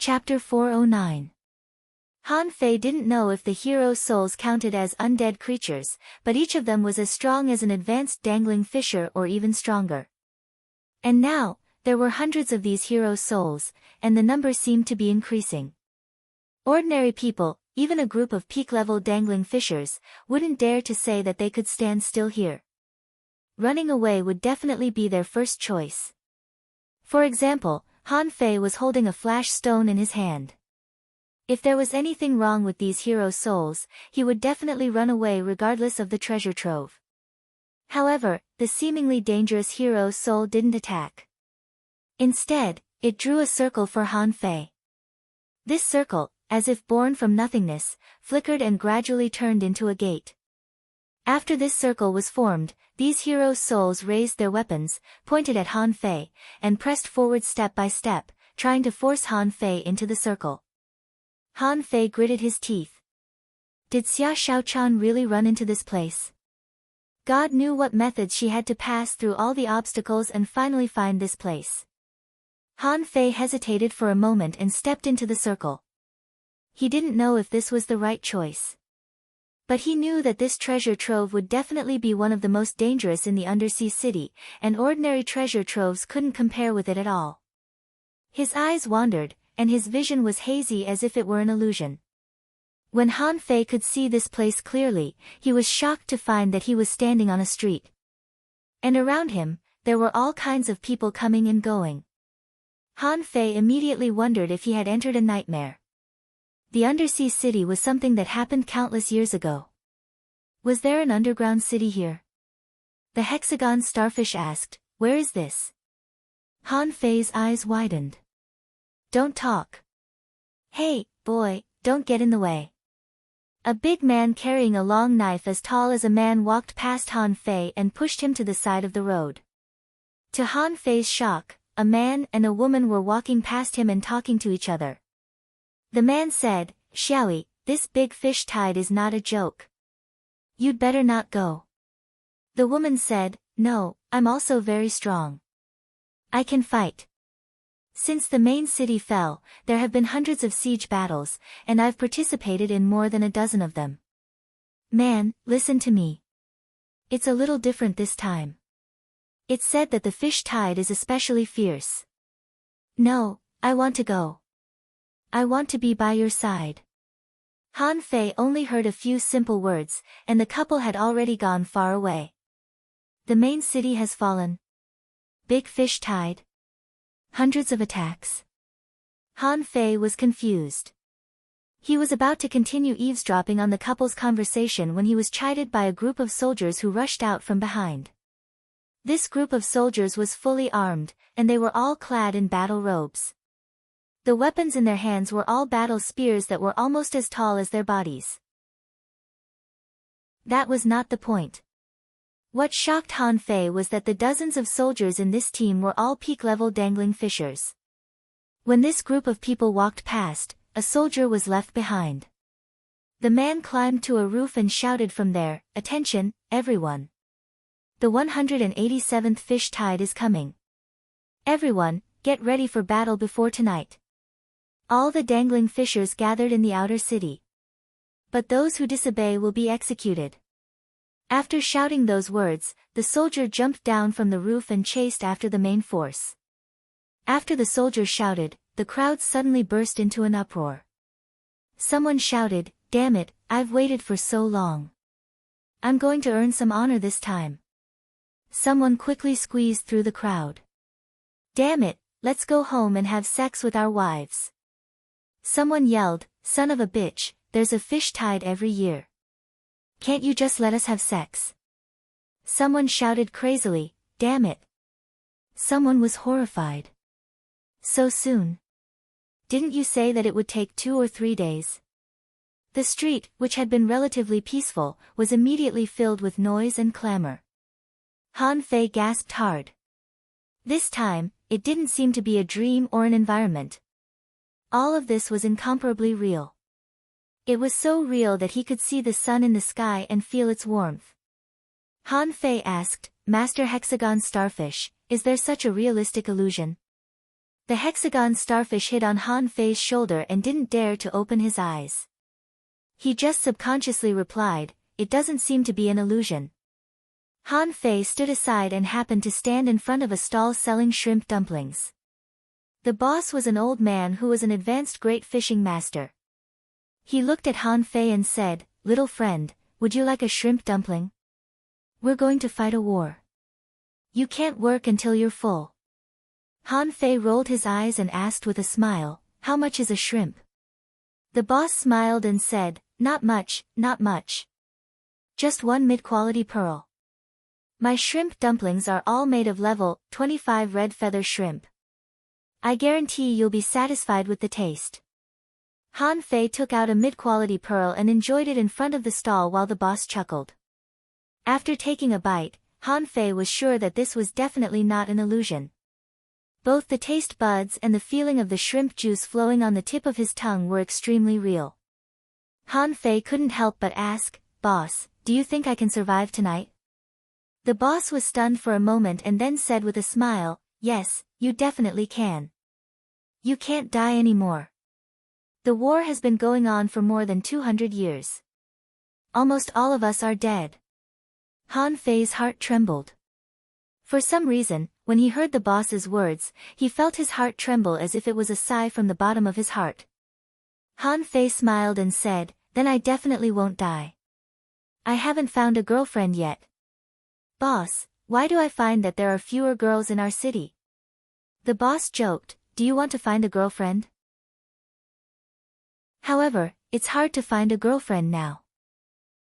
Chapter 409. Han Fei didn't know if the heroes' souls counted as undead creatures, but each of them was as strong as an advanced dangling fisher or even stronger. And now, there were hundreds of these heroes' souls, and the number seemed to be increasing. Ordinary people, even a group of peak-level dangling fishers, wouldn't dare to say that they could stand still here. Running away would definitely be their first choice. For example, Han Fei was holding a flash stone in his hand. If there was anything wrong with these hero souls, he would definitely run away regardless of the treasure trove. However, the seemingly dangerous hero soul didn't attack. Instead, it drew a circle for Han Fei. This circle, as if born from nothingness, flickered and gradually turned into a gate. After this circle was formed, these hero souls raised their weapons, pointed at Han Fei, and pressed forward step by step, trying to force Han Fei into the circle. Han Fei gritted his teeth. Did Xia Xiaochan really run into this place? God knew what methods she had to pass through all the obstacles and finally find this place. Han Fei hesitated for a moment and stepped into the circle. He didn't know if this was the right choice. But he knew that this treasure trove would definitely be one of the most dangerous in the undersea city, and ordinary treasure troves couldn't compare with it at all. His eyes wandered, and his vision was hazy as if it were an illusion. When Han Fei could see this place clearly, he was shocked to find that he was standing on a street. And around him, there were all kinds of people coming and going. Han Fei immediately wondered if he had entered a nightmare. The undersea city was something that happened countless years ago. Was there an underground city here? The hexagon starfish asked, "Where is this?" Han Fei's eyes widened. "Don't talk. Hey, boy, don't get in the way." A big man carrying a long knife as tall as a man walked past Han Fei and pushed him to the side of the road. To Han Fei's shock, a man and a woman were walking past him and talking to each other. The man said, "Xiaoyi, this big fish tide is not a joke. You'd better not go." The woman said, "No, I'm also very strong. I can fight. Since the main city fell, there have been hundreds of siege battles, and I've participated in more than a dozen of them. Man, listen to me. It's a little different this time. It's said that the fish tide is especially fierce. No, I want to go. I want to be by your side." Han Fei only heard a few simple words, and the couple had already gone far away. The main city has fallen. Big fish tide. Hundreds of attacks. Han Fei was confused. He was about to continue eavesdropping on the couple's conversation when he was chided by a group of soldiers who rushed out from behind. This group of soldiers was fully armed, and they were all clad in battle robes. The weapons in their hands were all battle spears that were almost as tall as their bodies. That was not the point. What shocked Han Fei was that the dozens of soldiers in this team were all peak-level dangling fishers. When this group of people walked past, a soldier was left behind. The man climbed to a roof and shouted from there, "Attention, everyone! The 187th fish tide is coming. Everyone, get ready for battle before tonight." All the dangling fishers gathered in the outer city. But those who disobey will be executed. After shouting those words, the soldier jumped down from the roof and chased after the main force. After the soldier shouted, the crowd suddenly burst into an uproar. Someone shouted, "Damn it, I've waited for so long. I'm going to earn some honor this time." Someone quickly squeezed through the crowd. "Damn it, let's go home and have sex with our wives." Someone yelled, "Son of a bitch, there's a fish tide every year. Can't you just let us have sex?" Someone shouted crazily, "Damn it." Someone was horrified. "So soon? Didn't you say that it would take 2 or 3 days?" The street, which had been relatively peaceful, was immediately filled with noise and clamor. Han Fei gasped hard. This time, it didn't seem to be a dream or an environment. All of this was incomparably real. It was so real that he could see the sun in the sky and feel its warmth. Han Fei asked, "Master Hexagon Starfish, is there such a realistic illusion?" The hexagon starfish hid on Han Fei's shoulder and didn't dare to open his eyes. He just subconsciously replied, "It doesn't seem to be an illusion." Han Fei stood aside and happened to stand in front of a stall selling shrimp dumplings. The boss was an old man who was an advanced great fishing master. He looked at Han Fei and said, "Little friend, would you like a shrimp dumpling? We're going to fight a war. You can't work until you're full." Han Fei rolled his eyes and asked with a smile, "How much is a shrimp?" The boss smiled and said, "Not much, not much. Just one mid-quality pearl. My shrimp dumplings are all made of level 25 red feather shrimp. I guarantee you'll be satisfied with the taste." Han Fei took out a mid-quality pearl and enjoyed it in front of the stall while the boss chuckled. After taking a bite, Han Fei was sure that this was definitely not an illusion. Both the taste buds and the feeling of the shrimp juice flowing on the tip of his tongue were extremely real. Han Fei couldn't help but ask, "Boss, do you think I can survive tonight?" The boss was stunned for a moment and then said with a smile, "Yes, you definitely can. You can't die anymore. The war has been going on for more than 200 years. Almost all of us are dead." Han Fei's heart trembled. For some reason, when he heard the boss's words, he felt his heart tremble as if it was a sigh from the bottom of his heart. Han Fei smiled and said, "Then I definitely won't die. I haven't found a girlfriend yet." "Boss, why do I find that there are fewer girls in our city?" The boss joked, "Do you want to find a girlfriend?" However, it's hard to find a girlfriend now.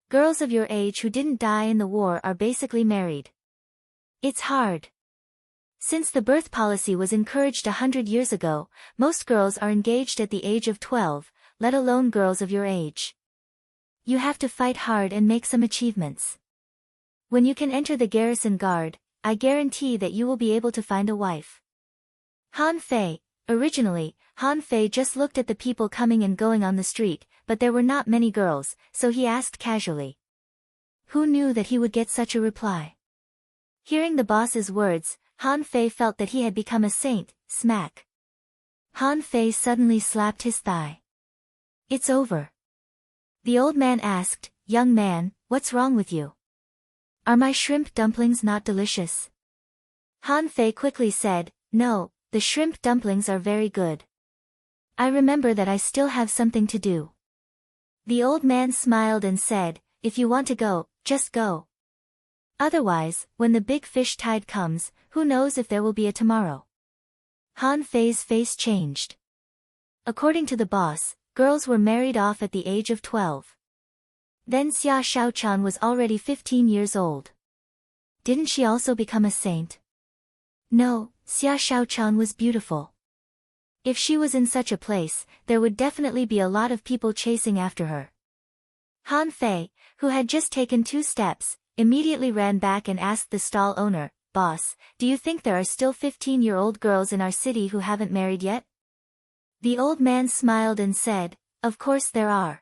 Girls of your age who didn't die in the war are basically married. It's hard. Since the birth policy was encouraged 100 years ago, most girls are engaged at the age of 12, let alone girls of your age. You have to fight hard and make some achievements. When you can enter the garrison guard, I guarantee that you will be able to find a wife. Originally, Han Fei just looked at the people coming and going on the street, but there were not many girls, so he asked casually. Who knew that he would get such a reply? Hearing the boss's words, Han Fei felt that he had become a saint. Smack. Han Fei suddenly slapped his thigh. "It's over." The old man asked, "Young man, what's wrong with you? Are my shrimp dumplings not delicious?" Han Fei quickly said, "No, the shrimp dumplings are very good. I remember that I still have something to do." The old man smiled and said, "If you want to go, just go. Otherwise, when the big fish tide comes, who knows if there will be a tomorrow." Han Fei's face changed. According to the boss, girls were married off at the age of 12. Then Xia Shaochan was already 15 years old. Didn't she also become a saint? No, Xia Shaochan was beautiful. If she was in such a place, there would definitely be a lot of people chasing after her. Han Fei, who had just taken 2 steps, immediately ran back and asked the stall owner, "Boss, do you think there are still 15-year-old girls in our city who haven't married yet?" The old man smiled and said, "Of course there are.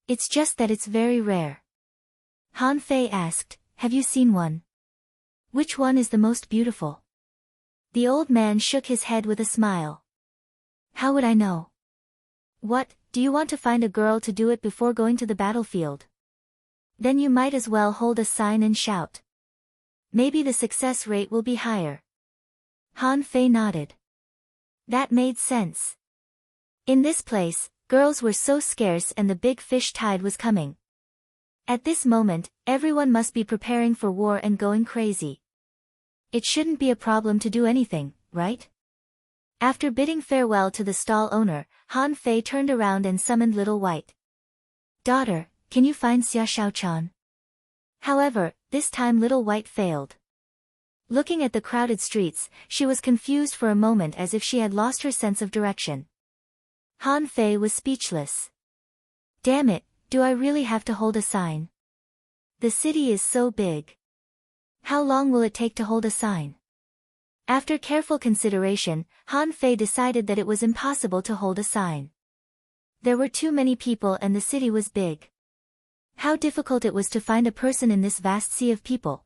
It's just that it's very rare." Han Fei asked, "Have you seen one? Which one is the most beautiful?" The old man shook his head with a smile. "How would I know? What, do you want to find a girl to do it before going to the battlefield? Then you might as well hold a sign and shout. Maybe the success rate will be higher." Han Fei nodded. That made sense. In this place, girls were so scarce and the big fish tide was coming. At this moment, everyone must be preparing for war and going crazy. It shouldn't be a problem to do anything, right? After bidding farewell to the stall owner, Han Fei turned around and summoned Little White. "Daughter, can you find Xia Shaochan?" However, this time Little White failed. Looking at the crowded streets, she was confused for a moment as if she had lost her sense of direction. Han Fei was speechless. Damn it, do I really have to hold a sign? The city is so big. How long will it take to hold a sign? After careful consideration, Han Fei decided that it was impossible to hold a sign. There were too many people and the city was big. How difficult it was to find a person in this vast sea of people.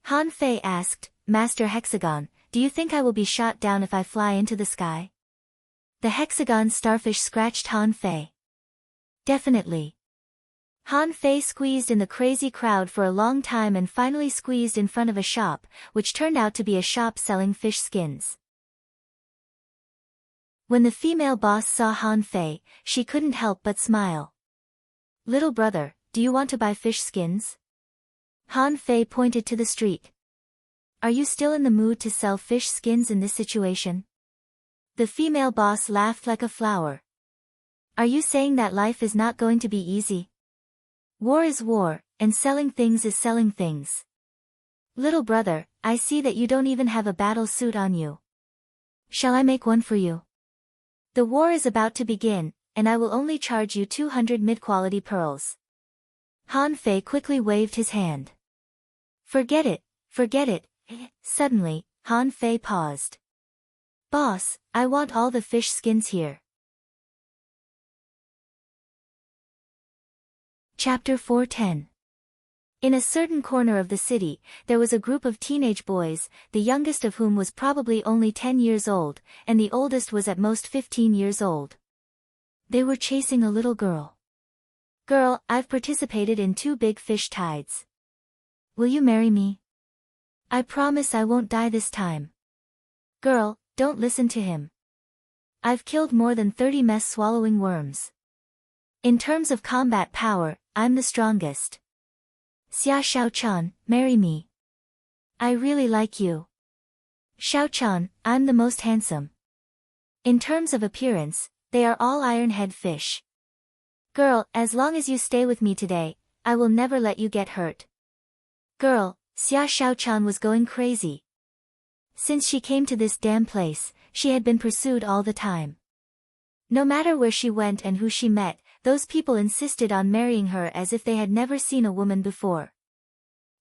Han Fei asked, "Master Hexagon, do you think I will be shot down if I fly into the sky? The hexagon starfish scratched Han Fei. Definitely. Han Fei squeezed in the crazy crowd for a long time and finally squeezed in front of a shop, which turned out to be a shop selling fish skins. When the female boss saw Han Fei, she couldn't help but smile. Little brother, do you want to buy fish skins? Han Fei pointed to the street. Are you still in the mood to sell fish skins in this situation? The female boss laughed like a flower. Are you saying that life is not going to be easy? War is war, and selling things is selling things. Little brother, I see that you don't even have a battle suit on you. Shall I make one for you? The war is about to begin, and I will only charge you 200 mid-quality pearls. Han Fei quickly waved his hand. Forget it, forget it. Suddenly, Han Fei paused. Boss, I want all the fish skins here. Chapter 410. In a certain corner of the city, there was a group of teenage boys, the youngest of whom was probably only 10 years old, and the oldest was at most 15 years old. They were chasing a little girl. Girl, I've participated in 2 big fish tides. Will you marry me? I promise I won't die this time. Girl, don't listen to him. I've killed more than 30 mess-swallowing worms. In terms of combat power, I'm the strongest. Xia Xiaochan, marry me. I really like you. Xiaochan, I'm the most handsome. In terms of appearance, they are all iron-head fish. Girl, as long as you stay with me today, I will never let you get hurt. Girl, Xia Xiaochan was going crazy. Since she came to this damn place, she had been pursued all the time. No matter where she went and who she met, those people insisted on marrying her as if they had never seen a woman before.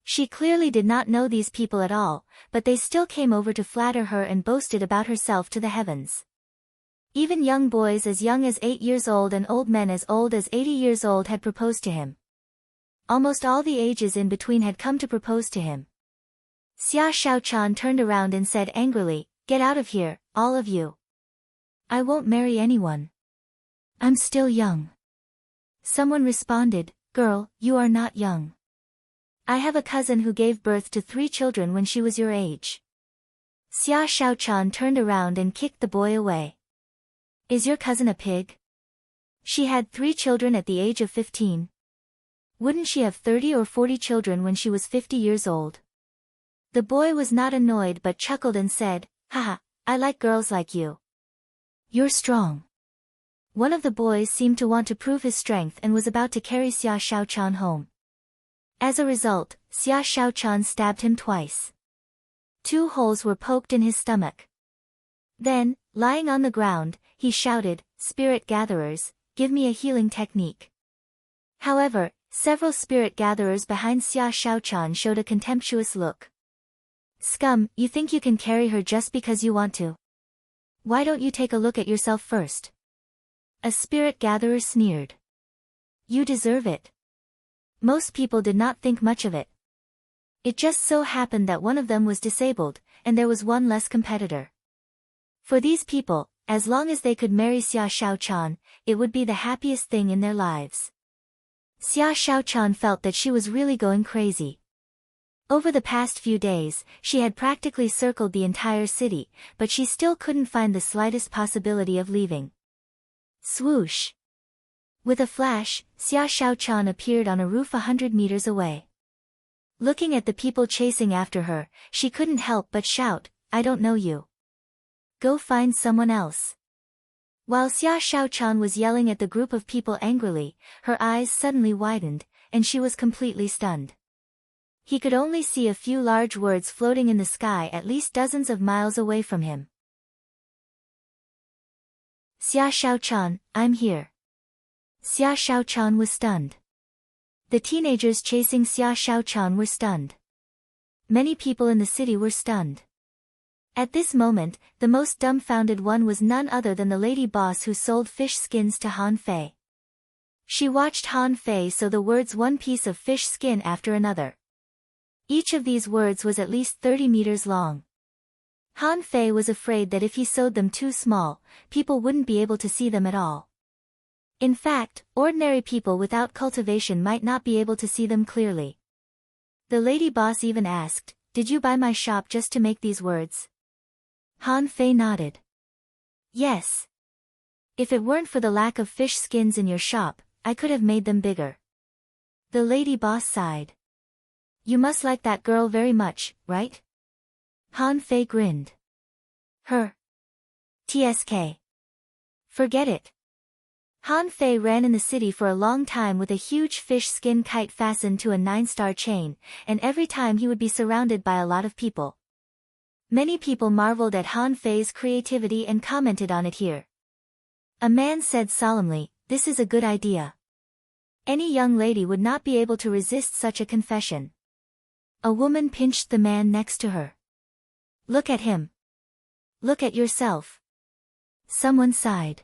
She clearly did not know these people at all, but they still came over to flatter her and boasted about herself to the heavens. Even young boys as young as 8 years old and old men as old as 80 years old had proposed to him. Almost all the ages in between had come to propose to him. Xia Xiaochan turned around and said angrily, "Get out of here, all of you. I won't marry anyone. I'm still young." Someone responded, "Girl, you are not young. I have a cousin who gave birth to 3 children when she was your age." Xia Xiaochan turned around and kicked the boy away. "Is your cousin a pig? She had 3 children at the age of 15. Wouldn't she have 30 or 40 children when she was 50 years old?" The boy was not annoyed but chuckled and said, "Haha, I like girls like you. You're strong." One of the boys seemed to want to prove his strength and was about to carry Xia Xiaochan home. As a result, Xia Xiaochan stabbed him twice. 2 holes were poked in his stomach. Then, lying on the ground, he shouted, "Spirit gatherers, give me a healing technique." However, several spirit gatherers behind Xia Xiaochan showed a contemptuous look. "Scum, you think you can carry her just because you want to? Why don't you take a look at yourself first?" A spirit gatherer sneered. "You deserve it." Most people did not think much of it. It just so happened that one of them was disabled, and there was one less competitor. For these people, as long as they could marry Xia Xiaochan, it would be the happiest thing in their lives. Xia Xiaochan felt that she was really going crazy. Over the past few days, she had practically circled the entire city, but she still couldn't find the slightest possibility of leaving. Swoosh! With a flash, Xia Xiaochan appeared on a roof 100 meters away. Looking at the people chasing after her, she couldn't help but shout, "I don't know you. Go find someone else." While Xia Xiaochan was yelling at the group of people angrily, her eyes suddenly widened, and she was completely stunned. He could only see a few large words floating in the sky at least dozens of miles away from him. "Xia Xiaochan, I'm here." Xia Xiaochan was stunned. The teenagers chasing Xia Xiaochan were stunned. Many people in the city were stunned. At this moment, the most dumbfounded one was none other than the lady boss who sold fish skins to Han Fei. She watched Han Fei sew the words one piece of fish skin after another. Each of these words was at least 30 meters long. Han Fei was afraid that if he sewed them too small, people wouldn't be able to see them at all. In fact, ordinary people without cultivation might not be able to see them clearly. The lady boss even asked, "Did you buy my shop just to make these words?" Han Fei nodded. "Yes. If it weren't for the lack of fish skins in your shop, I could have made them bigger." The lady boss sighed. "You must like that girl very much, right?" Han Fei grinned. "Her. TSK. Forget it." Han Fei ran in the city for a long time with a huge fish skin kite fastened to a 9-star chain, and every time he would be surrounded by a lot of people. Many people marveled at Han Fei's creativity and commented on it here. A man said solemnly, "This is a good idea. Any young lady would not be able to resist such a confession." A woman pinched the man next to her. "Look at him. Look at yourself." Someone sighed.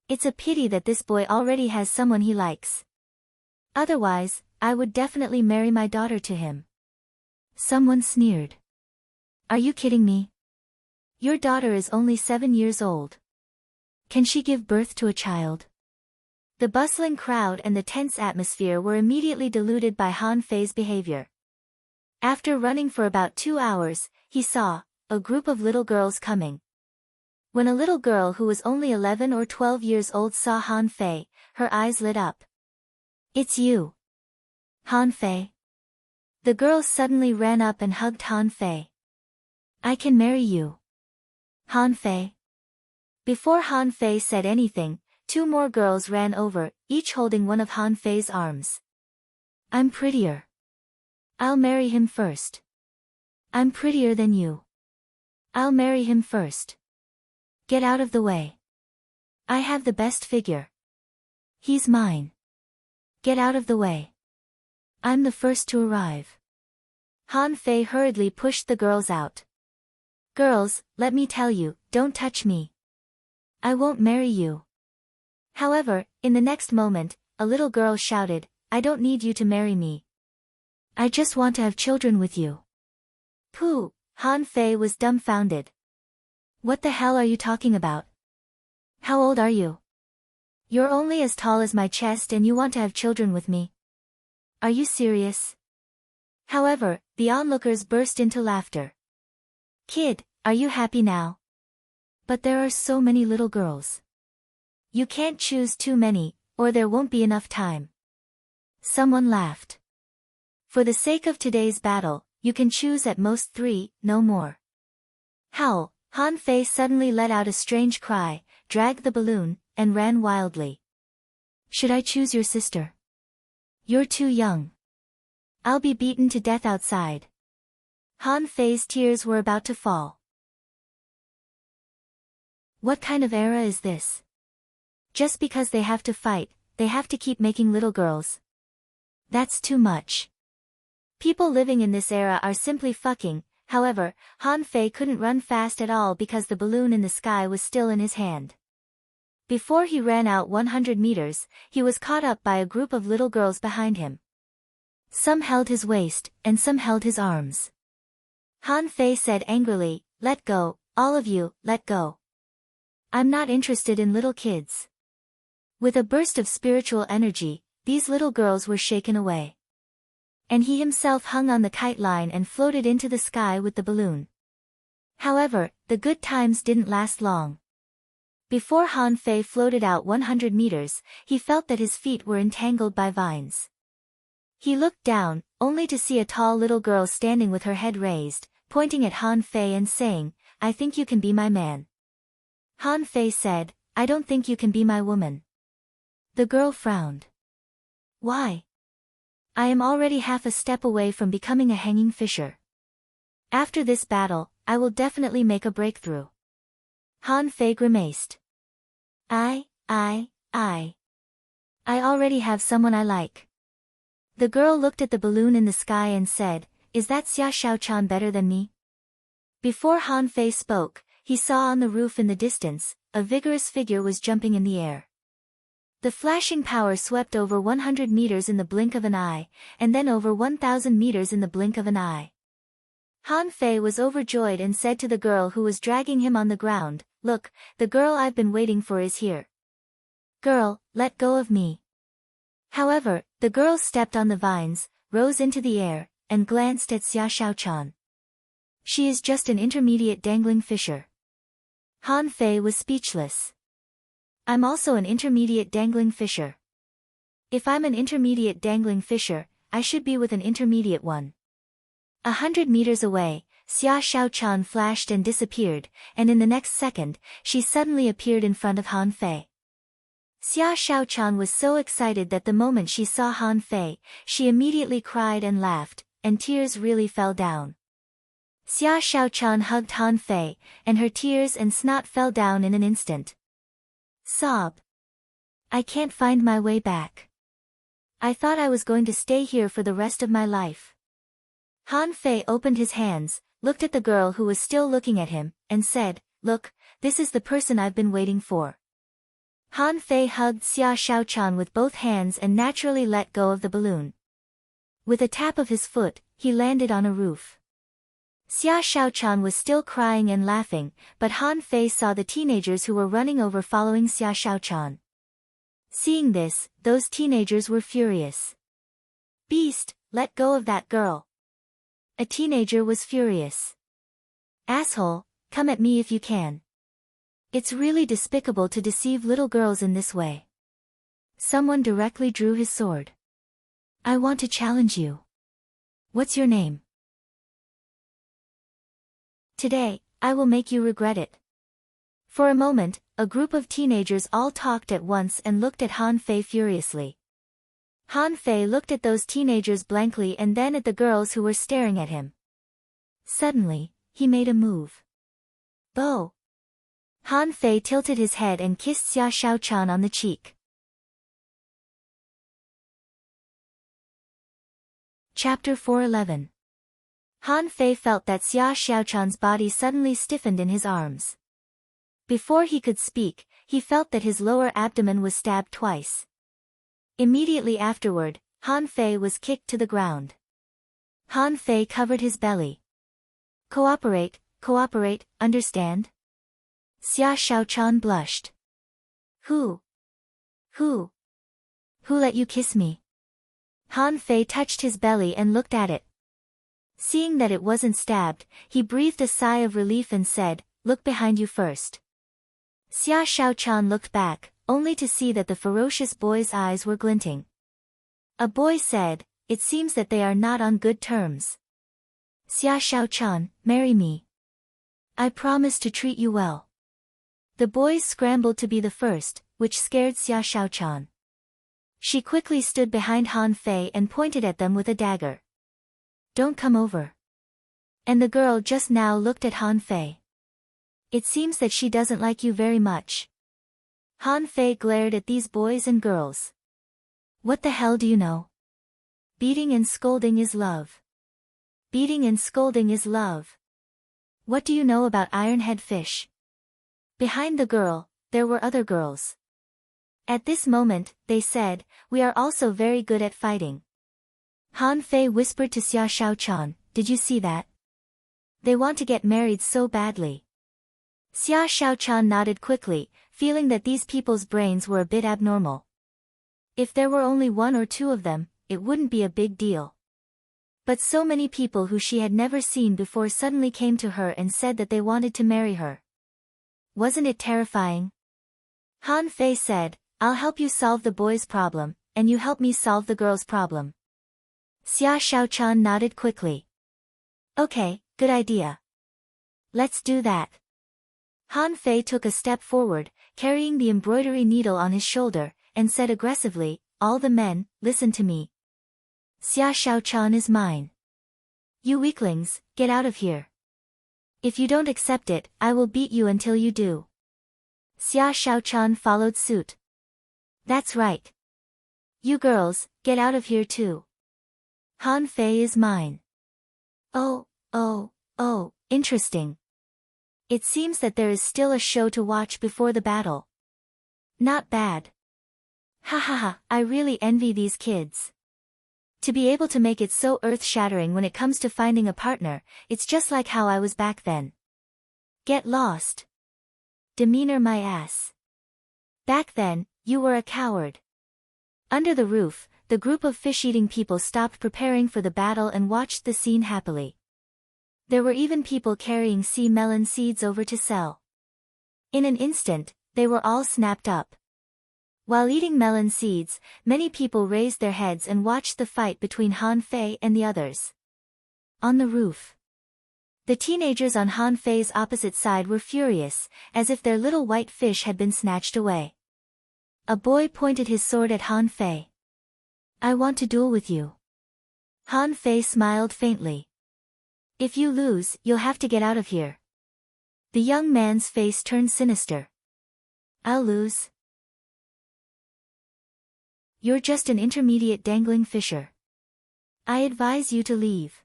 "It's a pity that this boy already has someone he likes. Otherwise, I would definitely marry my daughter to him." Someone sneered. "Are you kidding me? Your daughter is only 7 years old. Can she give birth to a child?" The bustling crowd and the tense atmosphere were immediately diluted by Han Fei's behavior. After running for about 2 hours, he saw a group of little girls coming. When a little girl who was only 11 or 12 years old saw Han Fei, her eyes lit up. "It's you, Han Fei." The girls suddenly ran up and hugged Han Fei. "I can marry you, Han Fei." Before Han Fei said anything, 2 more girls ran over, each holding one of Han Fei's arms. "I'm prettier. I'll marry him first." "I'm prettier than you. I'll marry him first." "Get out of the way. I have the best figure. He's mine. Get out of the way. I'm the first to arrive." Han Fei hurriedly pushed the girls out. "Girls, let me tell you, don't touch me. I won't marry you." However, in the next moment, a little girl shouted, "I don't need you to marry me. I just want to have children with you." Pooh! Han Fei was dumbfounded. "What the hell are you talking about? How old are you? You're only as tall as my chest and you want to have children with me? Are you serious?" However, the onlookers burst into laughter. "Kid, are you happy now? But there are so many little girls. You can't choose too many, or there won't be enough time." Someone laughed. "For the sake of today's battle, you can choose at most 3, no more." Howl! Han Fei suddenly let out a strange cry, dragged the balloon, and ran wildly. "Should I choose your sister? You're too young. I'll be beaten to death outside." Han Fei's tears were about to fall. What kind of era is this? Just because they have to fight, they have to keep making little girls. That's too much. People living in this era are simply fucking. However, Han Fei couldn't run fast at all because the balloon in the sky was still in his hand. Before he ran out 100 meters, he was caught up by a group of little girls behind him. Some held his waist, and some held his arms. Han Fei said angrily, "Let go, all of you, let go. I'm not interested in little kids." With a burst of spiritual energy, these little girls were shaken away. And he himself hung on the kite line and floated into the sky with the balloon. However, the good times didn't last long. Before Han Fei floated out 100 meters, he felt that his feet were entangled by vines. He looked down, only to see a tall little girl standing with her head raised, pointing at Han Fei and saying, "I think you can be my man." Han Fei said, "I don't think you can be my woman." The girl frowned. "Why? I am already half a step away from becoming a hanging fisher. After this battle, I will definitely make a breakthrough." Han Fei grimaced. I already have someone I like." The girl looked at the balloon in the sky and said, "Is that Xia Xiaochan better than me?" Before Han Fei spoke, he saw on the roof in the distance, a vigorous figure was jumping in the air. The flashing power swept over 100 meters in the blink of an eye, and then over 1,000 meters in the blink of an eye. Han Fei was overjoyed and said to the girl who was dragging him on the ground, "Look, the girl I've been waiting for is here. Girl, let go of me." However, the girl stepped on the vines, rose into the air, and glanced at Xia Shaochan. She is just an intermediate dangling fisher. Han Fei was speechless. I'm also an intermediate dangling fisher. If I'm an intermediate dangling fisher, I should be with an intermediate one. 100 meters away, Xia Shaochan flashed and disappeared, and in the next second, she suddenly appeared in front of Han Fei. Xia Shaochan was so excited that the moment she saw Han Fei, she immediately cried and laughed, and tears really fell down. Xia Shaochan hugged Han Fei, and her tears and snot fell down in an instant. Sob. I can't find my way back. I thought I was going to stay here for the rest of my life. Han Fei opened his hands, looked at the girl who was still looking at him, and said, "Look, this is the person I've been waiting for." Han Fei hugged Xia Shaochan with both hands and naturally let go of the balloon. With a tap of his foot, he landed on a roof. Xia Shaochan was still crying and laughing, but Han Fei saw the teenagers who were running over following Xia Shaochan. Seeing this, those teenagers were furious. "Beast, let go of that girl." A teenager was furious. "Asshole, come at me if you can. It's really despicable to deceive little girls in this way." Someone directly drew his sword. "I want to challenge you. What's your name? Today, I will make you regret it." For a moment, a group of teenagers all talked at once and looked at Han Fei furiously. Han Fei looked at those teenagers blankly and then at the girls who were staring at him. Suddenly, he made a move. "Bo!" Han Fei tilted his head and kissed Xia Shaochan on the cheek. Chapter 411. Han Fei felt that Xia Shaochan's body suddenly stiffened in his arms. Before he could speak, he felt that his lower abdomen was stabbed twice. Immediately afterward, Han Fei was kicked to the ground. Han Fei covered his belly. Cooperate, understand?" Xia Shaochan blushed. Who let you kiss me?" Han Fei touched his belly and looked at it. Seeing that it wasn't stabbed, he breathed a sigh of relief and said, "Look behind you first." Xia Shaochan looked back, only to see that the ferocious boy's eyes were glinting. A boy said, "It seems that they are not on good terms. Xia Shaochan, marry me. I promise to treat you well." The boys scrambled to be the first, which scared Xia Shaochan. She quickly stood behind Han Fei and pointed at them with a dagger. "Don't come over." And the girl just now looked at Han Fei. "It seems that she doesn't like you very much." Han Fei glared at these boys and girls. "What the hell do you know? Beating and scolding is love. Beating and scolding is love. What do you know about iron-head fish?" Behind the girl, there were other girls. At this moment, they said, "We are also very good at fighting." Han Fei whispered to Xia Shaochan, "Did you see that? They want to get married so badly." Xia Shaochan nodded quickly, feeling that these people's brains were a bit abnormal. If there were only one or two of them, it wouldn't be a big deal. But so many people who she had never seen before suddenly came to her and said that they wanted to marry her. Wasn't it terrifying? Han Fei said, "I'll help you solve the boy's problem, and you help me solve the girl's problem." Xia Shaochan nodded quickly. "Okay, good idea. Let's do that." Han Fei took a step forward, carrying the embroidery needle on his shoulder, and said aggressively, "All the men, listen to me. Xia Shaochan is mine. You weaklings, get out of here. If you don't accept it, I will beat you until you do." Xia Shaochan followed suit. "That's right. You girls, get out of here too. Han Fei is mine." Oh, interesting. It seems that there is still a show to watch before the battle. Not bad. Ha ha ha, I really envy these kids. To be able to make it so earth-shattering when it comes to finding a partner, it's just like how I was back then. Get lost. Demeanor my ass. Back then, you were a coward. Under the roof, the group of fish-eating people stopped preparing for the battle and watched the scene happily. There were even people carrying sea melon seeds over to sell. In an instant, they were all snapped up. While eating melon seeds, many people raised their heads and watched the fight between Han Fei and the others. On the roof. The teenagers on Han Fei's opposite side were furious, as if their little white fish had been snatched away. A boy pointed his sword at Han Fei. I want to duel with you. Han Fei smiled faintly. If you lose, you'll have to get out of here. The young man's face turned sinister. I'll lose. You're just an intermediate dangling fisher. I advise you to leave.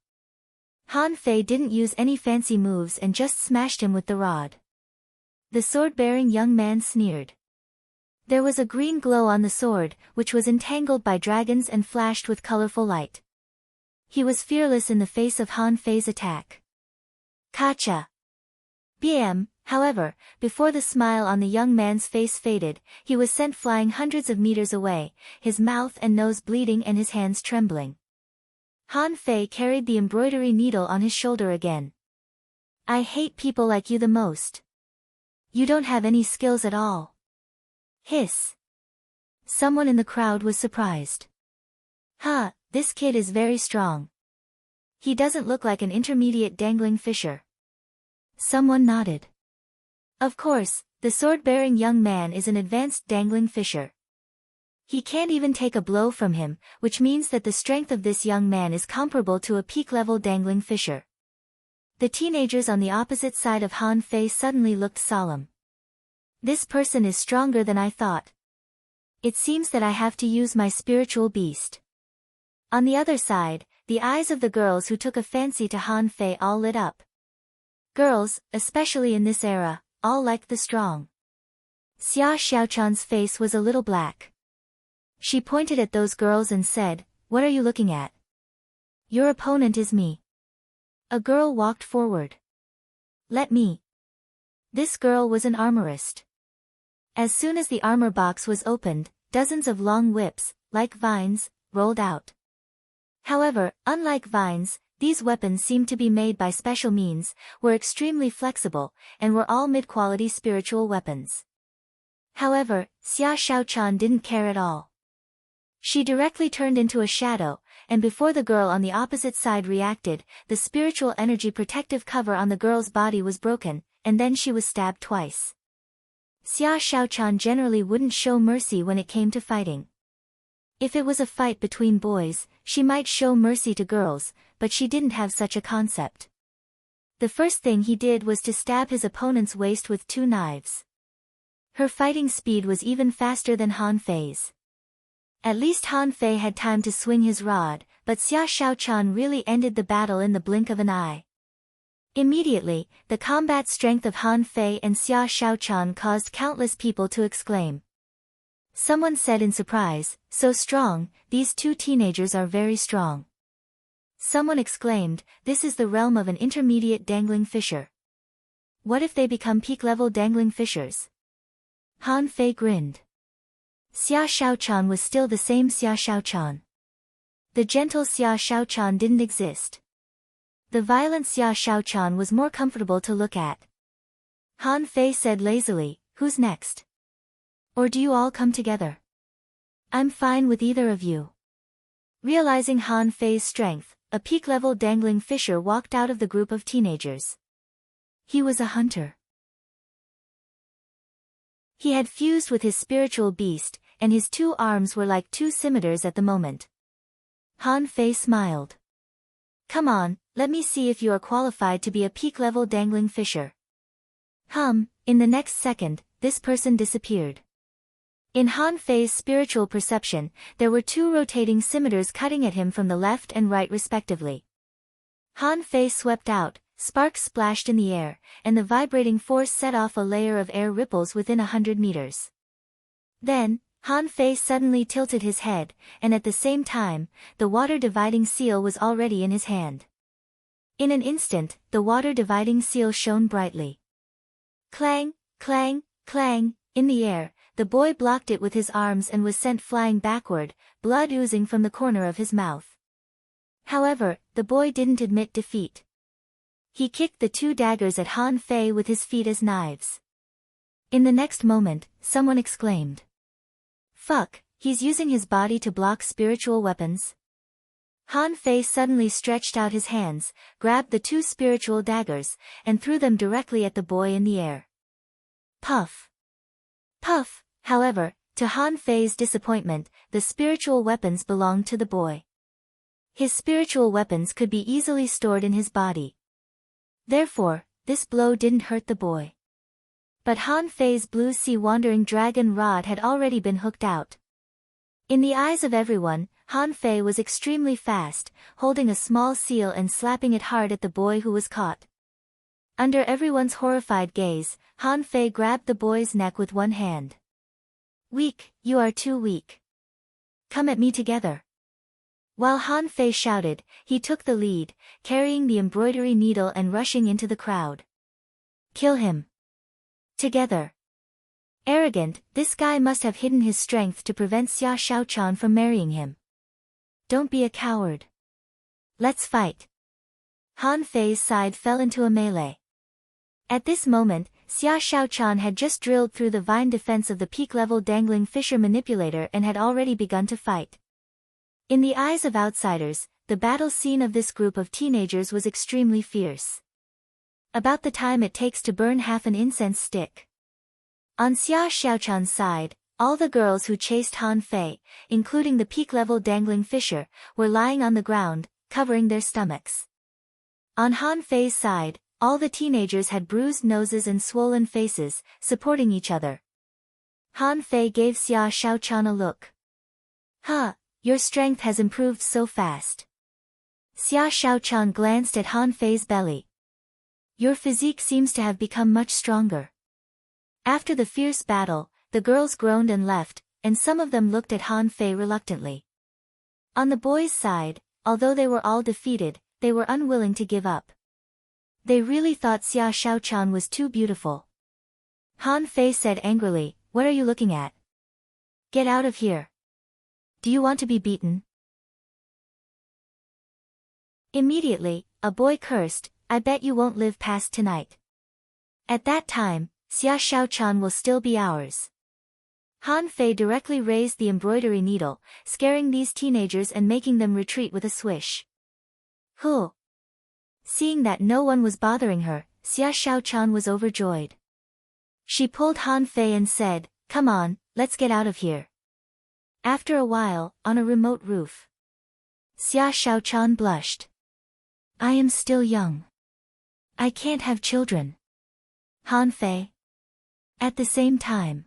Han Fei didn't use any fancy moves and just smashed him with the rod. The sword-bearing young man sneered. There was a green glow on the sword, which was entangled by dragons and flashed with colorful light. He was fearless in the face of Han Fei's attack. Kacha! Bam! However, before the smile on the young man's face faded, he was sent flying hundreds of meters away, his mouth and nose bleeding and his hands trembling. Han Fei carried the embroidery needle on his shoulder again. I hate people like you the most. You don't have any skills at all. Hiss. Someone in the crowd was surprised. Huh, this kid is very strong. He doesn't look like an intermediate dangling fisher. Someone nodded. Of course, the sword-bearing young man is an advanced dangling fisher. He can't even take a blow from him, which means that the strength of this young man is comparable to a peak-level dangling fisher. The teenagers on the opposite side of Han Fei suddenly looked solemn. This person is stronger than I thought. It seems that I have to use my spiritual beast. On the other side, the eyes of the girls who took a fancy to Han Fei all lit up. Girls, especially in this era, all liked the strong. Xia Xiaochan's face was a little black. She pointed at those girls and said, "What are you looking at? Your opponent is me." A girl walked forward. "Let me." This girl was an armorist. As soon as the armor box was opened, dozens of long whips, like vines, rolled out. However, unlike vines, these weapons seemed to be made by special means, were extremely flexible, and were all mid-quality spiritual weapons. However, Xia Xiaochan didn't care at all. She directly turned into a shadow, and before the girl on the opposite side reacted, the spiritual energy protective cover on the girl's body was broken, and then she was stabbed twice. Xia Xiaochan generally wouldn't show mercy when it came to fighting. If it was a fight between boys, she might show mercy to girls, but she didn't have such a concept. The first thing he did was to stab his opponent's waist with 2 knives. Her fighting speed was even faster than Han Fei's. At least Han Fei had time to swing his rod, but Xia Xiaochan really ended the battle in the blink of an eye. Immediately, the combat strength of Han Fei and Xia Xiaochan caused countless people to exclaim. Someone said in surprise, "So strong, these 2 teenagers are very strong." Someone exclaimed, "This is the realm of an intermediate dangling fisher. What if they become peak-level dangling fishers?" Han Fei grinned. Xia Xiaochan was still the same Xia Xiaochan. The gentle Xia Xiaochan didn't exist. The violent Xia Xiaochan was more comfortable to look at. Han Fei said lazily, "Who's next? Or do you all come together? I'm fine with either of you." Realizing Han Fei's strength, a peak-level dangling fisher walked out of the group of teenagers. He was a hunter. He had fused with his spiritual beast, and his 2 arms were like 2 scimitars at the moment. Han Fei smiled. "Come on, let me see if you are qualified to be a peak-level dangling fisher." In the next second, this person disappeared. In Han Fei's spiritual perception, there were 2 rotating scimitars cutting at him from the left and right respectively. Han Fei swept out, sparks splashed in the air, and the vibrating force set off a layer of air ripples within 100 meters. Then, Han Fei suddenly tilted his head, and at the same time, the water-dividing seal was already in his hand. In an instant, the water-dividing seal shone brightly. Clang, clang, clang, in the air, the boy blocked it with his arms and was sent flying backward, blood oozing from the corner of his mouth. However, the boy didn't admit defeat. He kicked the 2 daggers at Han Fei with his feet as knives. In the next moment, someone exclaimed. Fuck, he's using his body to block spiritual weapons. Han Fei suddenly stretched out his hands, grabbed the 2 spiritual daggers, and threw them directly at the boy in the air. Puff. Puff, however, to Han Fei's disappointment, the spiritual weapons belonged to the boy. His spiritual weapons could be easily stored in his body. Therefore, this blow didn't hurt the boy. But Han Fei's blue sea wandering dragon rod had already been hooked out. In the eyes of everyone, Han Fei was extremely fast, holding a small seal and slapping it hard at the boy who was caught. Under everyone's horrified gaze, Han Fei grabbed the boy's neck with one hand. Weak, you are too weak. Come at me together. While Han Fei shouted, he took the lead, carrying the embroidery needle and rushing into the crowd. Kill him. Together. Arrogant, this guy must have hidden his strength to prevent Xia Shaochan from marrying him. Don't be a coward. Let's fight. Han Fei's side fell into a melee. At this moment, Xia Shaochan had just drilled through the vine defense of the peak-level dangling fisher manipulator and had already begun to fight. In the eyes of outsiders, the battle scene of this group of teenagers was extremely fierce. About the time it takes to burn half an incense stick. On Xia Shaochan's side, all the girls who chased Han Fei, including the peak-level dangling fisher, were lying on the ground, covering their stomachs. On Han Fei's side, all the teenagers had bruised noses and swollen faces, supporting each other. Han Fei gave Xia Shaochan a look. Huh, your strength has improved so fast. Xia Shaochan glanced at Han Fei's belly. Your physique seems to have become much stronger. After the fierce battle, the girls groaned and left, and some of them looked at Han Fei reluctantly. On the boys' side, although they were all defeated, they were unwilling to give up. They really thought Xia Shaochan was too beautiful. Han Fei said angrily, "What are you looking at? Get out of here. Do you want to be beaten?" Immediately, a boy cursed, "I bet you won't live past tonight. At that time, Xia Shaochan will still be ours." Han Fei directly raised the embroidery needle, scaring these teenagers and making them retreat with a swish. Huh. Seeing that no one was bothering her, Xia Shaochan was overjoyed. She pulled Han Fei and said, "Come on, let's get out of here." After a while, on a remote roof. Xia Shaochan blushed. "I am still young. I can't have children." Han Fei. At the same time.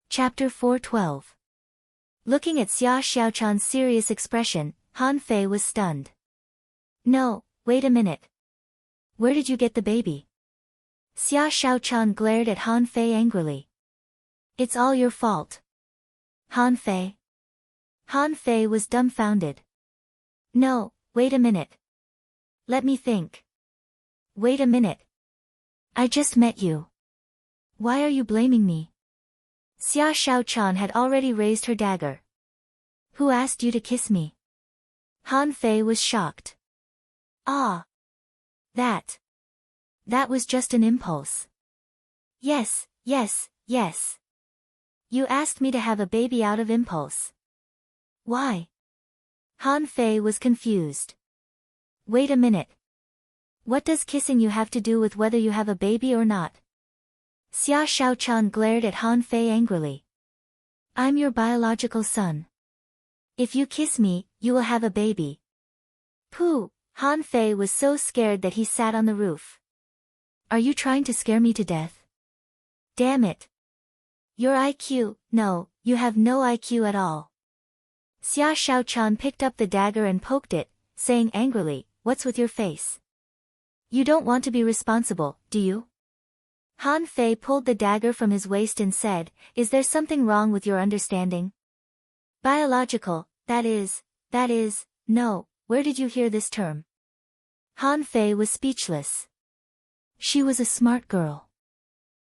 Chapter 412. Looking at Xia Shaochan's serious expression, Han Fei was stunned. "No, wait a minute. Where did you get the baby?" Xia Shaochan glared at Han Fei angrily. "It's all your fault." Han Fei. Han Fei was dumbfounded. "No, wait a minute. Let me think. Wait a minute. I just met you. Why are you blaming me?" Xia Shaochan had already raised her dagger. "Who asked you to kiss me?" Han Fei was shocked. "Ah. That was just an impulse." Yes. You asked me to have a baby out of impulse." "Why?" Han Fei was confused. "Wait a minute. What does kissing you have to do with whether you have a baby or not?" Xia Shaochan glared at Han Fei angrily. "I'm your biological son. If you kiss me, you will have a baby." Pooh! Han Fei was so scared that he sat on the roof. "Are you trying to scare me to death? Damn it. Your IQ, no, you have no IQ at all." Xia Shaochan picked up the dagger and poked it, saying angrily, "What's with your face? You don't want to be responsible, do you?" Han Fei pulled the dagger from his waist and said, "Is there something wrong with your understanding? Biological, that is, no, where did you hear this term?" Han Fei was speechless. She was a smart girl.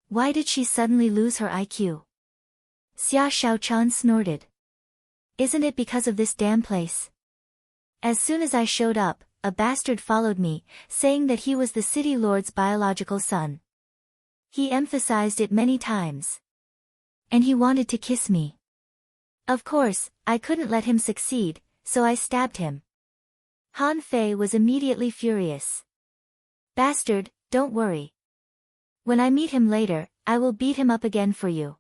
Why did she suddenly lose her IQ? Xia Shaochan snorted. "Isn't it because of this damn place? As soon as I showed up, a bastard followed me, saying that he was the city lord's biological son. He emphasized it many times. And he wanted to kiss me. Of course, I couldn't let him succeed, so I stabbed him." Han Fei was immediately furious. "Bastard, don't worry. When I meet him later, I will beat him up again for you."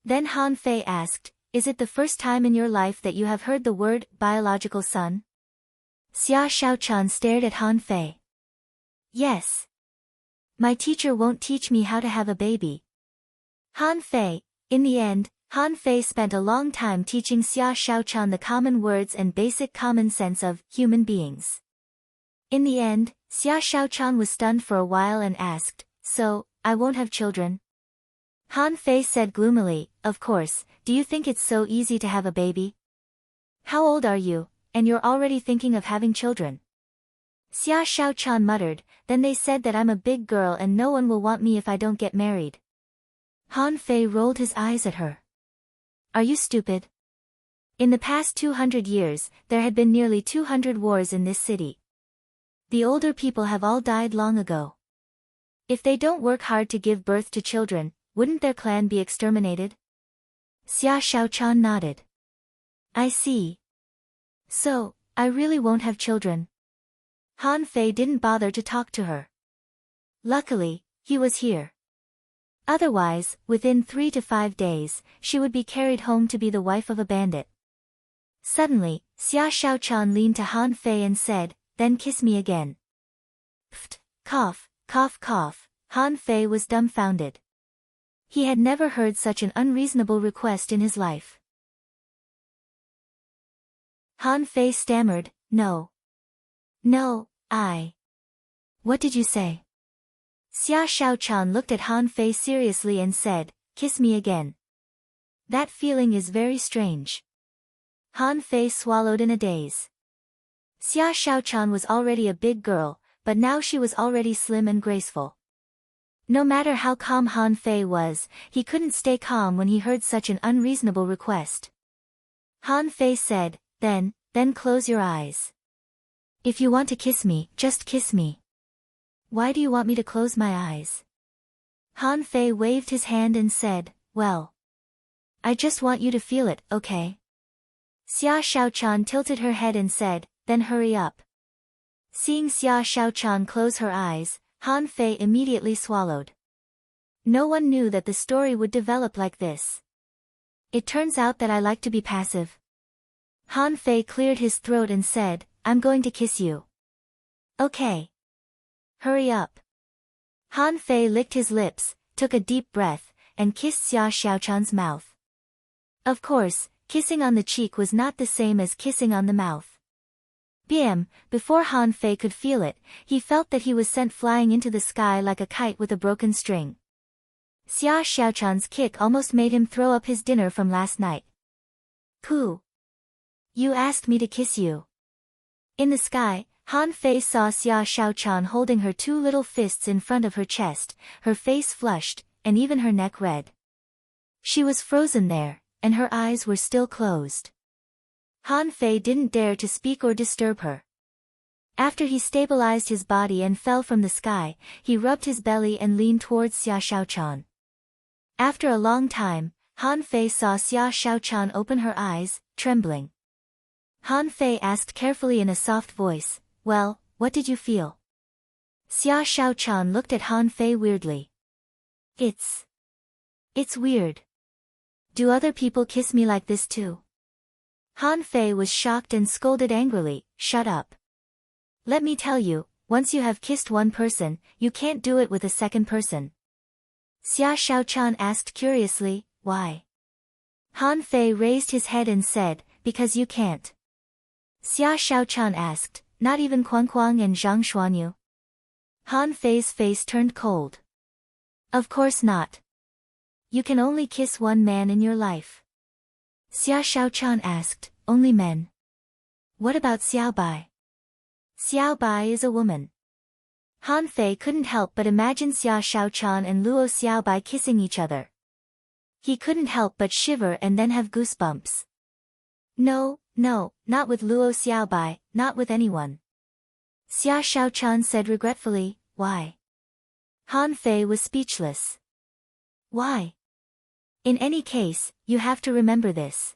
Then Han Fei asked, "Is it the first time in your life that you have heard the word biological son?" Xia Shaochan stared at Han Fei. "Yes. My teacher won't teach me how to have a baby." Han Fei. In the end, Han Fei spent a long time teaching Xia Shaochan the common words and basic common sense of human beings. In the end, Xia Shaochan was stunned for a while and asked, "So, I won't have children?" Han Fei said gloomily, "Of course, do you think it's so easy to have a baby? How old are you, and you're already thinking of having children?" Xia Shaochan muttered, "Then they said that I'm a big girl and no one will want me if I don't get married." Han Fei rolled his eyes at her. "Are you stupid? In the past 200 years, there had been nearly 200 wars in this city. The older people have all died long ago. If they don't work hard to give birth to children, wouldn't their clan be exterminated?" Xia Shaochan nodded. "I see. So, I really won't have children." Han Fei didn't bother to talk to her. Luckily, he was here. Otherwise, within 3 to 5 days, she would be carried home to be the wife of a bandit. Suddenly, Xia Shaochan leaned to Han Fei and said, "Then kiss me again." Pft, cough, cough, cough. Han Fei was dumbfounded. He had never heard such an unreasonable request in his life. Han Fei stammered, "No. No, What did you say?" Xia Shaochan looked at Han Fei seriously and said, "Kiss me again. That feeling is very strange." Han Fei swallowed in a daze. Xia Shaochan was already a big girl, but now she was already slim and graceful. No matter how calm Han Fei was, he couldn't stay calm when he heard such an unreasonable request. Han Fei said, then close your eyes. If you want to kiss me, just kiss me. Why do you want me to close my eyes?" Han Fei waved his hand and said, "Well, I just want you to feel it, okay?" Xia Shaochan tilted her head and said, "Then hurry up." Seeing Xia Shaochan close her eyes, Han Fei immediately swallowed. No one knew that the story would develop like this. It turns out that I like to be passive. Han Fei cleared his throat and said, "I'm going to kiss you." "Okay. Hurry up." Han Fei licked his lips, took a deep breath, and kissed Xia Shaochan's mouth. Of course, kissing on the cheek was not the same as kissing on the mouth. Bam! Before Han Fei could feel it, he felt that he was sent flying into the sky like a kite with a broken string. Xia Shaochan's kick almost made him throw up his dinner from last night. "Pooh! You asked me to kiss you." In the sky, Han Fei saw Xia Shaochan holding her 2 little fists in front of her chest, her face flushed, and even her neck red. She was frozen there, and her eyes were still closed. Han Fei didn't dare to speak or disturb her. After he stabilized his body and fell from the sky, he rubbed his belly and leaned towards Xia Shaochan. After a long time, Han Fei saw Xia Shaochan open her eyes, trembling. Han Fei asked carefully in a soft voice, "Well, what did you feel?" Xia Shaochan looked at Han Fei weirdly. It's weird. Do other people kiss me like this too?" Han Fei was shocked and scolded angrily, "Shut up. Let me tell you, once you have kissed one person, you can't do it with a second person." Xia Shaochan asked curiously, "Why?" Han Fei raised his head and said, "Because you can't." Xia Shaochan asked, "Not even Kuang Kuang and Zhang Xuanyu?" Han Fei's face turned cold. Of course not. You can only kiss one man in your life. Xia Shaochan asked, only men? What about Xiao Bai? Xiao Bai is a woman. Han Fei couldn't help but imagine Xia Shaochan and Luo Xiaobai kissing each other. He couldn't help but shiver and then have goosebumps. No, not with Luo Xiaobai, not with anyone. Xia Shaochan said regretfully, why? Han Fei was speechless. Why? In any case, you have to remember this.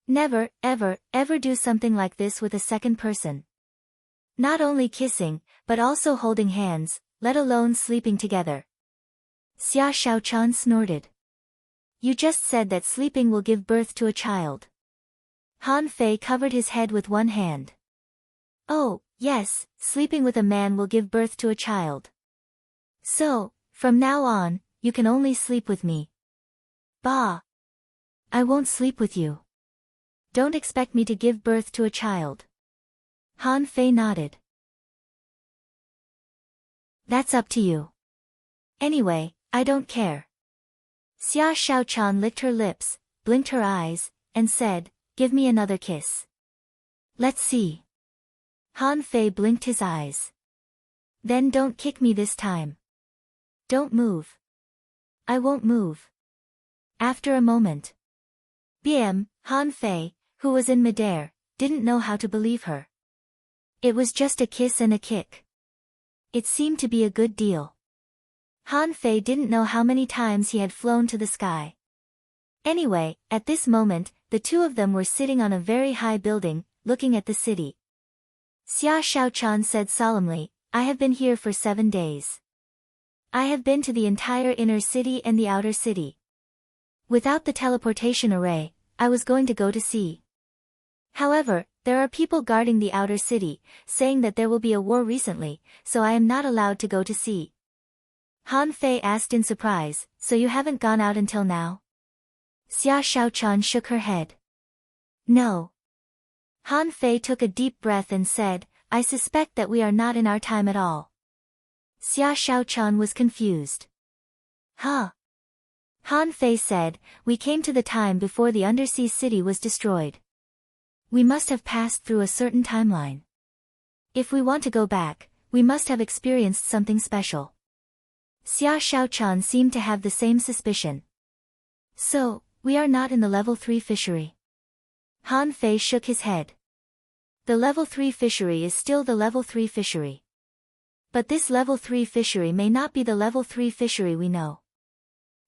Never, ever do something like this with a second person. Not only kissing, but also holding hands, let alone sleeping together. Xia Shaochan snorted. You just said that sleeping will give birth to a child. Han Fei covered his head with one hand. Oh, yes, sleeping with a man will give birth to a child. So, from now on, you can only sleep with me. Bah! I won't sleep with you. Don't expect me to give birth to a child. Han Fei nodded. That's up to you. Anyway, I don't care. Xia Shaochan licked her lips, blinked her eyes, and said, give me another kiss. Let's see. Han Fei blinked his eyes. Then don't kick me this time. Don't move. I won't move. After a moment. Han Fei, who was in midair, didn't know how to believe her. It was just a kiss and a kick. It seemed to be a good deal. Han Fei didn't know how many times he had flown to the sky. Anyway, at this moment, the two of them were sitting on a very high building, looking at the city. Xia Shaochan said solemnly, I have been here for 7 days. I have been to the entire inner city and the outer city. Without the teleportation array, I was going to go to sea. However, there are people guarding the outer city, saying that there will be a war recently, so I am not allowed to go to sea. Han Fei asked in surprise, so you haven't gone out until now? Xia Shaochan shook her head. No. Han Fei took a deep breath and said, I suspect that we are not in our time at all. Xia Shaochan was confused. Huh? Han Fei said, we came to the time before the undersea city was destroyed. We must have passed through a certain timeline. If we want to go back, we must have experienced something special. Xia Shaochan seemed to have the same suspicion. So, we are not in the level 3 fishery. Han Fei shook his head. The level 3 fishery is still the level 3 fishery. But this level 3 fishery may not be the level 3 fishery we know.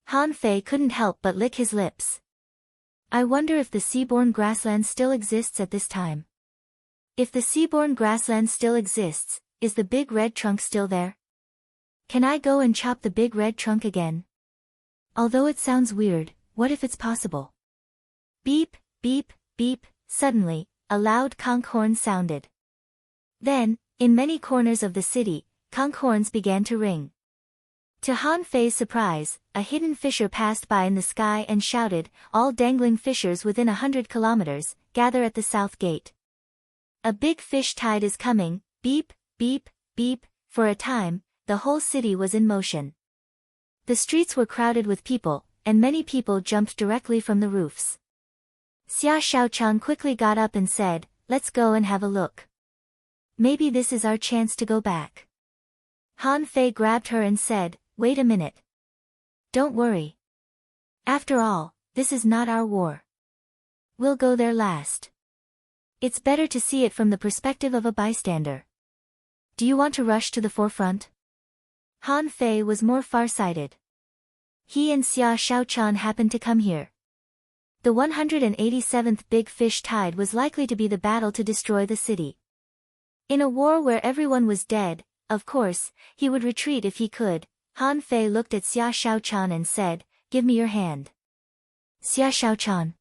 Han Fei couldn't help but lick his lips. I wonder if the seaborne grassland still exists at this time. If the seaborne grassland still exists, is the big red trunk still there? Can I go and chop the big red trunk again? Although it sounds weird, what if it's possible? Beep, beep, beep, suddenly, a loud conch horn sounded. Then, in many corners of the city, conch horns began to ring. To Han Fei's surprise, a hidden fisher passed by in the sky and shouted, all dangling fishers within 100 kilometers, gather at the south gate. A big fish tide is coming, beep, beep, beep. For a time, the whole city was in motion. The streets were crowded with people, and many people jumped directly from the roofs. Xia Shaochan quickly got up and said, let's go and have a look. Maybe this is our chance to go back. Han Fei grabbed her and said, wait a minute. Don't worry. After all, this is not our war. We'll go there last. It's better to see it from the perspective of a bystander. Do you want to rush to the forefront? Han Fei was more far-sighted. He and Xia Shaochan happened to come here. The 187th Big Fish Tide was likely to be the battle to destroy the city. In a war where everyone was dead, of course, he would retreat if he could. Han Fei looked at Xia Shaochan and said, give me your hand. Xia Shaochan.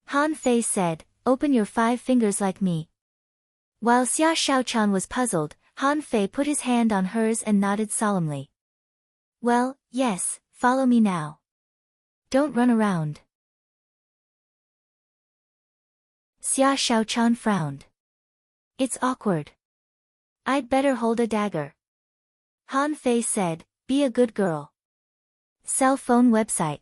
Han Fei said, open your 5 fingers like me. While Xia Shaochan was puzzled, Han Fei put his hand on hers and nodded solemnly. Well, yes, follow me now. Don't run around. Xia Shaochan frowned. It's awkward. I'd better hold a dagger. Han Fei said, be a good girl. Cell phone website.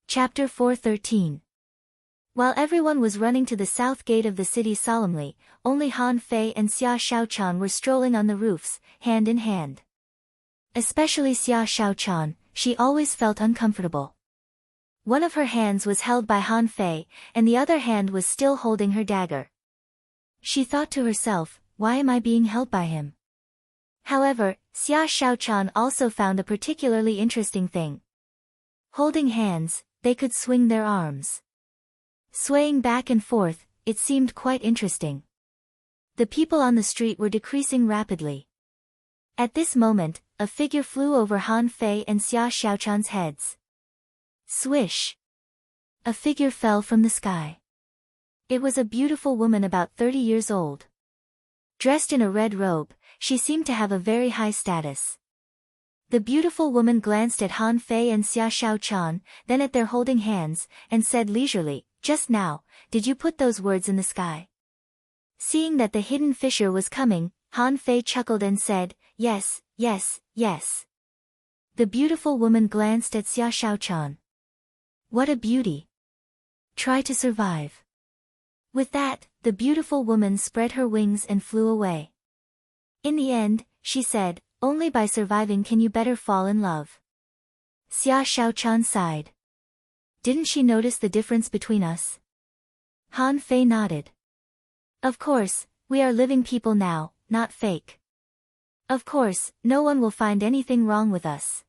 Chapter 413. While everyone was running to the south gate of the city solemnly, only Han Fei and Xia Shaochan were strolling on the roofs, hand in hand. Especially Xia Shaochan, she always felt uncomfortable. One of her hands was held by Han Fei, and the other hand was still holding her dagger. She thought to herself, why am I being held by him? However, Xia Shaochan also found a particularly interesting thing. Holding hands, they could swing their arms. Swaying back and forth, it seemed quite interesting. The people on the street were decreasing rapidly. At this moment, a figure flew over Han Fei and Xia Shaochan's heads. Swish! A figure fell from the sky. It was a beautiful woman about 30 years old. Dressed in a red robe, she seemed to have a very high status. The beautiful woman glanced at Han Fei and Xia Shaochan, then at their holding hands, and said leisurely, just now, did you put those words in the sky? Seeing that the hidden fissure was coming, Han Fei chuckled and said, yes, yes, yes. The beautiful woman glanced at Xia Shaochan. What a beauty! Try to survive. With that, the beautiful woman spread her wings and flew away. In the end, she said, only by surviving can you better fall in love. Xia Shaochan sighed. Didn't she notice the difference between us? Han Fei nodded. Of course, we are living people now, not fake. Of course, no one will find anything wrong with us.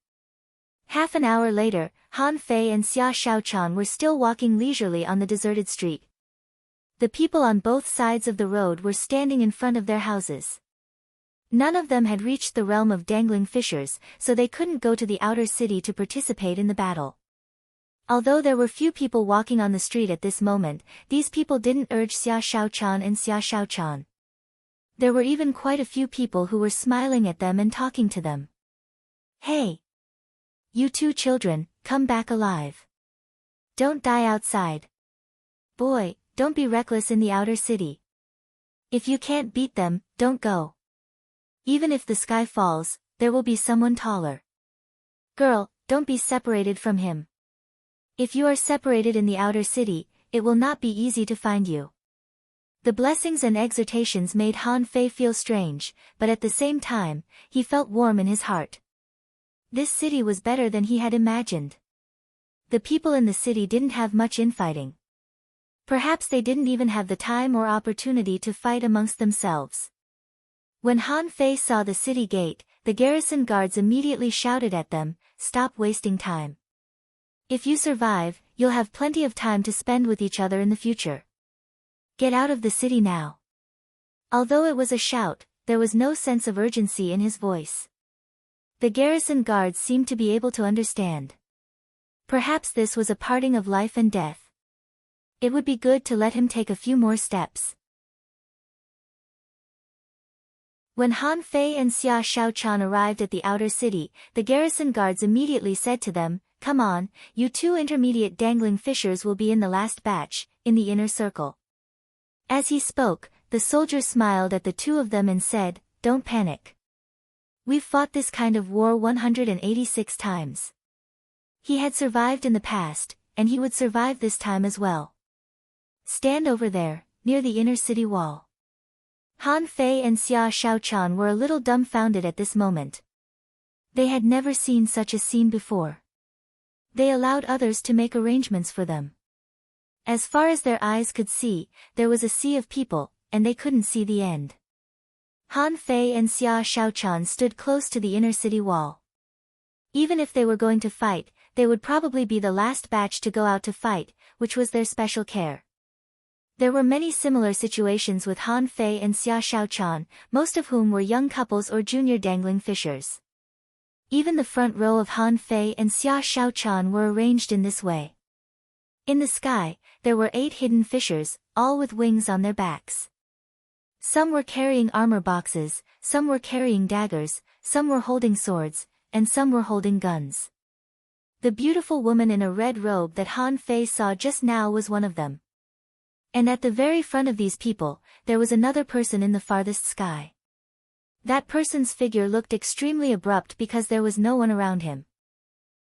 Half an hour later, Han Fei and Xia Shaochan were still walking leisurely on the deserted street. The people on both sides of the road were standing in front of their houses. None of them had reached the realm of dangling fissures, so they couldn't go to the outer city to participate in the battle. Although there were few people walking on the street at this moment, these people didn't urge Xia Shaochan and Xia Shaochan. There were even quite a few people who were smiling at them and talking to them. Hey! You two children, come back alive. Don't die outside. Boy, don't be reckless in the outer city. If you can't beat them, don't go. Even if the sky falls, there will be someone taller. Girl, don't be separated from him. If you are separated in the outer city, it will not be easy to find you. The blessings and exhortations made Han Fei feel strange, but at the same time, he felt warm in his heart. This city was better than he had imagined. The people in the city didn't have much infighting. Perhaps they didn't even have the time or opportunity to fight amongst themselves. When Han Fei saw the city gate, the garrison guards immediately shouted at them, "Stop wasting time. If you survive, you'll have plenty of time to spend with each other in the future. Get out of the city now." Although it was a shout, there was no sense of urgency in his voice. The garrison guards seemed to be able to understand. Perhaps this was a parting of life and death. It would be good to let him take a few more steps. When Han Fei and Xia Shaochan arrived at the outer city, the garrison guards immediately said to them, "Come on, you two intermediate dangling fishers will be in the last batch, in the inner circle." As he spoke, the soldier smiled at the two of them and said, "Don't panic. We've fought this kind of war 186 times. He had survived in the past, and he would survive this time as well. Stand over there, near the inner city wall." Han Fei and Xia Shaochan were a little dumbfounded at this moment. They had never seen such a scene before. They allowed others to make arrangements for them. As far as their eyes could see, there was a sea of people, and they couldn't see the end. Han Fei and Xia Shaochan stood close to the inner city wall. Even if they were going to fight, they would probably be the last batch to go out to fight, which was their special care. There were many similar situations with Han Fei and Xia Shaochan, most of whom were young couples or junior dangling fishers. Even the front row of Han Fei and Xia Shaochan were arranged in this way. In the sky, there were 8 hidden fishers, all with wings on their backs. Some were carrying armor boxes, some were carrying daggers, some were holding swords, and some were holding guns. The beautiful woman in a red robe that Han Fei saw just now was one of them. And at the very front of these people, there was another person in the farthest sky. That person's figure looked extremely abrupt because there was no one around him.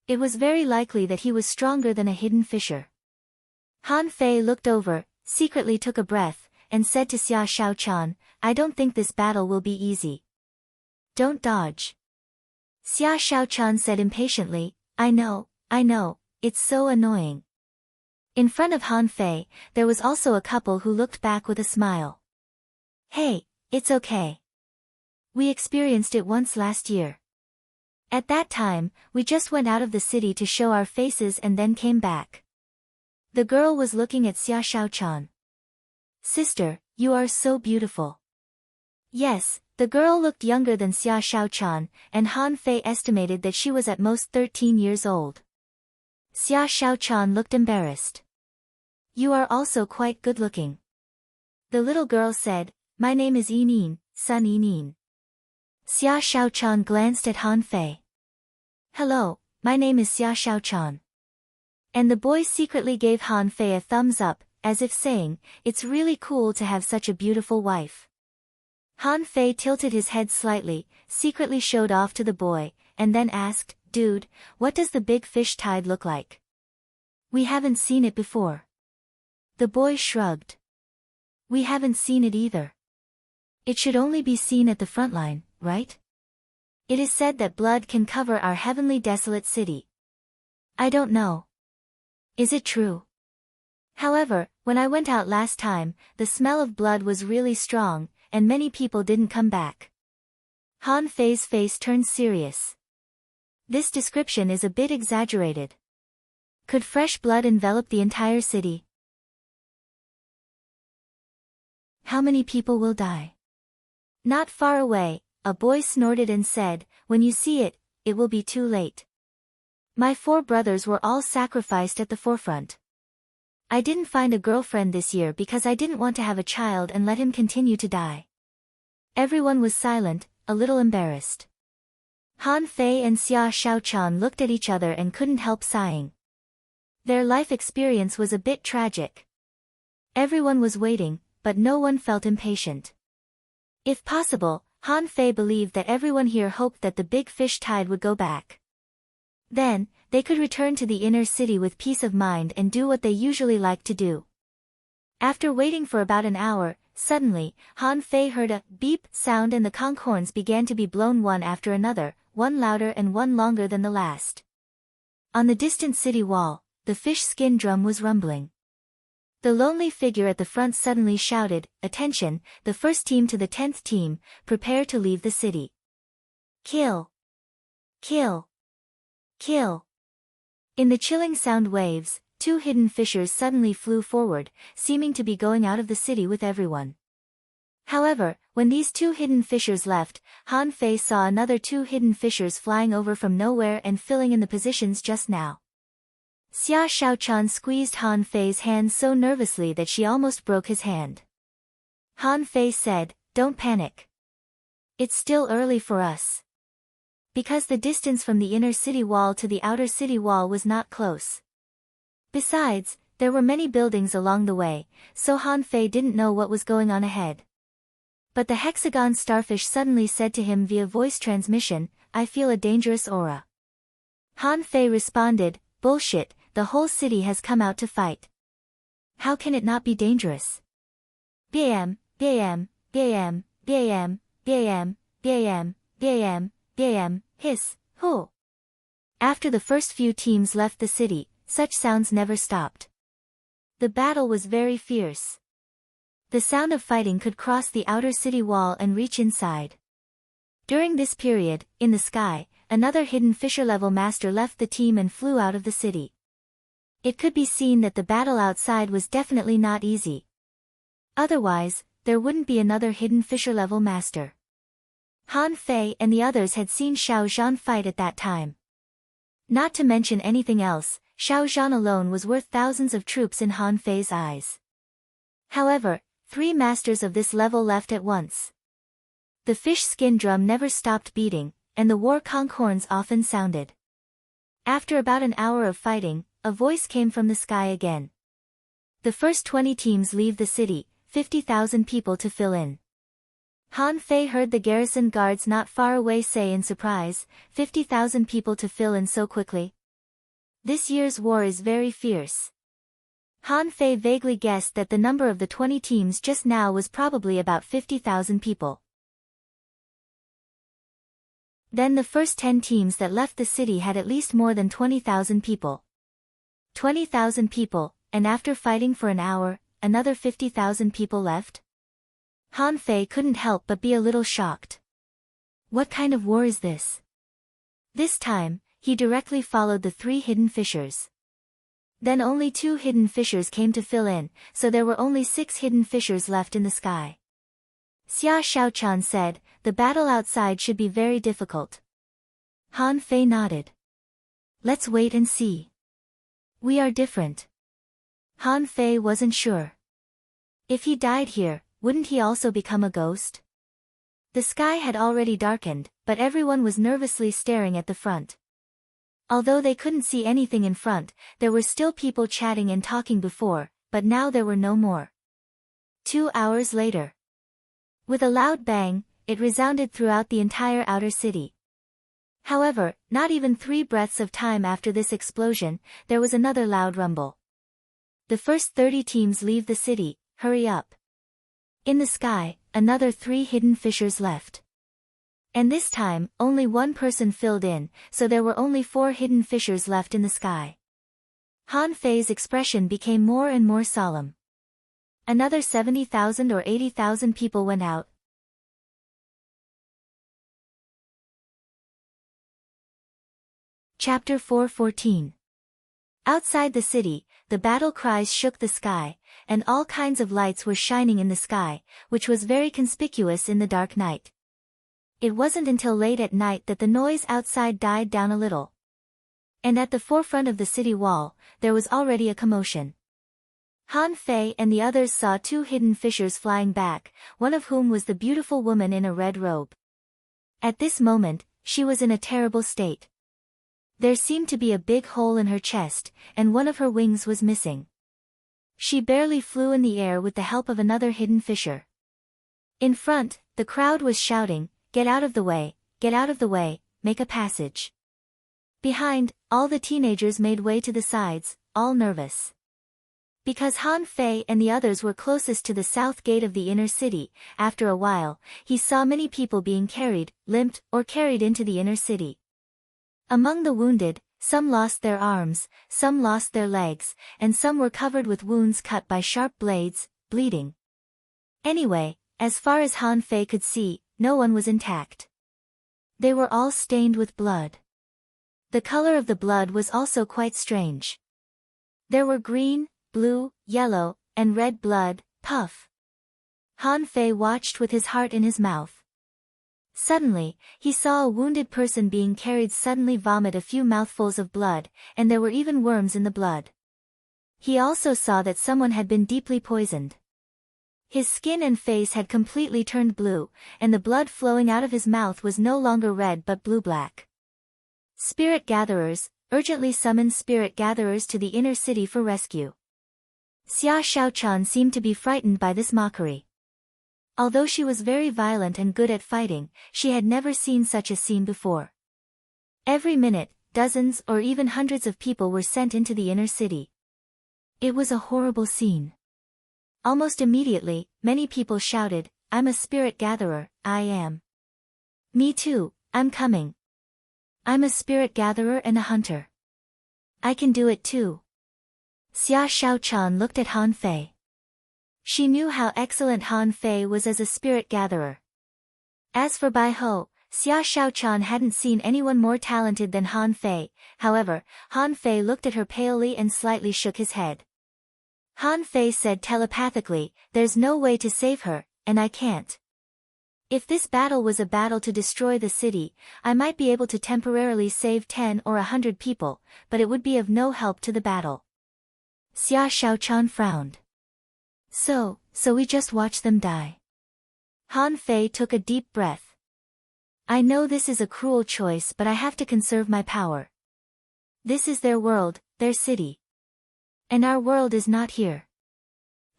It was very likely that he was stronger than a hidden fissure. Han Fei looked over, secretly took a breath, and said to Xia Shaochan, "I don't think this battle will be easy." "Don't dodge." Xia Shaochan said impatiently, I know, it's so annoying." In front of Han Fei, there was also a couple who looked back with a smile. "Hey, it's okay. We experienced it once last year. At that time, we just went out of the city to show our faces and then came back." The girl was looking at Xia Shaochan. "Sister, you are so beautiful." Yes, the girl looked younger than Xia Shaochan, and Han Fei estimated that she was at most 13 years old. Xia Shaochan looked embarrassed. "You are also quite good-looking." The little girl said, "My name is Yinin, Sun Yinin." Xia Shaochan glanced at Han Fei. "Hello, my name is Xia Shaochan." And the boy secretly gave Han Fei a thumbs up, as if saying, "It's really cool to have such a beautiful wife." Han Fei tilted his head slightly, secretly showed off to the boy, and then asked, "Dude, what does the big fish tide look like? We haven't seen it before." The boy shrugged. "We haven't seen it either. It should only be seen at the front line, right? It is said that blood can cover our heavenly desolate city. I don't know. Is it true? However, when I went out last time, the smell of blood was really strong, and many people didn't come back." Han Fei's face turned serious. This description is a bit exaggerated. Could fresh blood envelop the entire city? How many people will die? Not far away, a boy snorted and said, "When you see it, it will be too late. My 4 brothers were all sacrificed at the forefront. I didn't find a girlfriend this year because I didn't want to have a child and let him continue to die." Everyone was silent, a little embarrassed. Han Fei and Xia Shaochan looked at each other and couldn't help sighing. Their life experience was a bit tragic. Everyone was waiting, but no one felt impatient. If possible, Han Fei believed that everyone here hoped that the big fish tide would go back. Then, they could return to the inner city with peace of mind and do what they usually like to do. After waiting for about an hour, suddenly, Han Fei heard a beep sound and the conch horns began to be blown one after another, one louder and one longer than the last. On the distant city wall, the fish skin drum was rumbling. The lonely figure at the front suddenly shouted, "Attention, the first team to the 10th team, prepare to leave the city. Kill! Kill! Kill!" In the chilling sound waves, 2 hidden fissures suddenly flew forward, seeming to be going out of the city with everyone. However, when these 2 hidden fissures left, Han Fei saw another 2 hidden fissures flying over from nowhere and filling in the positions just now. Xia Shaochan squeezed Han Fei's hand so nervously that she almost broke his hand. Han Fei said, "Don't panic. It's still early for us." Because the distance from the inner city wall to the outer city wall was not close. Besides, there were many buildings along the way, so Han Fei didn't know what was going on ahead. But the hexagon starfish suddenly said to him via voice transmission, "I feel a dangerous aura." Han Fei responded, "Bullshit, the whole city has come out to fight. How can it not be dangerous?" Bam, bam, bam, bam, bam, bam, bam, bam, hiss, hoo. After the first few teams left the city, such sounds never stopped. The battle was very fierce. The sound of fighting could cross the outer city wall and reach inside. During this period, in the sky, another hidden fissure-level master left the team and flew out of the city. It could be seen that the battle outside was definitely not easy. Otherwise, there wouldn't be another hidden fissure-level master. Han Fei and the others had seen Xiao Zhan fight at that time. Not to mention anything else, Xiao Zhan alone was worth thousands of troops in Han Fei's eyes. However, 3 masters of this level left at once. The fish skin drum never stopped beating, and the war conch horns often sounded. After about an hour of fighting, a voice came from the sky again. "The first 20 teams leave the city, 50,000 people to fill in." Han Fei heard the garrison guards not far away say in surprise, 50,000 people to fill in so quickly. This year's war is very fierce. Han Fei vaguely guessed that the number of the 20 teams just now was probably about 50,000 people. Then the first 10 teams that left the city had at least more than 20,000 people. 20,000 people, and after fighting for an hour, another 50,000 people left? Han Fei couldn't help but be a little shocked. What kind of war is this? This time, he directly followed the 3 hidden fissures. Then only 2 hidden fissures came to fill in, so there were only 6 hidden fissures left in the sky. Xia Xiaochan said, the battle outside should be very difficult. Han Fei nodded. Let's wait and see. We are different. Han Fei wasn't sure. If he died here, wouldn't he also become a ghost? The sky had already darkened, but everyone was nervously staring at the front. Although they couldn't see anything in front, there were still people chatting and talking before, but now there were no more. 2 hours later. With a loud bang, it resounded throughout the entire outer city. However, not even 3 breaths of time after this explosion, there was another loud rumble. The first 30 teams leave the city, hurry up. In the sky, another 3 hidden fissures left. And this time, only 1 person filled in, so there were only 4 hidden fissures left in the sky. Han Fei's expression became more and more solemn. Another 70,000 or 80,000 people went out. Chapter 4:14. Outside the city, the battle cries shook the sky, and all kinds of lights were shining in the sky, which was very conspicuous in the dark night. It wasn't until late at night that the noise outside died down a little. And at the forefront of the city wall, there was already a commotion. Han Fei and the others saw 2 hidden fissures flying back, one of whom was the beautiful woman in a red robe. At this moment, she was in a terrible state. There seemed to be a big hole in her chest, and one of her wings was missing. She barely flew in the air with the help of another hidden fissure. In front, the crowd was shouting, "Get out of the way, get out of the way, make a passage." Behind, all the teenagers made way to the sides, all nervous. Because Han Fei and the others were closest to the south gate of the inner city, after a while, he saw many people being carried, limped, or carried into the inner city. Among the wounded, some lost their arms, some lost their legs, and some were covered with wounds cut by sharp blades, bleeding. Anyway, as far as Han Fei could see, no one was intact. They were all stained with blood. The color of the blood was also quite strange. There were green, blue, yellow, and red blood, puff. Han Fei watched with his heart in his mouth. Suddenly, he saw a wounded person being carried suddenly vomit a few mouthfuls of blood, and there were even worms in the blood. He also saw that someone had been deeply poisoned. His skin and face had completely turned blue, and the blood flowing out of his mouth was no longer red but blue-black. Spirit gatherers, urgently summon spirit gatherers to the inner city for rescue. Xia Xiaochan seemed to be frightened by this mockery. Although she was very violent and good at fighting, she had never seen such a scene before. Every minute, dozens or even hundreds of people were sent into the inner city. It was a horrible scene. Almost immediately, many people shouted, "I'm a spirit gatherer, I am." "Me too, I'm coming." "I'm a spirit gatherer and a hunter." "I can do it too." Xia Xiaochan looked at Han Fei. She knew how excellent Han Fei was as a spirit gatherer. As for Bai Ho, Xia Xiaochan hadn't seen anyone more talented than Han Fei, however, Han Fei looked at her palely and slightly shook his head. Han Fei said telepathically, "There's no way to save her, and I can't. If this battle was a battle to destroy the city, I might be able to temporarily save 10 or 100 people, but it would be of no help to the battle." Xia Xiaochan frowned. So we just watch them die." Han Fei took a deep breath. "I know this is a cruel choice, but I have to conserve my power. This is their world, their city. And our world is not here."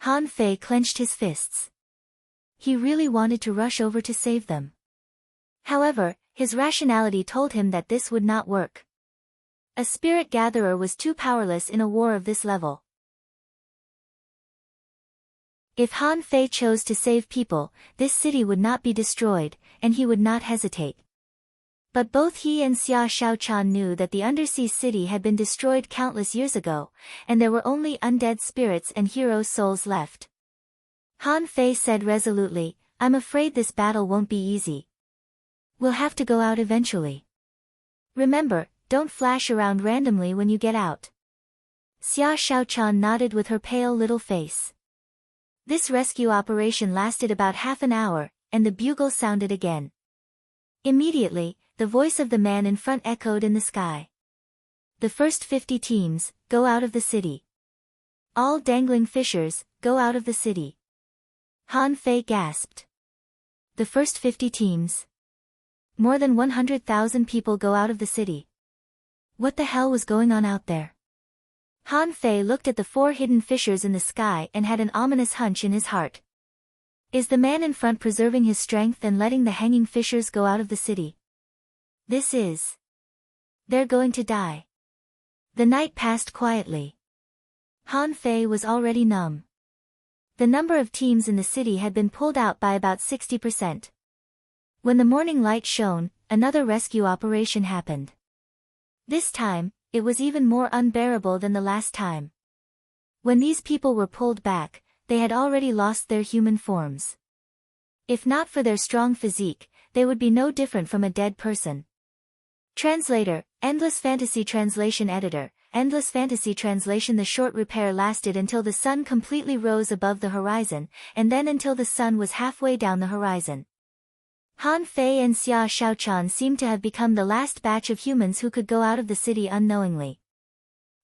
Han Fei clenched his fists. He really wanted to rush over to save them. However, his rationality told him that this would not work. A spirit gatherer was too powerless in a war of this level. If Han Fei chose to save people, this city would not be destroyed, and he would not hesitate. But both he and Xia Shaochan knew that the undersea city had been destroyed countless years ago, and there were only undead spirits and hero souls left. Han Fei said resolutely, "I'm afraid this battle won't be easy. We'll have to go out eventually. Remember, don't flash around randomly when you get out." Xia Shaochan nodded with her pale little face. This rescue operation lasted about half an hour, and the bugle sounded again. Immediately, the voice of the man in front echoed in the sky. "The first 50 teams, go out of the city. All dangling fishers, go out of the city." Han Fei gasped. The first 50 teams? More than 100,000 people go out of the city. What the hell was going on out there? Han Fei looked at the 4 hidden fissures in the sky and had an ominous hunch in his heart. Is the man in front preserving his strength and letting the hanging fissures go out of the city? This is. They're going to die. The night passed quietly. Han Fei was already numb. The number of teams in the city had been pulled out by about 60%. When the morning light shone, another rescue operation happened. This time, it was even more unbearable than the last time. When these people were pulled back, they had already lost their human forms. If not for their strong physique, they would be no different from a dead person. Translator, Endless Fantasy Translation Editor, Endless Fantasy Translation. The short repair lasted until the sun completely rose above the horizon, and then until the sun was halfway down the horizon. Han Fei and Xia Shaochan seemed to have become the last batch of humans who could go out of the city unknowingly.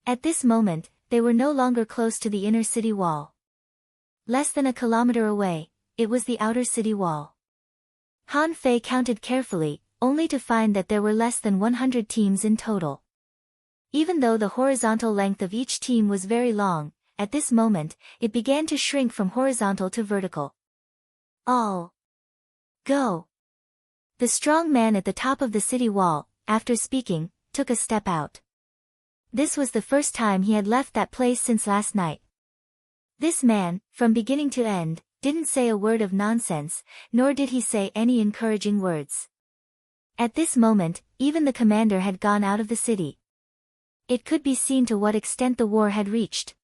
At this moment, they were no longer close to the inner city wall. Less than a kilometer away, it was the outer city wall. Han Fei counted carefully, only to find that there were less than 100 teams in total. Even though the horizontal length of each team was very long, at this moment, it began to shrink from horizontal to vertical. All. Go. The strong man at the top of the city wall, after speaking, took a step out. This was the first time he had left that place since last night. This man, from beginning to end, didn't say a word of nonsense, nor did he say any encouraging words. At this moment, even the commander had gone out of the city. It could be seen to what extent the war had reached.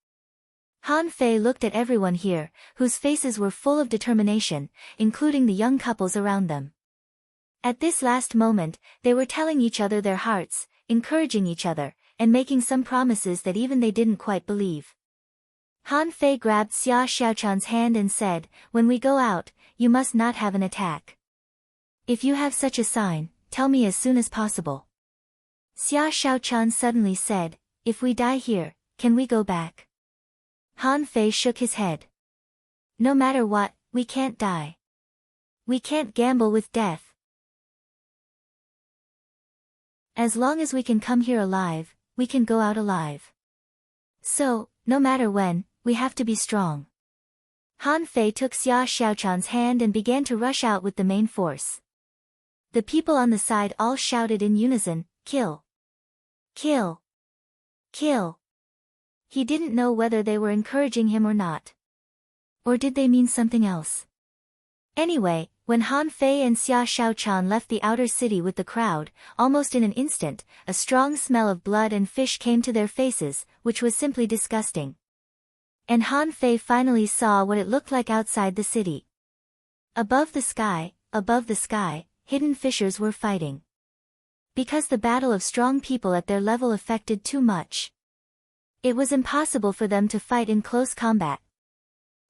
Han Fei looked at everyone here, whose faces were full of determination, including the young couples around them. At this last moment, they were telling each other their hearts, encouraging each other, and making some promises that even they didn't quite believe. Han Fei grabbed Xia Shaochan's hand and said, "When we go out, you must not have an attack. If you have such a sign, tell me as soon as possible." Xia Shaochan suddenly said, "If we die here, can we go back?" Han Fei shook his head. "No matter what, we can't die. We can't gamble with death. As long as we can come here alive, we can go out alive. So, no matter when, we have to be strong." Han Fei took Xia Shaochan's hand and began to rush out with the main force. The people on the side all shouted in unison, "Kill! Kill! Kill!" He didn't know whether they were encouraging him or not. Or did they mean something else? Anyway, when Han Fei and Xia Shaochan left the outer city with the crowd, almost in an instant, a strong smell of blood and fish came to their faces, which was simply disgusting. And Han Fei finally saw what it looked like outside the city. Above the sky, hidden fissures were fighting. Because the battle of strong people at their level affected too much. It was impossible for them to fight in close combat.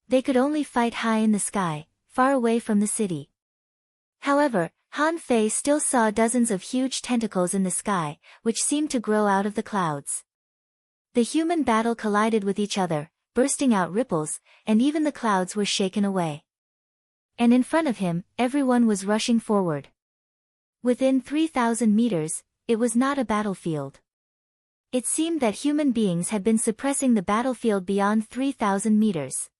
They could only fight high in the sky, far away from the city. However, Han Fei still saw dozens of huge tentacles in the sky, which seemed to grow out of the clouds. The human battle collided with each other, bursting out ripples, and even the clouds were shaken away. And in front of him, everyone was rushing forward. Within 3,000 meters, it was not a battlefield. It seemed that human beings had been suppressing the battlefield beyond 3,000 meters.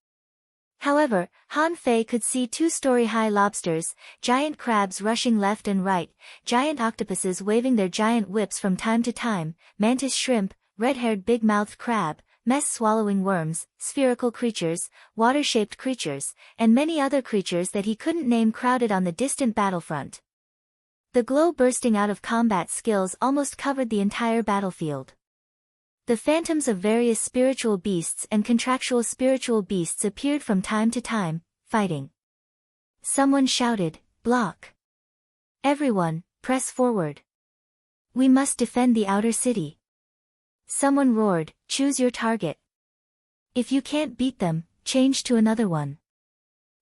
However, Han Fei could see 2-story-high lobsters, giant crabs rushing left and right, giant octopuses waving their giant whips from time to time, mantis shrimp, red-haired big-mouthed crab, mess-swallowing worms, spherical creatures, water-shaped creatures, and many other creatures that he couldn't name crowded on the distant battlefront. The glow bursting out of combat skills almost covered the entire battlefield. The phantoms of various spiritual beasts and contractual spiritual beasts appeared from time to time, fighting. Someone shouted, "Block! Everyone, press forward! We must defend the outer city!" Someone roared, "Choose your target. If you can't beat them, change to another one.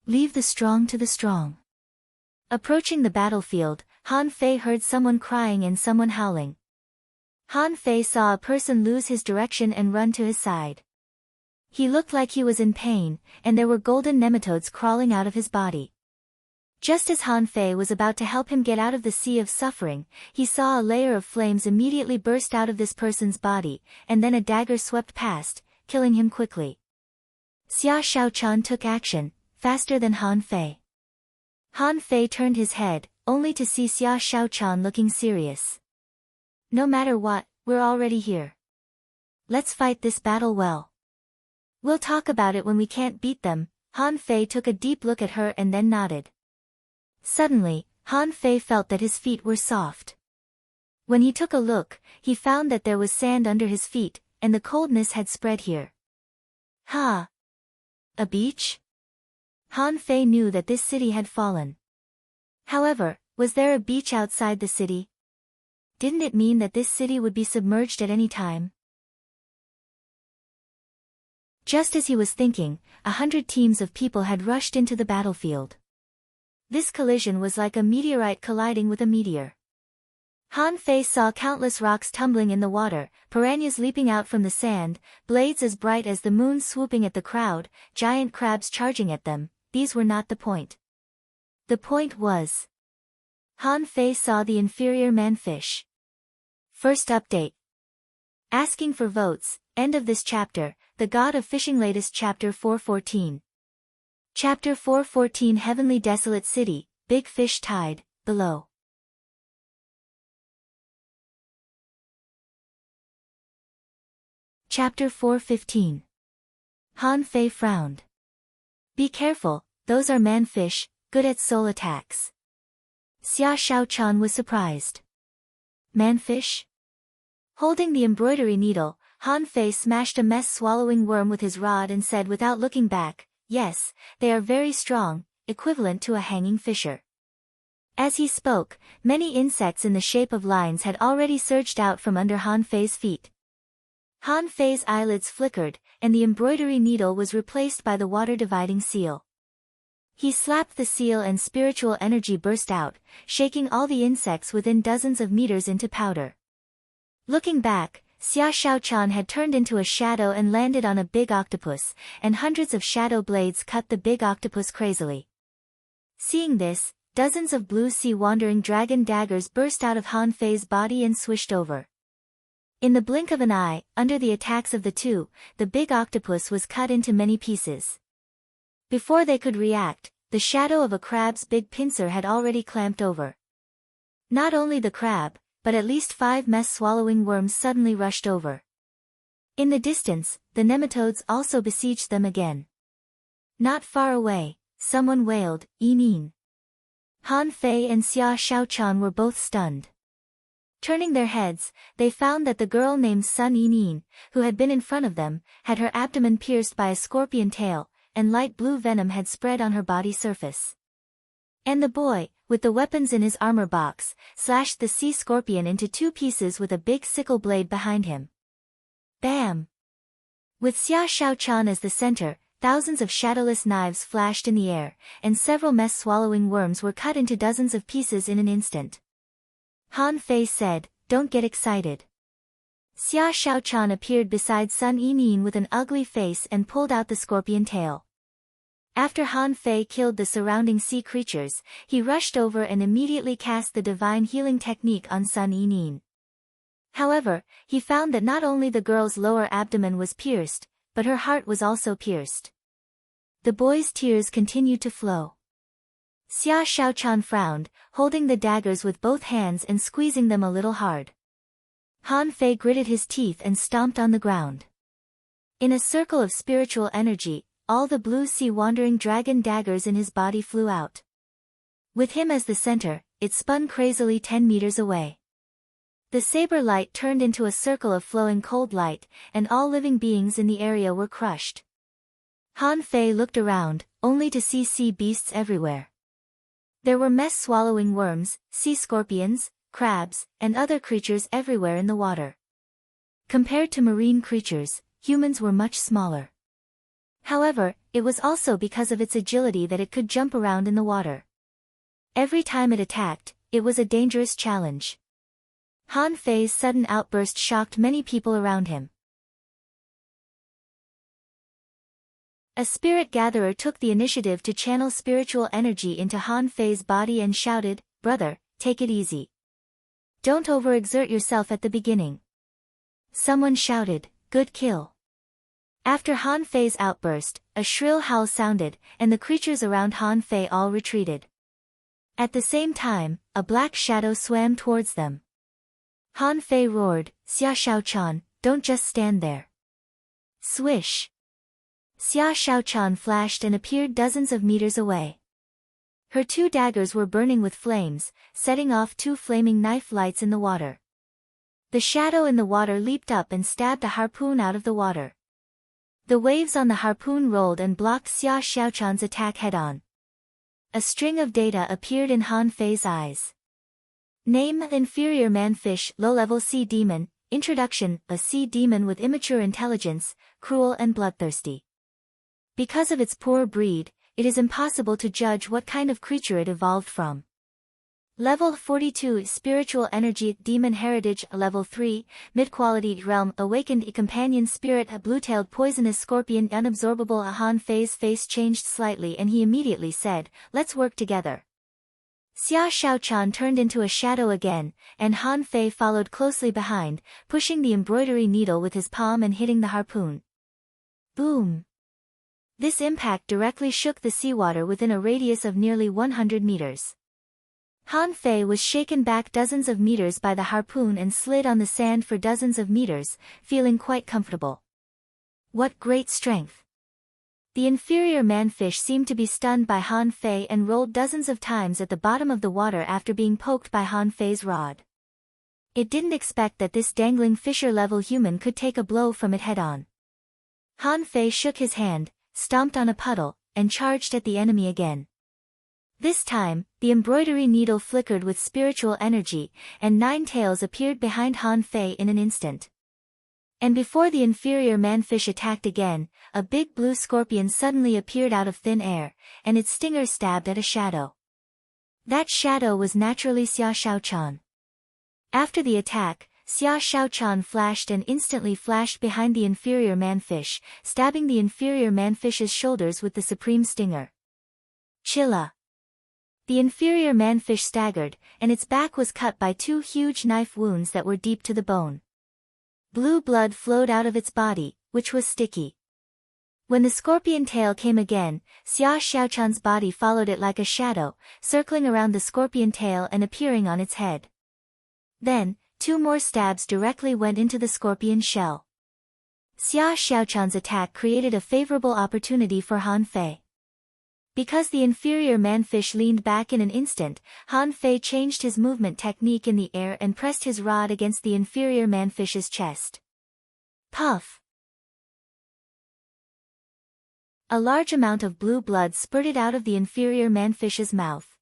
Leave the strong to the strong." Approaching the battlefield, Han Fei heard someone crying and someone howling. Han Fei saw a person lose his direction and run to his side. He looked like he was in pain, and there were golden nematodes crawling out of his body. Just as Han Fei was about to help him get out of the sea of suffering, he saw a layer of flames immediately burst out of this person's body, and then a dagger swept past, killing him quickly. Xia Shaochan took action, faster than Han Fei. Han Fei turned his head, only to see Xia Shaochan looking serious. "No matter what, we're already here. Let's fight this battle well. We'll talk about it when we can't beat them." Han Fei took a deep look at her and then nodded. Suddenly, Han Fei felt that his feet were soft. When he took a look, he found that there was sand under his feet, and the coldness had spread here. Ha! A beach? Han Fei knew that this city had fallen. However, was there a beach outside the city? Didn't it mean that this city would be submerged at any time? Just as he was thinking, 100 teams of people had rushed into the battlefield. This collision was like a meteorite colliding with a meteor. Han Fei saw countless rocks tumbling in the water, piranhas leaping out from the sand, blades as bright as the moon swooping at the crowd, giant crabs charging at them. These were not the point. The point was... Han Fei saw the inferior man-fish. First update. Asking for votes, end of this chapter, The God of Fishing, latest chapter 414. Chapter 414, Heavenly Desolate City, Big Fish Tide, below. Chapter 415. Han Fei frowned. Be careful, those are man-fish, good at soul attacks. Xia Shaochan was surprised. Man-fish? Holding the embroidery needle, Han Fei smashed a mess-swallowing worm with his rod and said without looking back, "Yes, they are very strong, equivalent to a hanging fisher." As he spoke, many insects in the shape of lines had already surged out from under Han Fei's feet. Han Fei's eyelids flickered, and the embroidery needle was replaced by the water-dividing seal. He slapped the seal and spiritual energy burst out, shaking all the insects within dozens of meters into powder. Looking back, Xia Shaochan had turned into a shadow and landed on a big octopus, and hundreds of shadow blades cut the big octopus crazily. Seeing this, dozens of blue sea wandering dragon daggers burst out of Han Fei's body and swished over. In the blink of an eye, under the attacks of the two, the big octopus was cut into many pieces. Before they could react, the shadow of a crab's big pincer had already clamped over. Not only the crab, but at least 5 mess-swallowing worms suddenly rushed over. In the distance, the nematodes also besieged them again. Not far away, someone wailed, "Inin." Han Fei and Xia Shaochan were both stunned. Turning their heads, they found that the girl named Sun Inin, who had been in front of them, had her abdomen pierced by a scorpion tail, and light blue venom had spread on her body surface. And the boy, with the weapons in his armor box, slashed the sea scorpion into 2 pieces with a big sickle blade behind him. Bam! With Xia Shaochan as the center, thousands of shadowless knives flashed in the air, and several mess-swallowing worms were cut into dozens of pieces in an instant. Han Fei said, "Don't get excited." Xia Shaochan appeared beside Sun Yinin with an ugly face and pulled out the scorpion tail. After Han Fei killed the surrounding sea creatures, he rushed over and immediately cast the divine healing technique on Sun Yinin. However, he found that not only the girl's lower abdomen was pierced, but her heart was also pierced. The boy's tears continued to flow. Xia Xiaochan frowned, holding the daggers with both hands and squeezing them a little hard. Han Fei gritted his teeth and stomped on the ground. In a circle of spiritual energy, all the blue sea wandering dragon daggers in his body flew out. With him as the center, it spun crazily 10 meters away. The saber light turned into a circle of flowing cold light, and all living beings in the area were crushed. Han Fei looked around, only to see sea beasts everywhere. There were mess-swallowing worms, sea scorpions, crabs, and other creatures everywhere in the water. Compared to marine creatures, humans were much smaller. However, it was also because of its agility that it could jump around in the water. Every time it attacked, it was a dangerous challenge. Han Fei's sudden outburst shocked many people around him. A spirit gatherer took the initiative to channel spiritual energy into Han Fei's body and shouted, "Brother, take it easy. Don't overexert yourself at the beginning." Someone shouted, "Good kill." After Han Fei's outburst, a shrill howl sounded, and the creatures around Han Fei all retreated. At the same time, a black shadow swam towards them. Han Fei roared, "Xia Xiaochan, don't just stand there." Swish! Xia Xiaochan flashed and appeared dozens of meters away. Her 2 daggers were burning with flames, setting off 2 flaming knife lights in the water. The shadow in the water leaped up and stabbed a harpoon out of the water. The waves on the harpoon rolled and blocked Xia Xiaochan's attack head-on. A string of data appeared in Han Fei's eyes. Name: Inferior Man-Fish, Low-Level Sea Demon. Introduction: a sea demon with immature intelligence, cruel and bloodthirsty. Because of its poor breed, it is impossible to judge what kind of creature it evolved from. Level 42 Spiritual Energy Demon Heritage Level 3 Mid-Quality Realm Awakened Companion Spirit A blue-tailed poisonous scorpion Unabsorbable Han Fei's face changed slightly and he immediately said, "Let's work together." Xia Xiaochan turned into a shadow again, and Han Fei followed closely behind, pushing the embroidery needle with his palm and hitting the harpoon. Boom! This impact directly shook the seawater within a radius of nearly 100 meters. Han Fei was shaken back dozens of meters by the harpoon and slid on the sand for dozens of meters, feeling quite comfortable. What great strength! The inferior man-fish seemed to be stunned by Han Fei and rolled dozens of times at the bottom of the water after being poked by Han Fei's rod. It didn't expect that this dangling fisher-level human could take a blow from it head-on. Han Fei shook his hand, stomped on a puddle, and charged at the enemy again. This time, the embroidery needle flickered with spiritual energy, and 9 tails appeared behind Han Fei in an instant. And before the inferior man-fish attacked again, a big blue scorpion suddenly appeared out of thin air, and its stinger stabbed at a shadow. That shadow was naturally Xia Xiaochan. After the attack, Xia Xiaochan flashed and instantly flashed behind the inferior man-fish, stabbing the inferior man-fish's shoulders with the supreme stinger. Chilla! The inferior man-fish staggered, and its back was cut by 2 huge knife wounds that were deep to the bone. Blue blood flowed out of its body, which was sticky. When the scorpion tail came again, Xia Xiaochan's body followed it like a shadow, circling around the scorpion tail and appearing on its head. Then, 2 more stabs directly went into the scorpion shell. Xia Xiaochan's attack created a favorable opportunity for Han Fei. Because the inferior man-fish leaned back in an instant, Han Fei changed his movement technique in the air and pressed his rod against the inferior man-fish's chest. Puff! A large amount of blue blood spurted out of the inferior man-fish's mouth.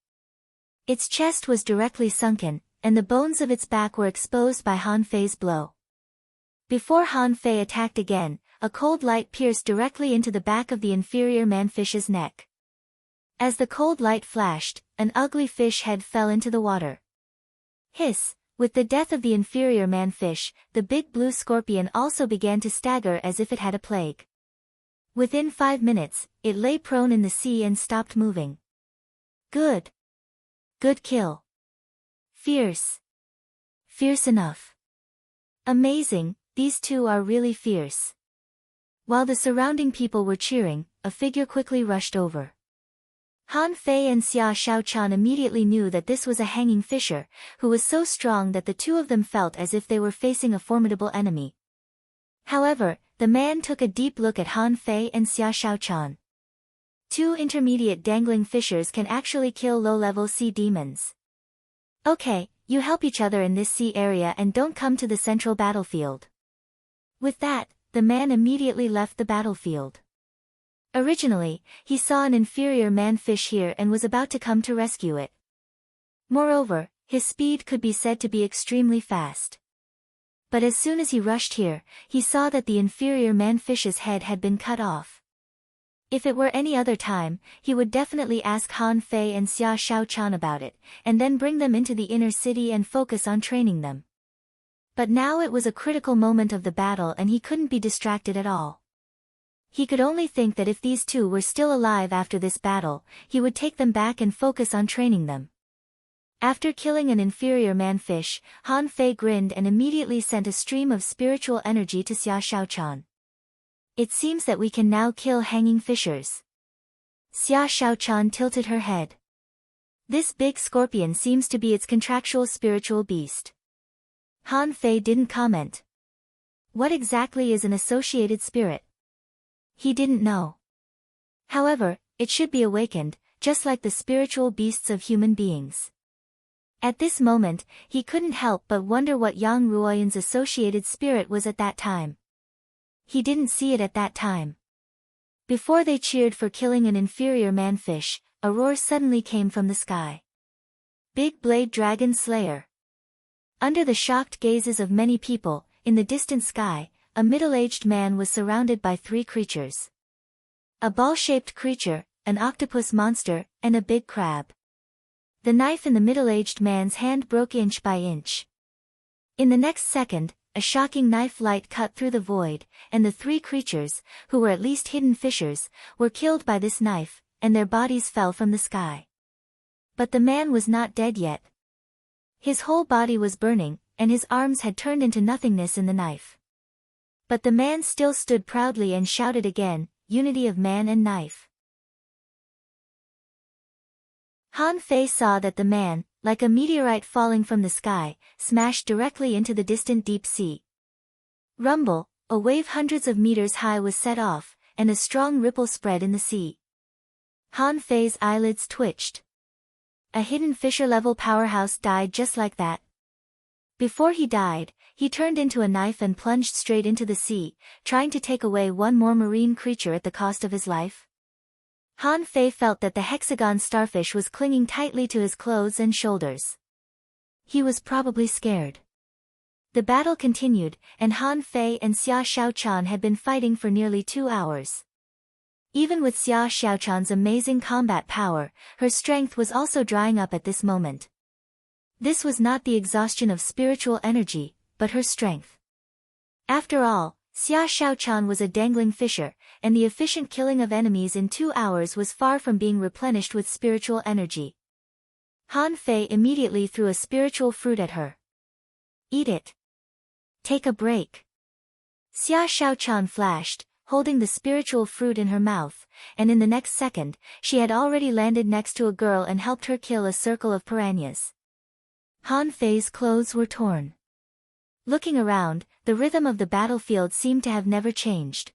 Its chest was directly sunken, and the bones of its back were exposed by Han Fei's blow. Before Han Fei attacked again, a cold light pierced directly into the back of the inferior man-fish's neck. As the cold light flashed, an ugly fish head fell into the water. Hiss! With the death of the inferior man-fish, the big blue scorpion also began to stagger as if it had a plague. Within 5 minutes, it lay prone in the sea and stopped moving. Good! Good kill! Fierce! Fierce enough! Amazing, these two are really fierce. While the surrounding people were cheering, a figure quickly rushed over. Han Fei and Xia Shaochan immediately knew that this was a hanging fisher, who was so strong that the two of them felt as if they were facing a formidable enemy. However, the man took a deep look at Han Fei and Xia Shaochan. Two intermediate dangling fishers can actually kill low-level sea demons. Okay, you help each other in this sea area and don't come to the central battlefield. With that, the man immediately left the battlefield. Originally, he saw an inferior man-fish here and was about to come to rescue it. Moreover, his speed could be said to be extremely fast. But as soon as he rushed here, he saw that the inferior man-fish's head had been cut off. If it were any other time, he would definitely ask Han Fei and Xia Shaochan about it, and then bring them into the inner city and focus on training them. But now it was a critical moment of the battle and he couldn't be distracted at all. He could only think that if these two were still alive after this battle, he would take them back and focus on training them. After killing an inferior man-fish, Han Fei grinned and immediately sent a stream of spiritual energy to Xia Shaochan. It seems that we can now kill hanging fishers. Xia Shaochan tilted her head. This big scorpion seems to be its contractual spiritual beast. Han Fei didn't comment. What exactly is an associated spirit? He didn't know. However, it should be awakened, just like the spiritual beasts of human beings. At this moment, he couldn't help but wonder what Yang Ruoyan's associated spirit was at that time. He didn't see it at that time. Before they cheered for killing an inferior man-fish, a roar suddenly came from the sky. Big Blade Dragon Slayer. Under the shocked gazes of many people, in the distant sky, a middle-aged man was surrounded by three creatures. A ball-shaped creature, an octopus monster, and a big crab. The knife in the middle-aged man's hand broke inch by inch. In the next second, a shocking knife light cut through the void, and the three creatures, who were at least hidden fishers, were killed by this knife, and their bodies fell from the sky. But the man was not dead yet. His whole body was burning, and his arms had turned into nothingness in the knife. But the man still stood proudly and shouted again, "Unity of man and knife." Han Fei saw that the man, like a meteorite falling from the sky, smashed directly into the distant deep sea. Rumble, a wave hundreds of meters high was set off, and a strong ripple spread in the sea. Han Fei's eyelids twitched. A hidden fisher-level powerhouse died just like that. Before he died, he turned into a knife and plunged straight into the sea, trying to take away one more marine creature at the cost of his life. Han Fei felt that the hexagon starfish was clinging tightly to his clothes and shoulders. He was probably scared. The battle continued, and Han Fei and Xia Shaochan had been fighting for nearly 2 hours. Even with Xia Shaochan's amazing combat power, her strength was also drying up at this moment. This was not the exhaustion of spiritual energy, but her strength. After all, Xia Shaochan was a dangling fisher, and the efficient killing of enemies in 2 hours was far from being replenished with spiritual energy. Han Fei immediately threw a spiritual fruit at her. "Eat it. Take a break." Xia Shaochan flashed, holding the spiritual fruit in her mouth, and in the next second, she had already landed next to a girl and helped her kill a circle of piranhas. Han Fei's clothes were torn. Looking around, the rhythm of the battlefield seemed to have never changed.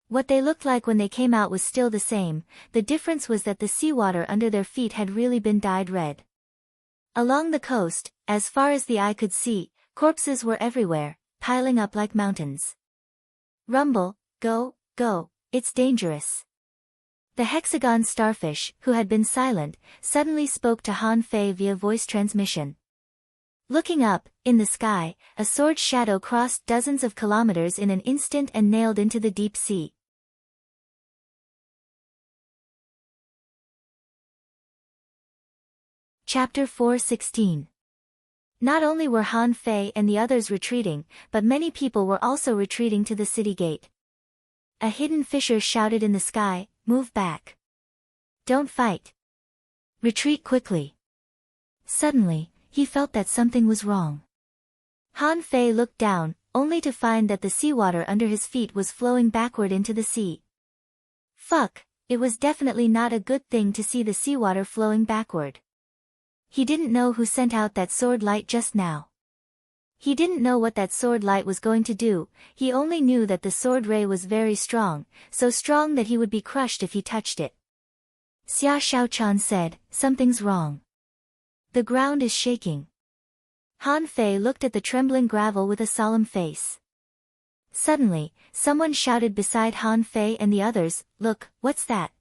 What they looked like when they came out was still the same, the difference was that the seawater under their feet had really been dyed red. Along the coast, as far as the eye could see, corpses were everywhere, piling up like mountains. "Rumble, go, go, it's dangerous." The hexagon starfish, who had been silent, suddenly spoke to Han Fei via voice transmission. Looking up, in the sky, a sword shadow crossed dozens of kilometers in an instant and nailed into the deep sea. Chapter 4:16. Not only were Han Fei and the others retreating, but many people were also retreating to the city gate. A hidden fisher shouted in the sky, "Move back. Don't fight. Retreat quickly." Suddenly, he felt that something was wrong. Han Fei looked down, only to find that the seawater under his feet was flowing backward into the sea. Fuck, it was definitely not a good thing to see the seawater flowing backward. He didn't know who sent out that sword light just now. He didn't know what that sword light was going to do, he only knew that the sword ray was very strong, so strong that he would be crushed if he touched it. Xia Xiaochan said, "Something's wrong. The ground is shaking." Han Fei looked at the trembling gravel with a solemn face. Suddenly, someone shouted beside Han Fei and the others, "Look, what's that?"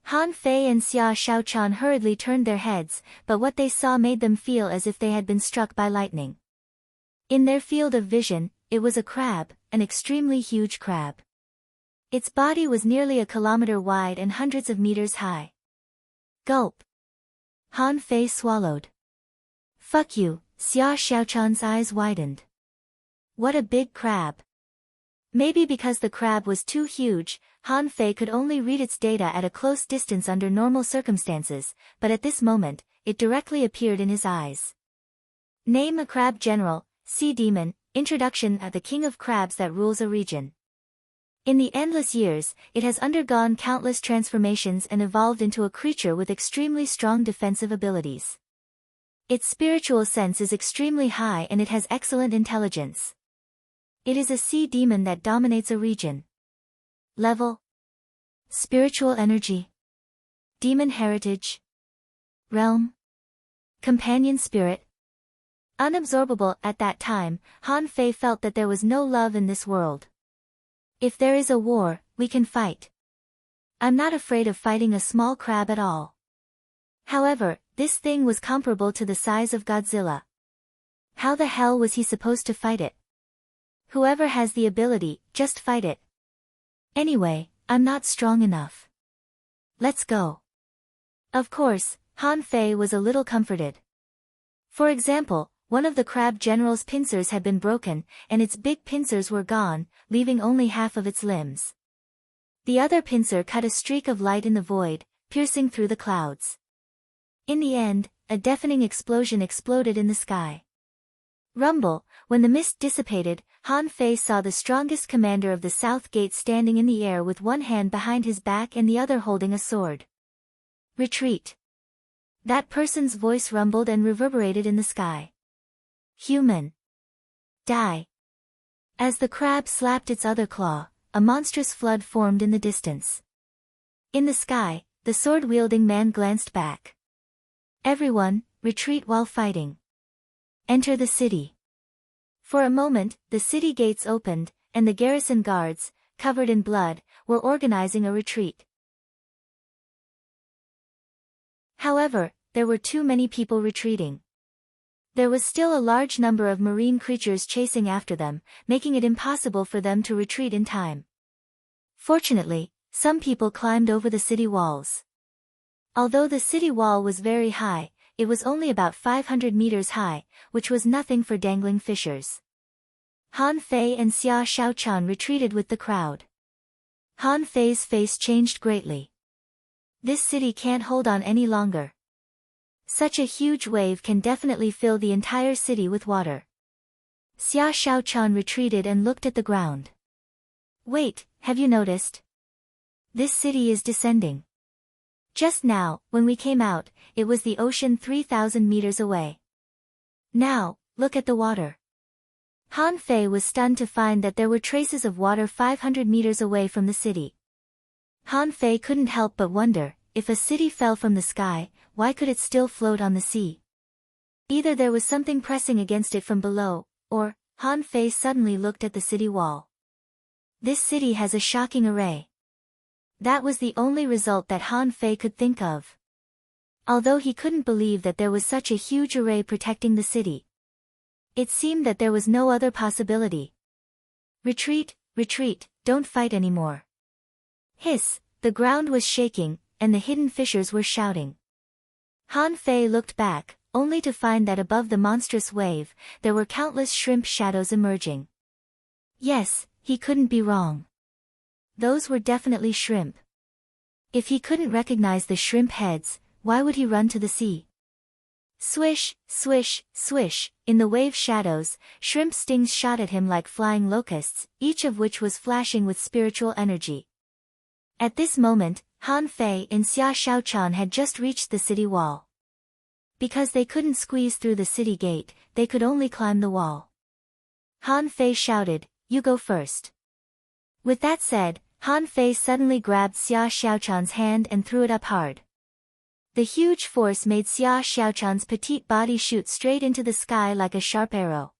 Han Fei and Xia Xiaochan hurriedly turned their heads, but what they saw made them feel as if they had been struck by lightning. In their field of vision, it was a crab, an extremely huge crab. Its body was nearly a kilometer wide and hundreds of meters high. Gulp. Han Fei swallowed. "Fuck you," Xia Xiaochan's eyes widened. What a big crab. Maybe because the crab was too huge, Han Fei could only read its data at a close distance under normal circumstances, but at this moment, it directly appeared in his eyes. Name a crab general, sea demon, introduction of the king of crabs that rules a region. In the endless years, it has undergone countless transformations and evolved into a creature with extremely strong defensive abilities. Its spiritual sense is extremely high and it has excellent intelligence. It is a sea demon that dominates a region. Level. Spiritual energy. Demon heritage. Realm. Companion spirit. Unabsorbable at that time, Han Fei felt that there was no love in this world. If there is a war, we can fight. I'm not afraid of fighting a small crab at all. However, this thing was comparable to the size of Godzilla. How the hell was he supposed to fight it? Whoever has the ability, just fight it. Anyway, I'm not strong enough. Let's go. Of course, Han Fei was a little comforted. For example, one of the crab general's pincers had been broken, and its big pincers were gone, leaving only half of its limbs. The other pincer cut a streak of light in the void, piercing through the clouds. In the end, a deafening explosion exploded in the sky. Rumble, when the mist dissipated, Han Fei saw the strongest commander of the South Gate standing in the air with one hand behind his back and the other holding a sword. Retreat. That person's voice rumbled and reverberated in the sky. Human. Die. As the crab slapped its other claw, a monstrous flood formed in the distance. In the sky, the sword-wielding man glanced back. Everyone, retreat while fighting. Enter the city. For a moment, the city gates opened, and the garrison guards, covered in blood, were organizing a retreat. However, there were too many people retreating. There was still a large number of marine creatures chasing after them, making it impossible for them to retreat in time. Fortunately, some people climbed over the city walls. Although the city wall was very high, it was only about 500 meters high, which was nothing for dangling fishers. Han Fei and Xia Xiaochan retreated with the crowd. Han Fei's face changed greatly. This city can't hold on any longer. Such a huge wave can definitely fill the entire city with water. Xia Xiaochan retreated and looked at the ground. Wait, have you noticed? This city is descending. Just now, when we came out, it was the ocean 3,000 meters away. Now, look at the water. Han Fei was stunned to find that there were traces of water 500 meters away from the city. Han Fei couldn't help but wonder, if a city fell from the sky, why could it still float on the sea? Either there was something pressing against it from below, or, Han Fei suddenly looked at the city wall. This city has a shocking array. That was the only result that Han Fei could think of. Although he couldn't believe that there was such a huge array protecting the city. It seemed that there was no other possibility. Retreat, retreat, don't fight anymore. Hiss, the ground was shaking, and the hidden fishers were shouting. Han Fei looked back, only to find that above the monstrous wave, there were countless shrimp shadows emerging. Yes, he couldn't be wrong. Those were definitely shrimp. If he couldn't recognize the shrimp heads, why would he run to the sea? Swish, swish, swish, in the wave shadows, shrimp stings shot at him like flying locusts, each of which was flashing with spiritual energy. At this moment, Han Fei and Xia Shaochan had just reached the city wall. Because they couldn't squeeze through the city gate, they could only climb the wall. Han Fei shouted, "You go first." With that said, Han Fei suddenly grabbed Xia Shaochan's hand and threw it up hard. The huge force made Xia Shaochan's petite body shoot straight into the sky like a sharp arrow.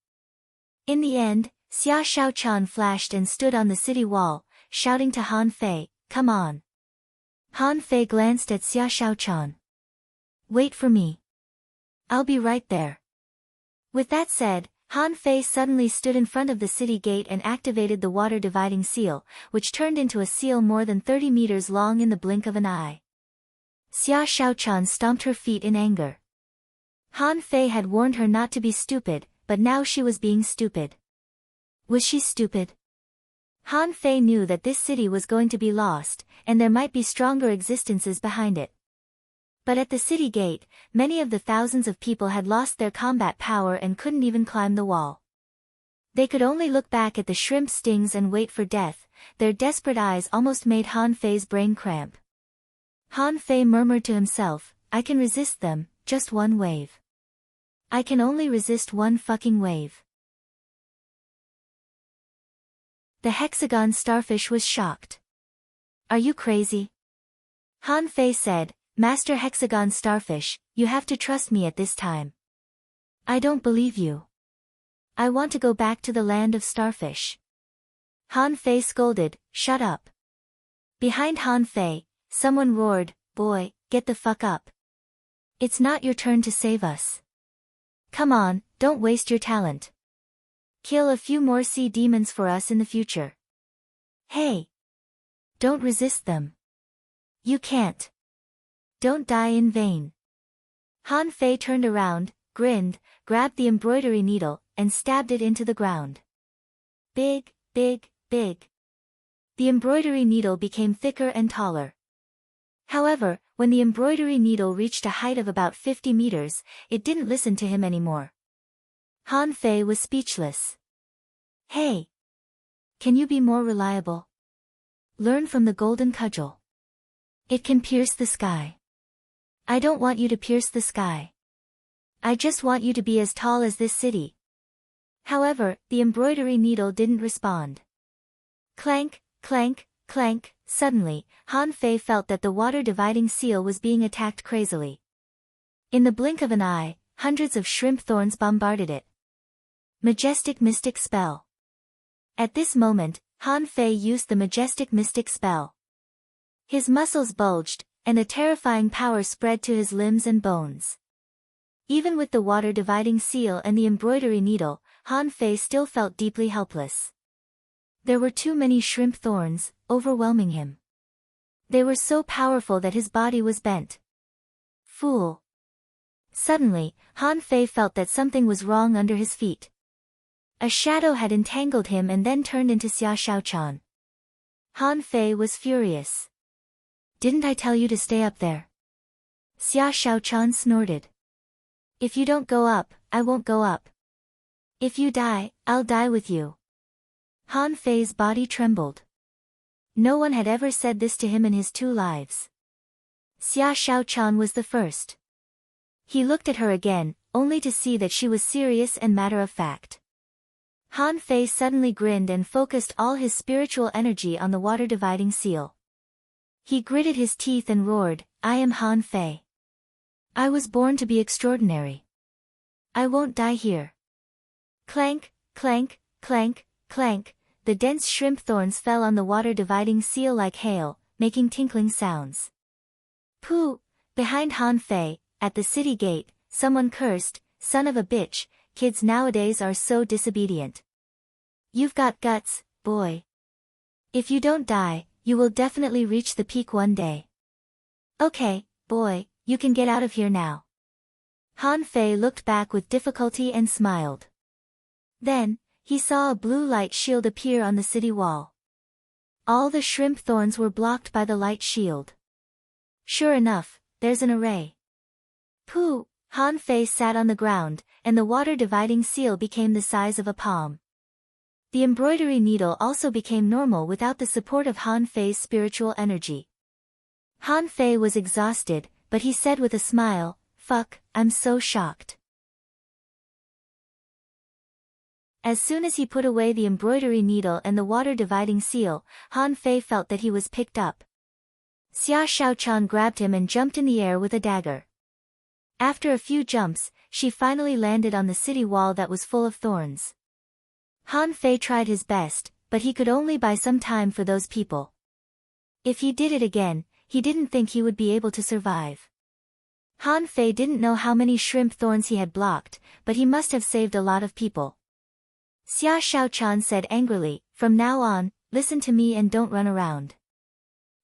In the end, Xia Shaochan flashed and stood on the city wall, shouting to Han Fei, "Come on." Han Fei glanced at Xia Shaochan. "Wait for me. I'll be right there." With that said, Han Fei suddenly stood in front of the city gate and activated the water dividing seal, which turned into a seal more than 30 meters long in the blink of an eye. Xia Shaochan stomped her feet in anger. Han Fei had warned her not to be stupid, but now she was being stupid. Was she stupid? Han Fei knew that this city was going to be lost, and there might be stronger existences behind it. But at the city gate, many of the thousands of people had lost their combat power and couldn't even climb the wall. They could only look back at the shrimp stings and wait for death. Their desperate eyes almost made Han Fei's brain cramp. Han Fei murmured to himself, "I can resist them, just one wave. I can only resist one fucking wave." The hexagon starfish was shocked. "Are you crazy?" Han Fei said, "Master Hexagon Starfish, you have to trust me at this time." "I don't believe you. I want to go back to the land of starfish." Han Fei scolded, "Shut up." Behind Han Fei, someone roared, "Boy, get the fuck up. It's not your turn to save us. Come on, don't waste your talent. Kill a few more sea demons for us in the future. Hey! Don't resist them. You can't. Don't die in vain." Han Fei turned around, grinned, grabbed the embroidery needle, and stabbed it into the ground. Big, big, big. The embroidery needle became thicker and taller. However, when the embroidery needle reached a height of about 50 meters, it didn't listen to him anymore. Han Fei was speechless. "Hey! Can you be more reliable? Learn from the golden cudgel. It can pierce the sky." "I don't want you to pierce the sky. I just want you to be as tall as this city." However, the embroidery needle didn't respond. Clank, clank, clank. Suddenly, Han Fei felt that the water dividing seal was being attacked crazily. In the blink of an eye, hundreds of shrimp thorns bombarded it. Majestic Mystic Spell. At this moment, Han Fei used the Majestic Mystic Spell. His muscles bulged, and a terrifying power spread to his limbs and bones. Even with the water dividing seal and the embroidery needle, Han Fei still felt deeply helpless. There were too many shrimp thorns, overwhelming him. They were so powerful that his body was bent. Fool! Suddenly, Han Fei felt that something was wrong under his feet. A shadow had entangled him and then turned into Xia Shaochan. Han Fei was furious. "Didn't I tell you to stay up there?" Xia Shaochan snorted. "If you don't go up, I won't go up. If you die, I'll die with you." Han Fei's body trembled. No one had ever said this to him in his 2 lives. Xia Shaochan was the first. He looked at her again, only to see that she was serious and matter-of-fact. Han Fei suddenly grinned and focused all his spiritual energy on the water dividing seal. He gritted his teeth and roared, "I am Han Fei. I was born to be extraordinary. I won't die here." Clank, clank, clank, clank. The dense shrimp thorns fell on the water dividing seal like hail, making tinkling sounds. Pooh! Behind Han Fei, at the city gate, someone cursed, "Son of a bitch, kids nowadays are so disobedient. You've got guts, boy. If you don't die, you will definitely reach the peak one day. Okay, boy, you can get out of here now." Han Fei looked back with difficulty and smiled. Then, he saw a blue light shield appear on the city wall. All the shrimp thorns were blocked by the light shield. Sure enough, there's an array. Pooh! Han Fei sat on the ground, and the water dividing seal became the size of a palm. The embroidery needle also became normal without the support of Han Fei's spiritual energy. Han Fei was exhausted, but he said with a smile, "Fuck, I'm so shocked." As soon as he put away the embroidery needle and the water-dividing seal, Han Fei felt that he was picked up. Xia Shaochan grabbed him and jumped in the air with a dagger. After a few jumps, she finally landed on the city wall that was full of thorns. Han Fei tried his best, but he could only buy some time for those people. If he did it again, he didn't think he would be able to survive. Han Fei didn't know how many shrimp thorns he had blocked, but he must have saved a lot of people. Xia Shaochan said angrily, "From now on, listen to me and don't run around."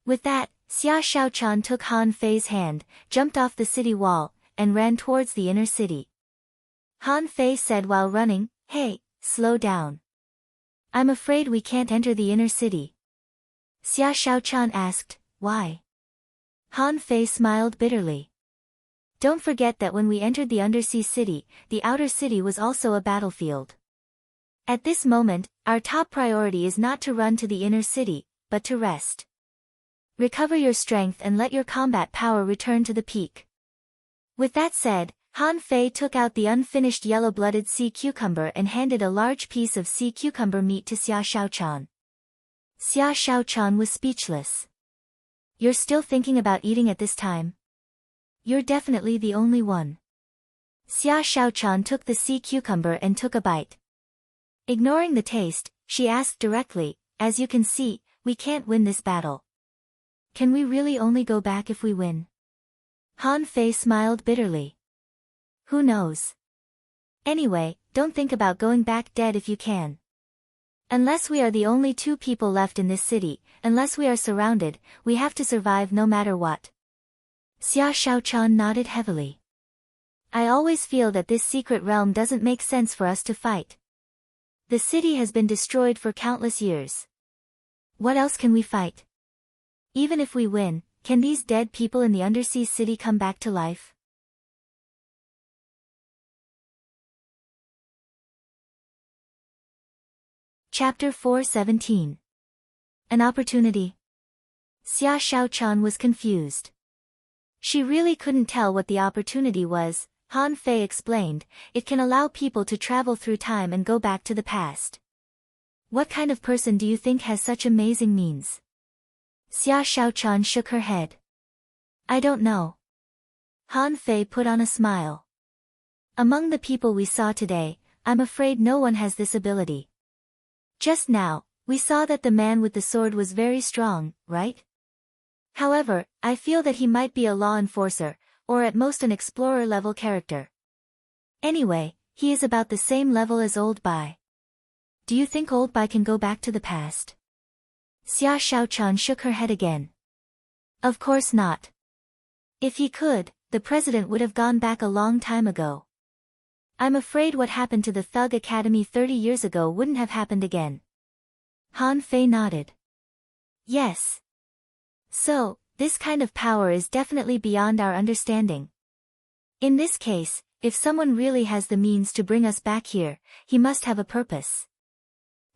With that, Xia Shaochan took Han Fei's hand, jumped off the city wall, and ran towards the inner city. Han Fei said while running, "Hey, slow down. I'm afraid we can't enter the inner city." Xia Shaochan asked, "Why?" Han Fei smiled bitterly. "Don't forget that when we entered the undersea city, the outer city was also a battlefield. At this moment, our top priority is not to run to the inner city, but to rest. Recover your strength and let your combat power return to the peak." With that said, Han Fei took out the unfinished yellow-blooded sea cucumber and handed a large piece of sea cucumber meat to Xia Shaochan. Xia Shaochan was speechless. "You're still thinking about eating at this time? You're definitely the only one." Xia Shaochan took the sea cucumber and took a bite. Ignoring the taste, she asked directly, "As you can see, we can't win this battle. Can we really only go back if we win?" Han Fei smiled bitterly. "Who knows? Anyway, don't think about going back dead if you can. Unless we are the only two people left in this city, unless we are surrounded, we have to survive no matter what." Xia Shaochan nodded heavily. "I always feel that this secret realm doesn't make sense for us to fight. The city has been destroyed for countless years. What else can we fight? Even if we win, can these dead people in the undersea city come back to life?" Chapter 417. An Opportunity. Xia Shaochan was confused. She really couldn't tell what the opportunity was. Han Fei explained, "It can allow people to travel through time and go back to the past." "What kind of person do you think has such amazing means?" Xia Shaochan shook her head. "I don't know." Han Fei put on a smile. "Among the people we saw today, I'm afraid no one has this ability. Just now, we saw that the man with the sword was very strong, right? However, I feel that he might be a law enforcer, or at most an explorer-level character. Anyway, he is about the same level as Old Bai. Do you think Old Bai can go back to the past?" Xia Shaochan shook her head again. "Of course not. If he could, the president would have gone back a long time ago. I'm afraid what happened to the Thug Academy 30 years ago wouldn't have happened again." Han Fei nodded. "Yes. So, this kind of power is definitely beyond our understanding. In this case, if someone really has the means to bring us back here, he must have a purpose."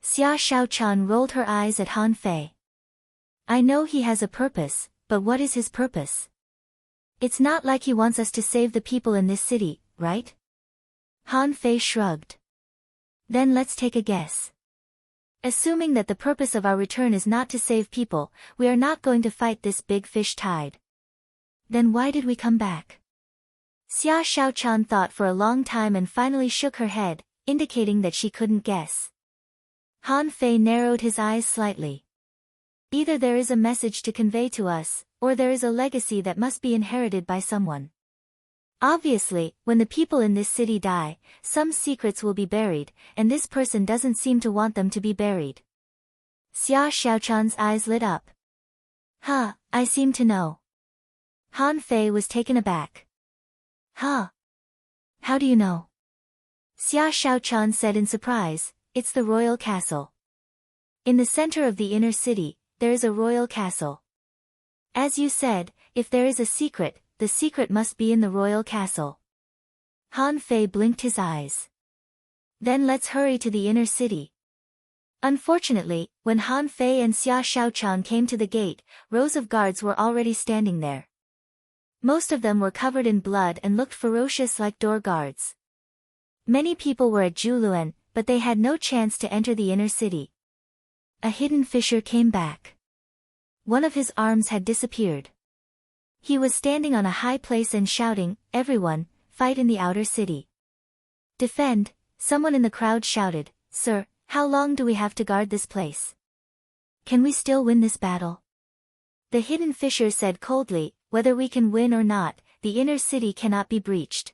Xia Shaochan rolled her eyes at Han Fei. "I know he has a purpose, but what is his purpose? It's not like he wants us to save the people in this city, right?" Han Fei shrugged. "Then let's take a guess. Assuming that the purpose of our return is not to save people, we are not going to fight this big fish tide. Then why did we come back?" Xia Shaochan thought for a long time and finally shook her head, indicating that she couldn't guess. Han Fei narrowed his eyes slightly. "Either there is a message to convey to us, or there is a legacy that must be inherited by someone. Obviously, when the people in this city die, some secrets will be buried, and this person doesn't seem to want them to be buried." Xia Shaochan's eyes lit up. "Huh, I seem to know." Han Fei was taken aback. "Huh? How do you know?" Xia Shaochan said in surprise, "It's the royal castle. In the center of the inner city, there is a royal castle. As you said, if there is a secret, the secret must be in the royal castle." Han Fei blinked his eyes. "Then let's hurry to the inner city." Unfortunately, when Han Fei and Xia Shaochan came to the gate, rows of guards were already standing there. Most of them were covered in blood and looked ferocious like door guards. Many people were at Juluan, but they had no chance to enter the inner city. A hidden fisher came back. One of his arms had disappeared. He was standing on a high place and shouting, "Everyone, fight in the outer city. Defend!" Someone in the crowd shouted, "Sir, how long do we have to guard this place? Can we still win this battle?" The hidden fisher said coldly, "Whether we can win or not, the inner city cannot be breached.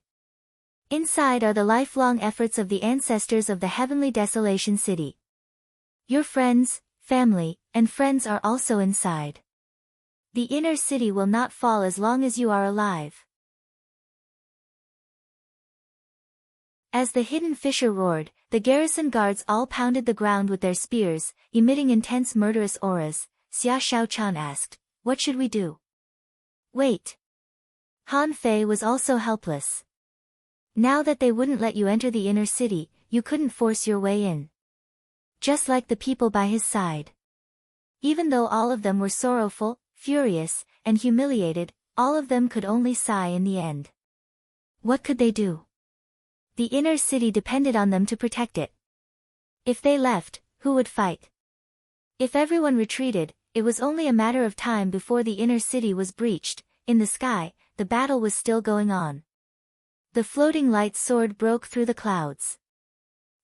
Inside are the lifelong efforts of the ancestors of the heavenly desolation city. Your friends, family, and friends are also inside. The inner city will not fall as long as you are alive." As the hidden fisher roared, the garrison guards all pounded the ground with their spears, emitting intense murderous auras. Xia Shaochan asked, "What should we do?" "Wait." Han Fei was also helpless. Now that they wouldn't let you enter the inner city, you couldn't force your way in. Just like the people by his side. Even though all of them were sorrowful, furious, and humiliated, all of them could only sigh in the end. What could they do? The inner city depended on them to protect it. If they left, who would fight? If everyone retreated, it was only a matter of time before the inner city was breached. In the sky, the battle was still going on. The floating light sword broke through the clouds.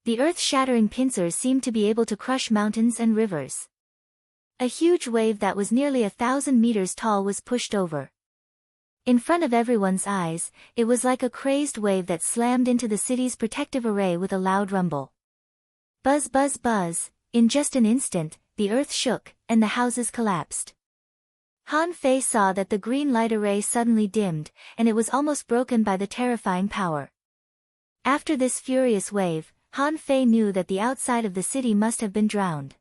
The earth-shattering pincers seemed to be able to crush mountains and rivers. A huge wave that was nearly 1,000 meters tall was pushed over. In front of everyone's eyes, it was like a crazed wave that slammed into the city's protective array with a loud rumble. Buzz buzz buzz, in just an instant, the earth shook, and the houses collapsed. Han Fei saw that the green light array suddenly dimmed, and it was almost broken by the terrifying power. After this furious wave, Han Fei knew that the outside of the city must have been drowned.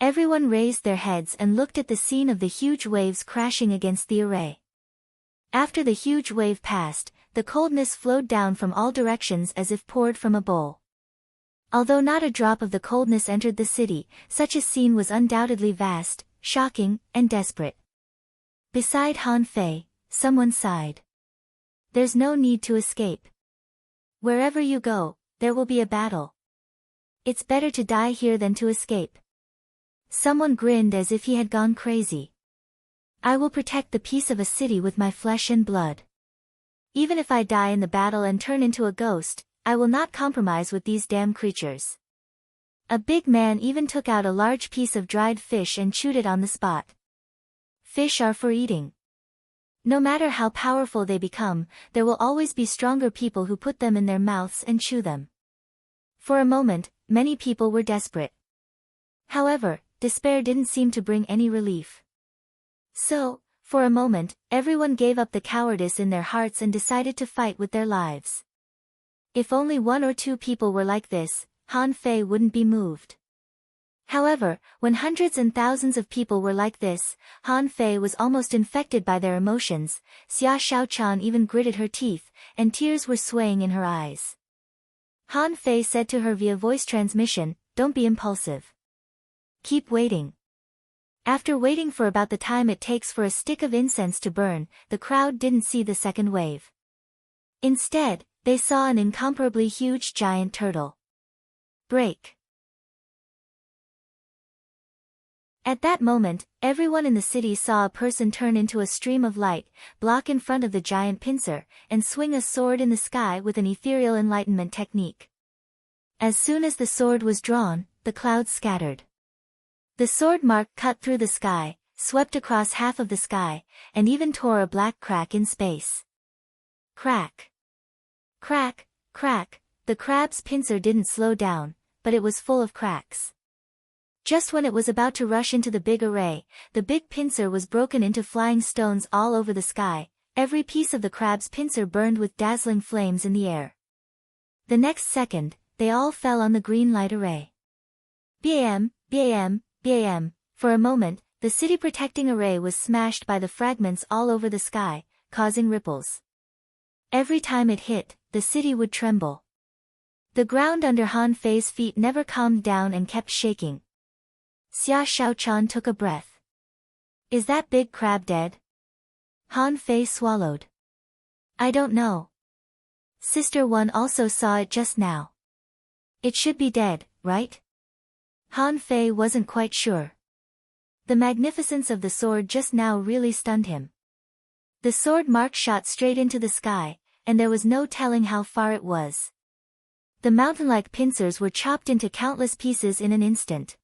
Everyone raised their heads and looked at the scene of the huge waves crashing against the array. After the huge wave passed, the coldness flowed down from all directions as if poured from a bowl. Although not a drop of the coldness entered the city, such a scene was undoubtedly vast, shocking, and desperate. Beside Han Fei, someone sighed. "There's no need to escape. Wherever you go, there will be a battle. It's better to die here than to escape." Someone grinned as if he had gone crazy. "I will protect the peace of a city with my flesh and blood. Even if I die in the battle and turn into a ghost, I will not compromise with these damn creatures." A big man even took out a large piece of dried fish and chewed it on the spot. Fish are for eating. No matter how powerful they become, there will always be stronger people who put them in their mouths and chew them. For a moment, many people were desperate. However, despair didn't seem to bring any relief. So, for a moment, everyone gave up the cowardice in their hearts and decided to fight with their lives. If only 1 or 2 people were like this, Han Fei wouldn't be moved. However, when hundreds and thousands of people were like this, Han Fei was almost infected by their emotions. Xia Shaochan even gritted her teeth, and tears were swaying in her eyes. Han Fei said to her via voice transmission, "Don't be impulsive. Keep waiting." After waiting for about the time it takes for a stick of incense to burn, the crowd didn't see the second wave. Instead, they saw an incomparably huge giant turtle. Break. At that moment, everyone in the city saw a person turn into a stream of light, block in front of the giant pincer, and swing a sword in the sky with an ethereal enlightenment technique. As soon as the sword was drawn, the clouds scattered. The sword mark cut through the sky, swept across half of the sky, and even tore a black crack in space. Crack. Crack, crack, the crab's pincer didn't slow down, but it was full of cracks. Just when it was about to rush into the big array, the big pincer was broken into flying stones all over the sky. Every piece of the crab's pincer burned with dazzling flames in the air. The next second, they all fell on the green light array. Bam, bam, bam. For a moment, the city protecting array was smashed by the fragments all over the sky, causing ripples. Every time it hit, the city would tremble. The ground under Han Fei's feet never calmed down and kept shaking. Xia Xiaochan took a breath. Is that big crab dead? Han Fei swallowed. I don't know. Sister One also saw it just now. It should be dead, right? Han Fei wasn't quite sure. The magnificence of the sword just now really stunned him. The sword mark shot straight into the sky, and there was no telling how far it was. The mountain-like pincers were chopped into countless pieces in an instant.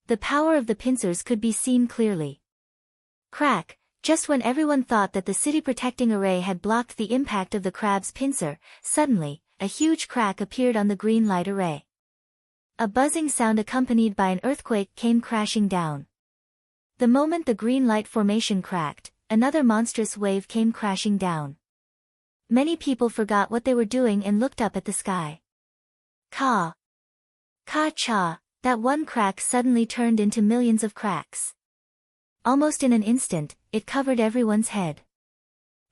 The power of the pincers could be seen clearly. Crack! Just when everyone thought that the city-protecting array had blocked the impact of the crab's pincer, suddenly, a huge crack appeared on the green light array. A buzzing sound accompanied by an earthquake came crashing down. The moment the green light formation cracked, another monstrous wave came crashing down. Many people forgot what they were doing and looked up at the sky. Ka! Ka-cha! That one crack suddenly turned into millions of cracks. Almost in an instant, it covered everyone's head.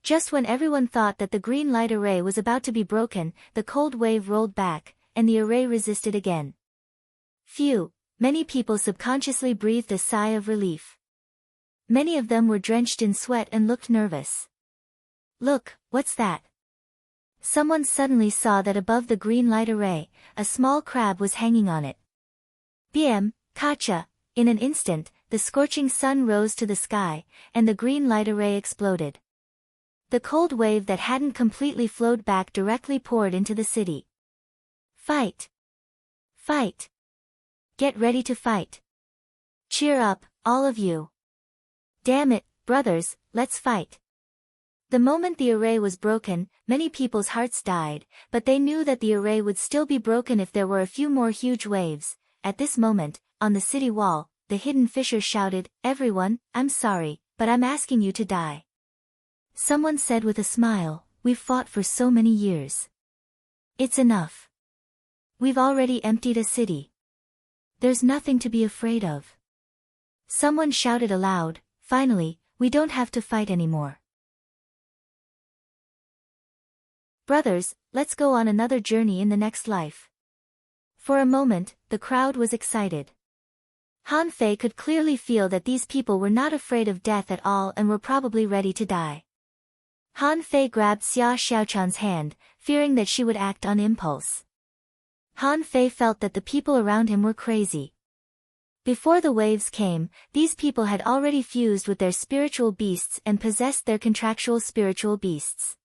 Just when everyone thought that the green light array was about to be broken, the cold wave rolled back, and the array resisted again. Phew! Many people subconsciously breathed a sigh of relief. Many of them were drenched in sweat and looked nervous. Look, what's that? Someone suddenly saw that above the green light array, a small crab was hanging on it. Bm, Kacha! In an instant, the scorching sun rose to the sky, and the green light array exploded. The cold wave that hadn't completely flowed back directly poured into the city. Fight! Fight! Get ready to fight! Cheer up, all of you! Damn it, brothers, let's fight! The moment the array was broken, many people's hearts died, but they knew that the array would still be broken if there were a few more huge waves. At this moment, on the city wall, the hidden fissure shouted, "Everyone, I'm sorry, but I'm asking you to die." Someone said with a smile, "We've fought for so many years. It's enough. We've already emptied a city. There's nothing to be afraid of." Someone shouted aloud, "Finally, we don't have to fight anymore. Brothers, let's go on another journey in the next life." For a moment, the crowd was excited. Han Fei could clearly feel that these people were not afraid of death at all and were probably ready to die. Han Fei grabbed Xia Xiaochan's hand, fearing that she would act on impulse. Han Fei felt that the people around him were crazy. Before the waves came, these people had already fused with their spiritual beasts and possessed their contractual spiritual beasts.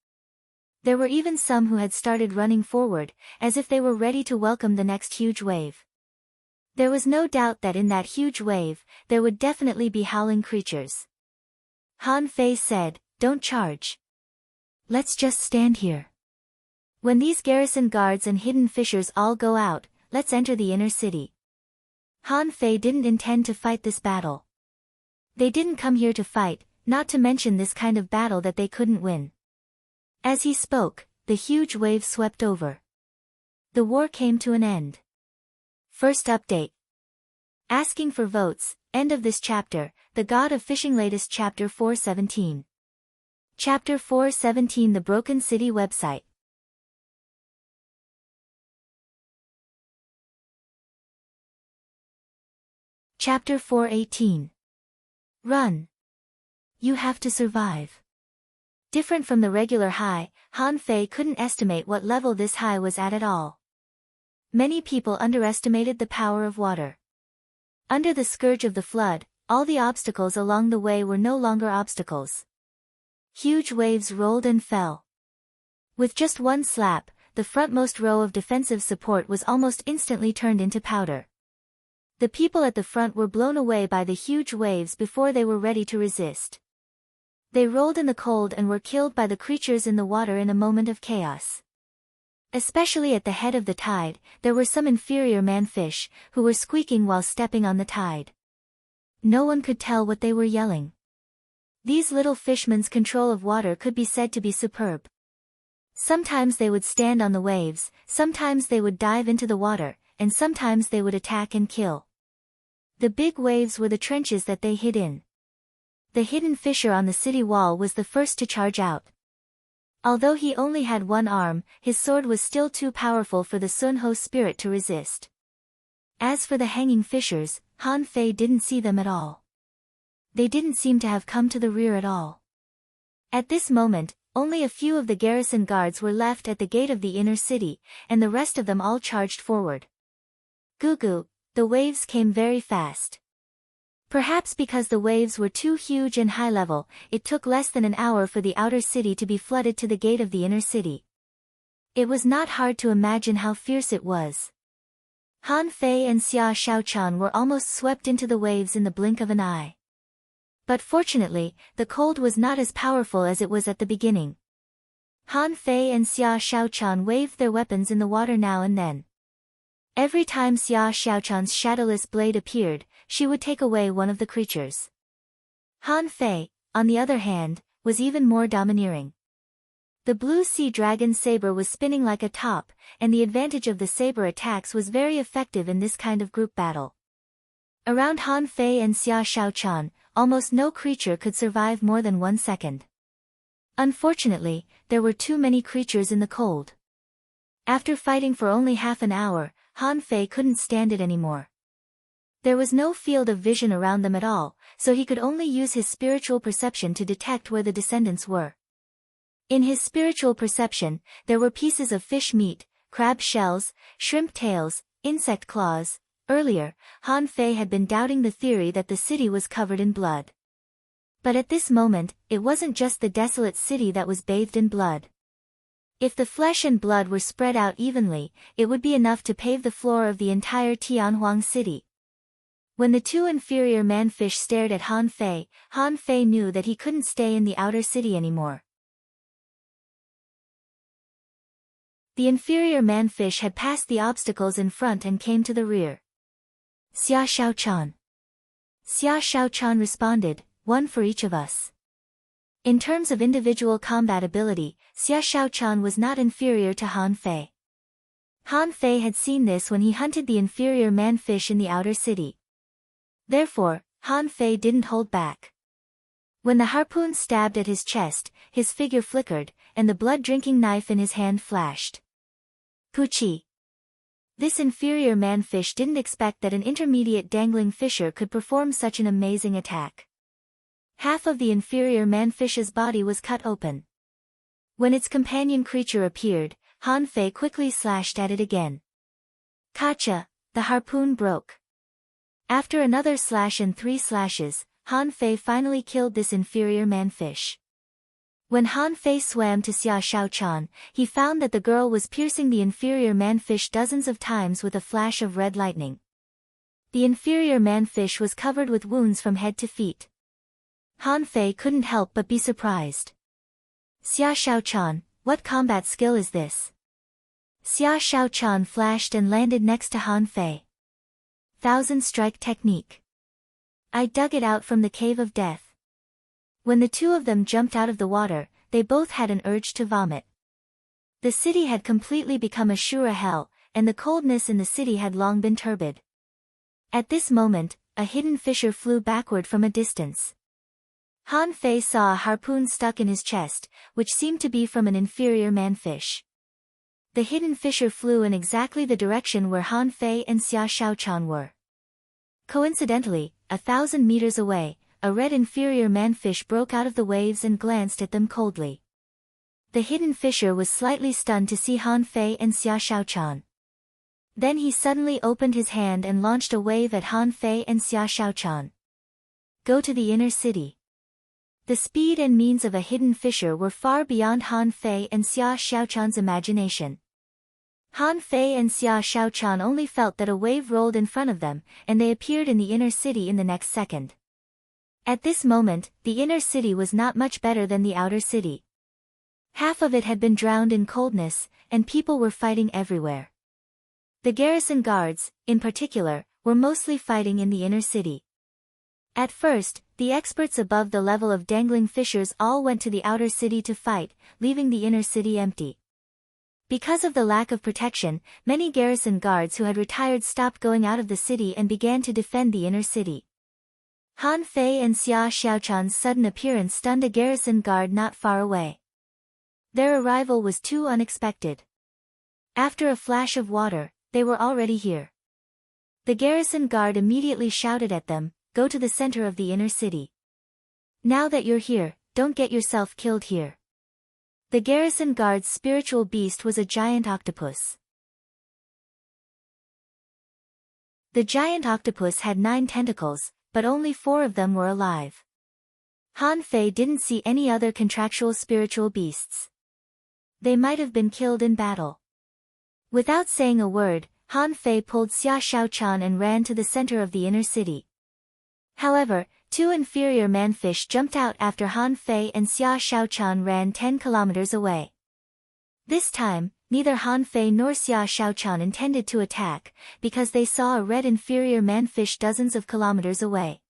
There were even some who had started running forward, as if they were ready to welcome the next huge wave. There was no doubt that in that huge wave, there would definitely be howling creatures. Han Fei said, "Don't charge. Let's just stand here. When these garrison guards and hidden fishers all go out, let's enter the inner city." Han Fei didn't intend to fight this battle. They didn't come here to fight, not to mention this kind of battle that they couldn't win. As he spoke, the huge wave swept over. The war came to an end. First update. Asking for votes, end of this chapter, The God of Fishing latest chapter 417. Chapter 417 The Broken City website. Chapter 418. Run. You have to survive. Different from the regular high, Han Fei couldn't estimate what level this high was at all. Many people underestimated the power of water. Under the scourge of the flood, all the obstacles along the way were no longer obstacles. Huge waves rolled and fell. With just one slap, the frontmost row of defensive support was almost instantly turned into powder. The people at the front were blown away by the huge waves before they were ready to resist. They rolled in the cold and were killed by the creatures in the water in a moment of chaos. Especially at the head of the tide, there were some inferior man-fish, who were squeaking while stepping on the tide. No one could tell what they were yelling. These little fishmen's control of water could be said to be superb. Sometimes they would stand on the waves, sometimes they would dive into the water, and sometimes they would attack and kill. The big waves were the trenches that they hid in. The hidden fissure on the city wall was the first to charge out. Although he only had one arm, his sword was still too powerful for the Sunho spirit to resist. As for the hanging fishers, Han Fei didn't see them at all. They didn't seem to have come to the rear at all. At this moment, only a few of the garrison guards were left at the gate of the inner city, and the rest of them all charged forward. Goo, the waves came very fast. Perhaps because the waves were too huge and high level, it took less than an hour for the outer city to be flooded to the gate of the inner city. It was not hard to imagine how fierce it was. Han Fei and Xia Shaochan were almost swept into the waves in the blink of an eye. But fortunately, the cold was not as powerful as it was at the beginning. Han Fei and Xia Shaochan waved their weapons in the water now and then. Every time Xia Shaochan's shadowless blade appeared, she would take away one of the creatures. Han Fei, on the other hand, was even more domineering. The blue sea dragon saber was spinning like a top, and the advantage of the saber attacks was very effective in this kind of group battle. Around Han Fei and Xia Shaochan, almost no creature could survive more than 1 second. Unfortunately, there were too many creatures in the cold. After fighting for only half an hour, Han Fei couldn't stand it anymore. There was no field of vision around them at all, so he could only use his spiritual perception to detect where the descendants were. In his spiritual perception, there were pieces of fish meat, crab shells, shrimp tails, insect claws. Earlier, Han Fei had been doubting the theory that the city was covered in blood. But at this moment, it wasn't just the desolate city that was bathed in blood. If the flesh and blood were spread out evenly, it would be enough to pave the floor of the entire Tianhuang city. When the two inferior man-fish stared at Han Fei knew that he couldn't stay in the outer city anymore. The inferior man-fish had passed the obstacles in front and came to the rear. Xia Shaochan. Xia Shaochan responded, one for each of us. In terms of individual combat ability, Xia Shaochan was not inferior to Han Fei. Han Fei had seen this when he hunted the inferior man-fish in the outer city. Therefore, Han Fei didn't hold back. When the harpoon stabbed at his chest, his figure flickered, and the blood-drinking knife in his hand flashed. Puchi. This inferior man-fish didn't expect that an intermediate dangling fisher could perform such an amazing attack. Half of the inferior man-fish's body was cut open. When its companion creature appeared, Han Fei quickly slashed at it again. Kacha, the harpoon broke. After another slash and 3 slashes, Han Fei finally killed this inferior man-fish. When Han Fei swam to Xia Shaochan, he found that the girl was piercing the inferior man-fish dozens of times with a flash of red lightning. The inferior man-fish was covered with wounds from head to feet. Han Fei couldn't help but be surprised. Xia Shaochan, what combat skill is this? Xia Shaochan flashed and landed next to Han Fei. 1000 strike technique. I dug it out from the cave of death. When the two of them jumped out of the water, they both had an urge to vomit. The city had completely become a Shura hell, and the coldness in the city had long been turbid. At this moment, a hidden fisher flew backward from a distance. Han Fei saw a harpoon stuck in his chest, which seemed to be from an inferior man-fish. The hidden fisher flew in exactly the direction where Han Fei and Xia Shaochan were. Coincidentally, 1,000 meters away, a red inferior man-fish broke out of the waves and glanced at them coldly. The hidden fisher was slightly stunned to see Han Fei and Xia Shaochan. Then he suddenly opened his hand and launched a wave at Han Fei and Xia Shaochan. Go to the inner city. The speed and means of a hidden fisher were far beyond Han Fei and Xia Shaochan's imagination. Han Fei and Xia Shaochan only felt that a wave rolled in front of them, and they appeared in the inner city in the next second. At this moment, the inner city was not much better than the outer city. Half of it had been drowned in coldness, and people were fighting everywhere. The garrison guards, in particular, were mostly fighting in the inner city. At first, the experts above the level of dangling fishers all went to the outer city to fight, leaving the inner city empty. Because of the lack of protection, many garrison guards who had retired stopped going out of the city and began to defend the inner city. Han Fei and Xia Shaochan's sudden appearance stunned a garrison guard not far away. Their arrival was too unexpected. After a flash of water, they were already here. The garrison guard immediately shouted at them, "Go to the center of the inner city. Now that you're here, don't get yourself killed here." The garrison guard's spiritual beast was a giant octopus. The giant octopus had 9 tentacles, but only 4 of them were alive. Han Fei didn't see any other contractual spiritual beasts. They might have been killed in battle. Without saying a word, Han Fei pulled Xia Shaochan and ran to the center of the inner city. However, 2 inferior manfish jumped out after Han Fei and Xia Shaochan ran 10 kilometers away. This time, neither Han Fei nor Xia Shaochan intended to attack, because they saw a red inferior manfish dozens of kilometers away.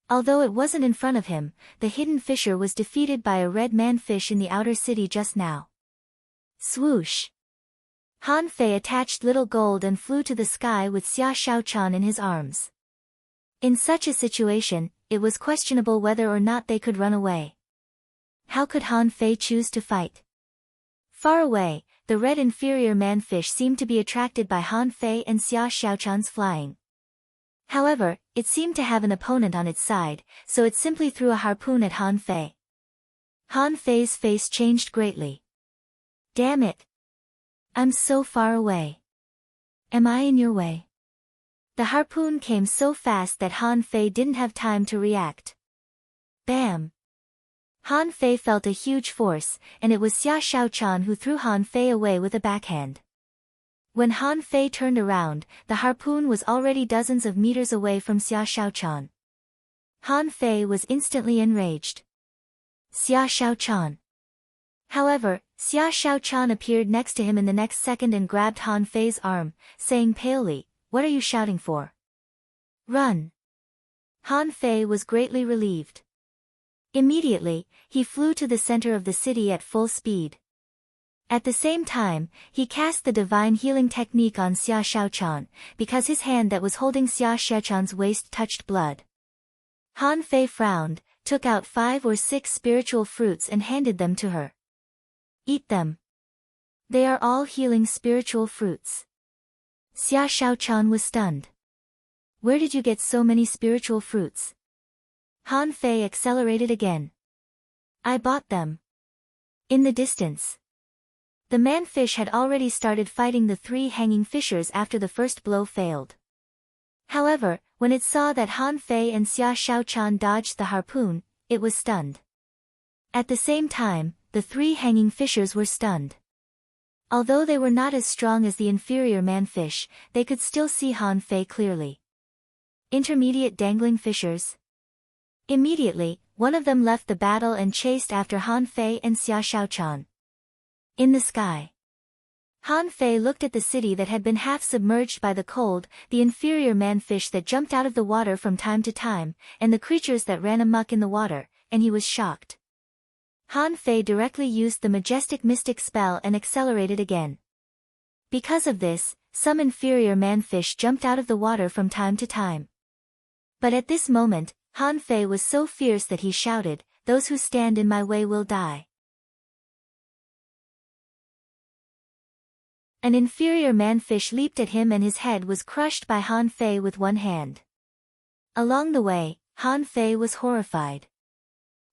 Although it wasn't in front of him, the hidden fisher was defeated by a red manfish in the outer city just now. Swoosh! Han Fei attached little gold and flew to the sky with Xia Shaochan in his arms. In such a situation, it was questionable whether or not they could run away. How could Han Fei choose to fight? Far away, the red inferior manfish seemed to be attracted by Han Fei and Xia Shaochan's flying. However, it seemed to have an opponent on its side, so it simply threw a harpoon at Han Fei. Han Fei's face changed greatly. Damn it! I'm so far away. Am I in your way? The harpoon came so fast that Han Fei didn't have time to react. Bam! Han Fei felt a huge force, and it was Xia Shaochan who threw Han Fei away with a backhand. When Han Fei turned around, the harpoon was already dozens of meters away from Xia Shaochan. Han Fei was instantly enraged. Xia Shaochan! However, Xia Shaochan appeared next to him in the next second and grabbed Han Fei's arm, saying palely, "What are you shouting for? Run!" Han Fei was greatly relieved. Immediately, he flew to the center of the city at full speed. At the same time, he cast the divine healing technique on Xia Shaochan, because his hand that was holding Xia Shaochan's waist touched blood. Han Fei frowned, took out 5 or 6 spiritual fruits and handed them to her. Eat them. They are all healing spiritual fruits. Xia Shaochan was stunned. Where did you get so many spiritual fruits? Han Fei accelerated again. I bought them. In the distance. The manfish had already started fighting the 3 hanging fishers after the first blow failed. However, when it saw that Han Fei and Xia Shaochan dodged the harpoon, it was stunned. At the same time, the 3 hanging fishers were stunned. Although they were not as strong as the inferior manfish, they could still see Han Fei clearly. Intermediate dangling fishers. Immediately, one of them left the battle and chased after Han Fei and Xia Shaochan. In the sky. Han Fei looked at the city that had been half submerged by the cold, the inferior manfish that jumped out of the water from time to time, and the creatures that ran amok in the water, and he was shocked. Han Fei directly used the majestic mystic spell and accelerated again. Because of this, some inferior manfish jumped out of the water from time to time. But at this moment, Han Fei was so fierce that he shouted, "Those who stand in my way will die." An inferior manfish leaped at him and his head was crushed by Han Fei with one hand. Along the way, Han Fei was horrified.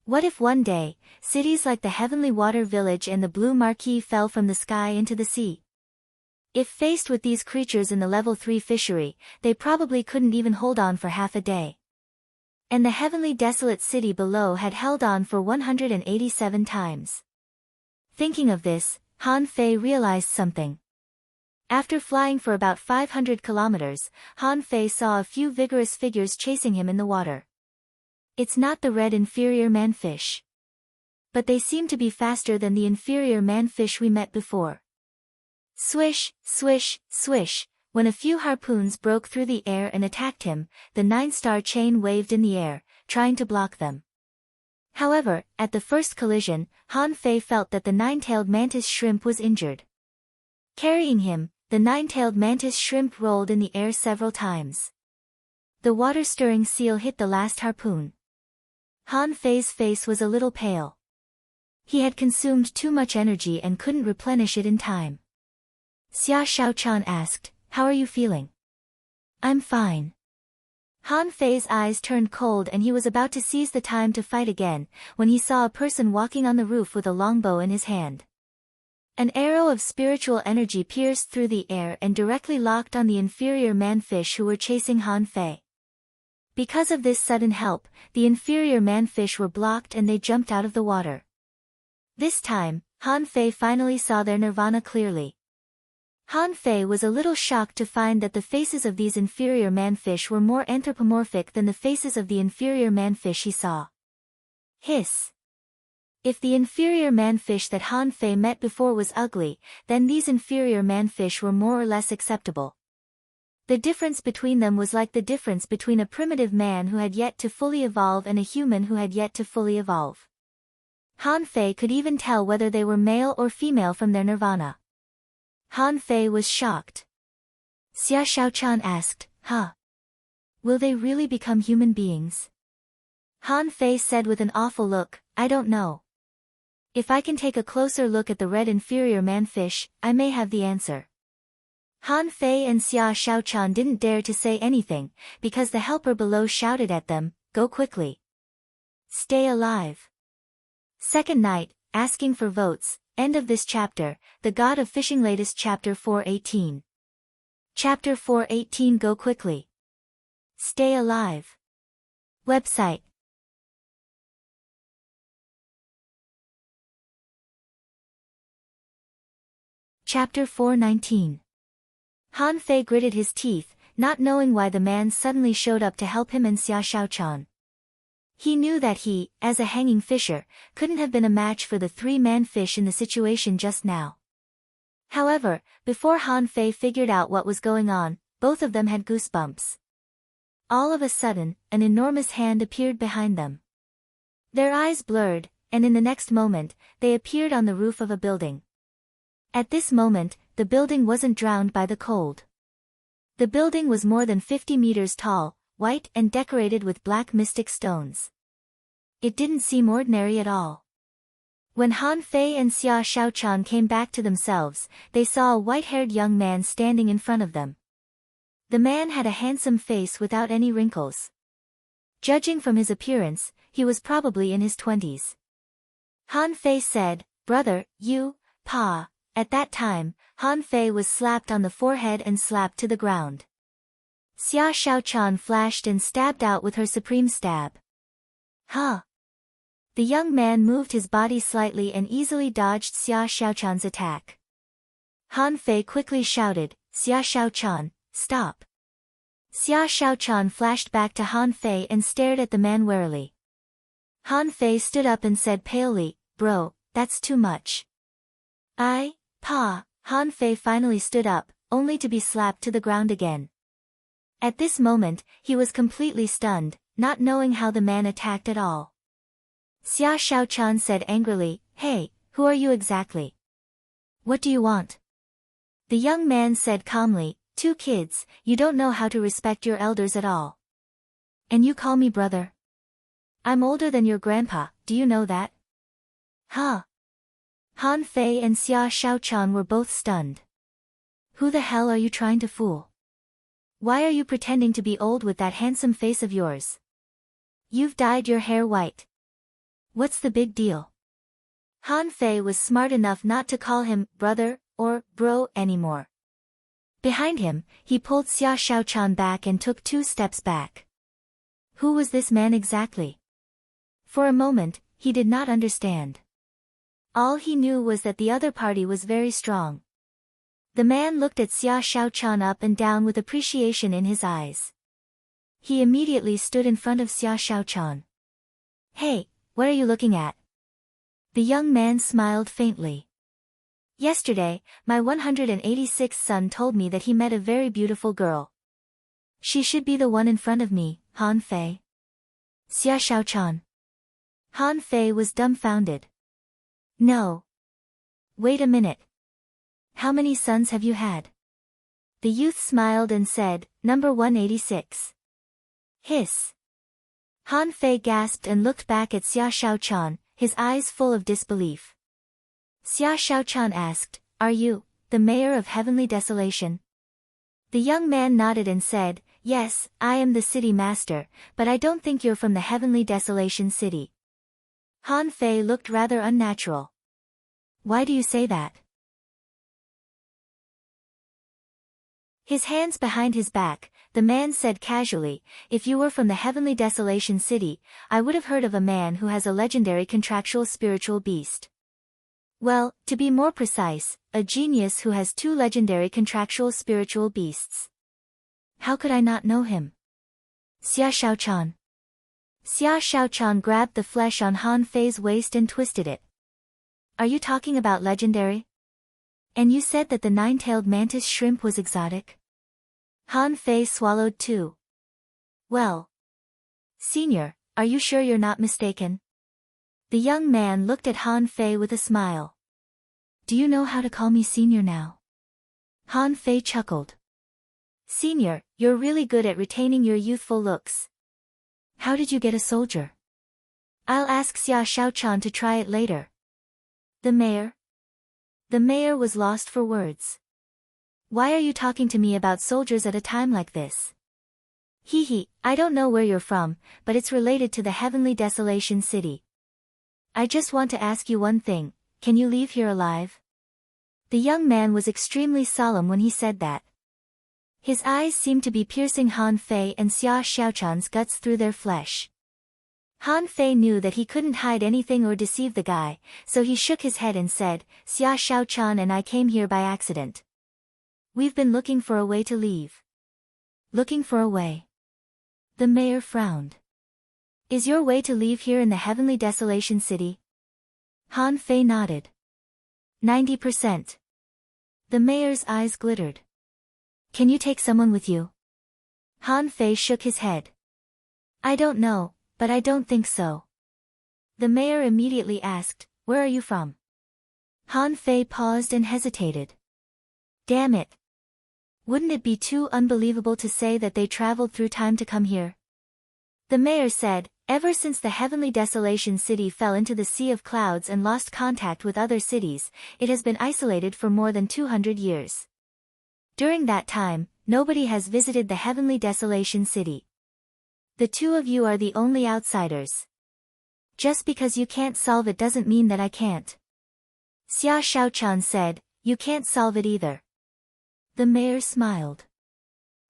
What if one day, cities like the Heavenly Water Village and the Blue Marquee fell from the sky into the sea? If faced with these creatures in the level 3 fishery, they probably couldn't even hold on for half a day. And the heavenly desolate city below had held on for 187 times. Thinking of this, Han Fei realized something. After flying for about 500 kilometers, Han Fei saw a few vigorous figures chasing him in the water. It's not the red inferior manfish. But they seem to be faster than the inferior manfish we met before. Swish, swish, swish. When a few harpoons broke through the air and attacked him, the 9-star chain waved in the air, trying to block them. However, at the first collision, Han Fei felt that the 9-tailed mantis shrimp was injured. Carrying him, the 9-tailed mantis shrimp rolled in the air several times. The water-stirring seal hit the last harpoon. Han Fei's face was a little pale. He had consumed too much energy and couldn't replenish it in time. Xia Shaochan asked, "How are you feeling?" "I'm fine." Han Fei's eyes turned cold and he was about to seize the time to fight again, when he saw a person walking on the roof with a longbow in his hand. An arrow of spiritual energy pierced through the air and directly locked on the inferior man-fish who were chasing Han Fei. Because of this sudden help, the inferior man-fish were blocked and they jumped out of the water. This time, Han Fei finally saw their nirvana clearly. Han Fei was a little shocked to find that the faces of these inferior man-fish were more anthropomorphic than the faces of the inferior man-fish he saw. Hiss. If the inferior man-fish that Han Fei met before was ugly, then these inferior man-fish were more or less acceptable. The difference between them was like the difference between a primitive man who had yet to fully evolve and a human who had yet to fully evolve. Han Fei could even tell whether they were male or female from their nirvana. Han Fei was shocked. Xia Shaochan asked, "Huh? Will they really become human beings?" Han Fei said with an awful look, "I don't know. If I can take a closer look at the red inferior man-fish, I may have the answer." Han Fei and Xia Shaochan didn't dare to say anything, because the helper below shouted at them, "Go quickly. Stay alive." Second night, asking for votes. End of this chapter. The God of Fishing. Latest chapter 418. Chapter 418. Go quickly. Stay alive. Website. Chapter 419. Han Fei gritted his teeth, not knowing why the man suddenly showed up to help him and Xia Shaochan. He knew that he, as a hanging fisher, couldn't have been a match for the three-man fish in the situation just now. However, before Han Fei figured out what was going on, both of them had goosebumps. All of a sudden, an enormous hand appeared behind them. Their eyes blurred, and in the next moment, they appeared on the roof of a building. At this moment, the building wasn't drowned by the cold. The building was more than 50 meters tall, white and decorated with black mystic stones. It didn't seem ordinary at all. When Han Fei and Xia Shaochan came back to themselves, they saw a white-haired young man standing in front of them. The man had a handsome face without any wrinkles. Judging from his appearance, he was probably in his 20s. Han Fei said, "Brother, you, Pa." At that time, Han Fei was slapped on the forehead and slapped to the ground. Xia Shaochan flashed and stabbed out with her supreme stab. Huh! The young man moved his body slightly and easily dodged Xia Shaochan's attack. Han Fei quickly shouted, "Xia Shaochan, stop!" Xia Shaochan flashed back to Han Fei and stared at the man warily. Han Fei stood up and said palely, "Bro, that's too much." Pa." Han Fei finally stood up, only to be slapped to the ground again. At this moment, he was completely stunned, not knowing how the man attacked at all. Xia Shaochan said angrily, "Hey, who are you exactly? What do you want?" The young man said calmly, "Two kids, you don't know how to respect your elders at all. And you call me brother? I'm older than your grandpa, do you know that?" Huh? Han Fei and Xia Shaochan were both stunned. "Who the hell are you trying to fool? Why are you pretending to be old with that handsome face of yours? You've dyed your hair white. What's the big deal?" Han Fei was smart enough not to call him brother or bro anymore. Behind him, he pulled Xia Shaochan back and took 2 steps back. Who was this man exactly? For a moment, he did not understand. All he knew was that the other party was very strong. The man looked at Xia Shaochan up and down with appreciation in his eyes. He immediately stood in front of Xia Shaochan. "Hey, what are you looking at?" The young man smiled faintly. "Yesterday, my 186th son told me that he met a very beautiful girl. She should be the one in front of me, Han Fei." Xia Shaochan. Han Fei was dumbfounded. "No. Wait a minute. How many sons have you had?" The youth smiled and said, "Number 186. Hiss." Han Fei gasped and looked back at Xia Shaochan. his eyes full of disbelief. Xia Shaochan asked, "Are you the mayor of Heavenly Desolation?" The young man nodded and said, "Yes, I am the city master, but I don't think you're from the Heavenly Desolation city." Han Fei looked rather unnatural. "Why do you say that?" His hands behind his back, the man said casually, "If you were from the Heavenly Desolation city, I would have heard of a man who has a legendary contractual spiritual beast. Well, to be more precise, a genius who has 2 legendary contractual spiritual beasts. How could I not know him?" Xia Shaochan. Xia Shaochan grabbed the flesh on Han Fei's waist and twisted it. "Are you talking about legendary? And you said that the 9-tailed mantis shrimp was exotic?" Han Fei swallowed too. "Well, Senior, are you sure you're not mistaken?" The young man looked at Han Fei with a smile. "Do you know how to call me Senior now?" Han Fei chuckled. "Senior, you're really good at retaining your youthful looks. How did you get a soldier?" "I'll ask Xia Shaochan to try it later." "The mayor?" The mayor was lost for words. "Why are you talking to me about soldiers at a time like this?" "Hee, I don't know where you're from, but it's related to the Heavenly Desolation city. I just want to ask you one thing, can you leave here alive?" The young man was extremely solemn when he said that. His eyes seemed to be piercing Han Fei and Xia Shaochan's guts through their flesh. Han Fei knew that he couldn't hide anything or deceive the guy, so he shook his head and said, "Xia Shaochan and I came here by accident. We've been looking for a way to leave." "Looking for a way?" The mayor frowned. "Is your way to leave here in the Heavenly Desolation city?" Han Fei nodded. 90%. The mayor's eyes glittered. "Can you take someone with you?" Han Fei shook his head. "I don't know, but I don't think so." The mayor immediately asked, "Where are you from?" Han Fei paused and hesitated. Damn it. Wouldn't it be too unbelievable to say that they traveled through time to come here? The mayor said, "Ever since the Heavenly Desolation city fell into the Sea of Clouds and lost contact with other cities, it has been isolated for more than 200 years. During that time, nobody has visited the Heavenly Desolation city. The 2 of you are the only outsiders. Just because you can't solve it doesn't mean that I can't." Xia Shaochan said, "You can't solve it either." The mayor smiled.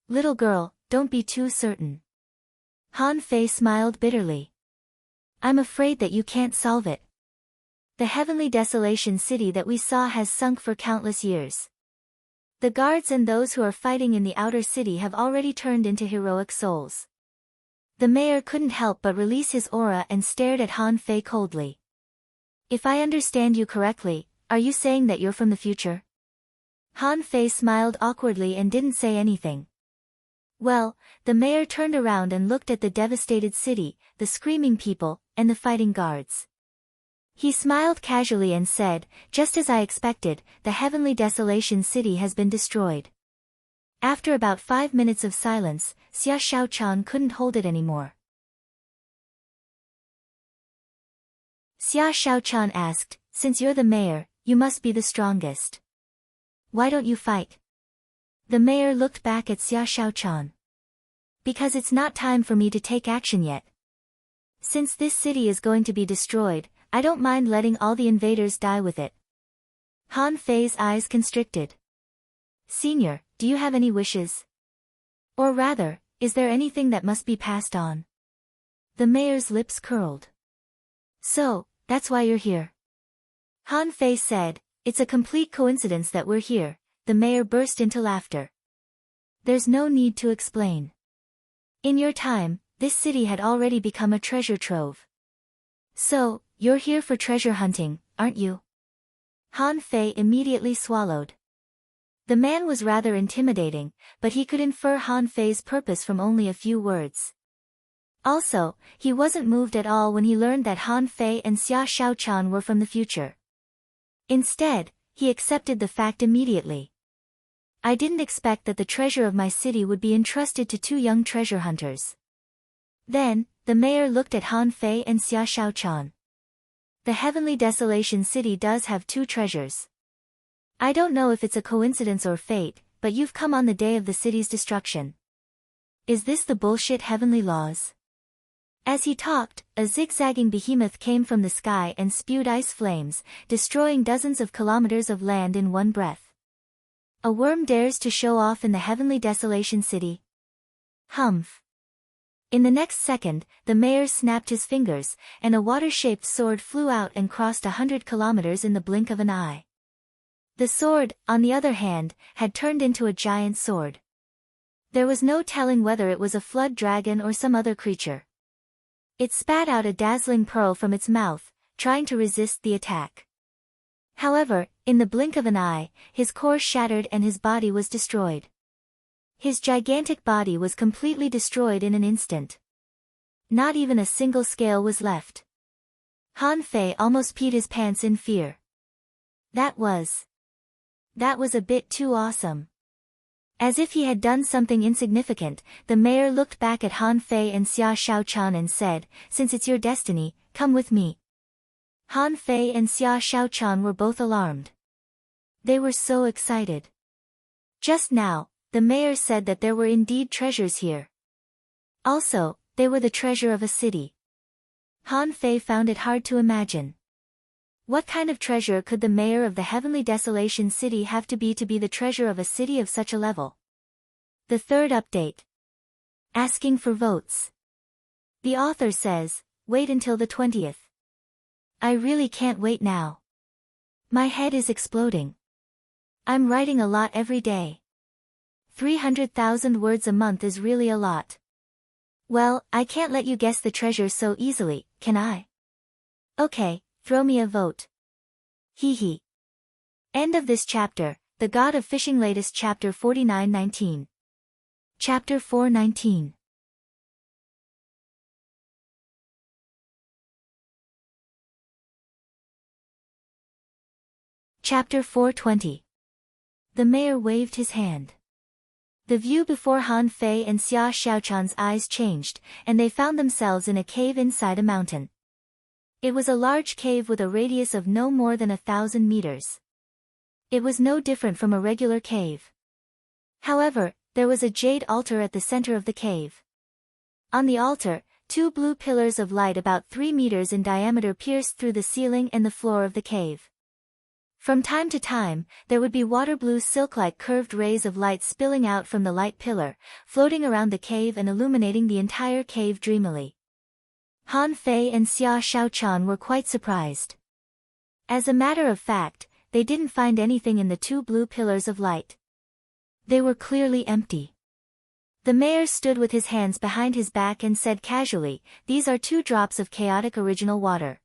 "Little girl, don't be too certain." Han Fei smiled bitterly. "I'm afraid that you can't solve it. The Heavenly Desolation city that we saw has sunk for countless years. The guards and those who are fighting in the outer city have already turned into heroic souls." The mayor couldn't help but release his aura and stared at Han Fei coldly. "If I understand you correctly, are you saying that you're from the future?" Han Fei smiled awkwardly and didn't say anything. Well, the mayor turned around and looked at the devastated city, the screaming people, and the fighting guards. He smiled casually and said, "Just as I expected, the Heavenly Desolation city has been destroyed." After about 5 minutes of silence, Xia Shaochan couldn't hold it anymore. Xia Shaochan asked, "Since you're the mayor, you must be the strongest. Why don't you fight?" The mayor looked back at Xia Shaochan. "Because it's not time for me to take action yet. Since this city is going to be destroyed, I don't mind letting all the invaders die with it." Han Fei's eyes constricted. "Senior, do you have any wishes? Or rather, is there anything that must be passed on?" The mayor's lips curled. "So, that's why you're here?" Han Fei said, "It's a complete coincidence that we're here." The mayor burst into laughter. "There's no need to explain. In your time, this city had already become a treasure trove. So, you're here for treasure hunting, aren't you?" Han Fei immediately swallowed. The man was rather intimidating, but he could infer Han Fei's purpose from only a few words. Also, he wasn't moved at all when he learned that Han Fei and Xia Shaochan were from the future. Instead, he accepted the fact immediately. "I didn't expect that the treasure of my city would be entrusted to 2 young treasure hunters." Then, the mayor looked at Han Fei and Xia Shaochan. The Heavenly Desolation City does have two treasures. I don't know if it's a coincidence or fate, but you've come on the day of the city's destruction. Is this the bullshit heavenly laws? As he talked, a zigzagging behemoth came from the sky and spewed ice flames, destroying dozens of kilometers of land in one breath. A worm dares to show off in the Heavenly Desolation City? Humph. In the next second, the mayor snapped his fingers, and a water-shaped sword flew out and crossed 100 kilometers in the blink of an eye. The sword, on the other hand, had turned into a giant sword. There was no telling whether it was a flood dragon or some other creature. It spat out a dazzling pearl from its mouth, trying to resist the attack. However, in the blink of an eye, his core shattered and his body was destroyed. His gigantic body was completely destroyed in an instant. Not even a single scale was left. Han Fei almost peed his pants in fear. That was a bit too awesome. As if he had done something insignificant, the mayor looked back at Han Fei and Xia Shaochan and said, "Since it's your destiny, come with me." Han Fei and Xia Shaochan were both alarmed. They were so excited. Just now, the mayor said that there were indeed treasures here. Also, they were the treasure of a city. Han Fei found it hard to imagine. What kind of treasure could the mayor of the Heavenly Desolation City have to be the treasure of a city of such a level? The third update. Asking for votes. The author says, wait until the 20th. I really can't wait now. My head is exploding. I'm writing a lot every day. 300,000 words a month is really a lot. Well, I can't let you guess the treasure so easily, can I? Okay, throw me a vote. Hee hee. End of this chapter, The God of Fishing, latest chapter 49:19. Chapter 4:19. Chapter 4:20. The mayor waved his hand. The view before Han Fei and Xia Shaochan's eyes changed, and they found themselves in a cave inside a mountain. It was a large cave with a radius of no more than 1,000 meters. It was no different from a regular cave. However, there was a jade altar at the center of the cave. On the altar, two blue pillars of light about 3 meters in diameter pierced through the ceiling and the floor of the cave. From time to time, there would be water-blue silk-like curved rays of light spilling out from the light pillar, floating around the cave and illuminating the entire cave dreamily. Han Fei and Xia Shaochan were quite surprised. As a matter of fact, they didn't find anything in the two blue pillars of light. They were clearly empty. The mayor stood with his hands behind his back and said casually, "These are 2 drops of chaotic original water.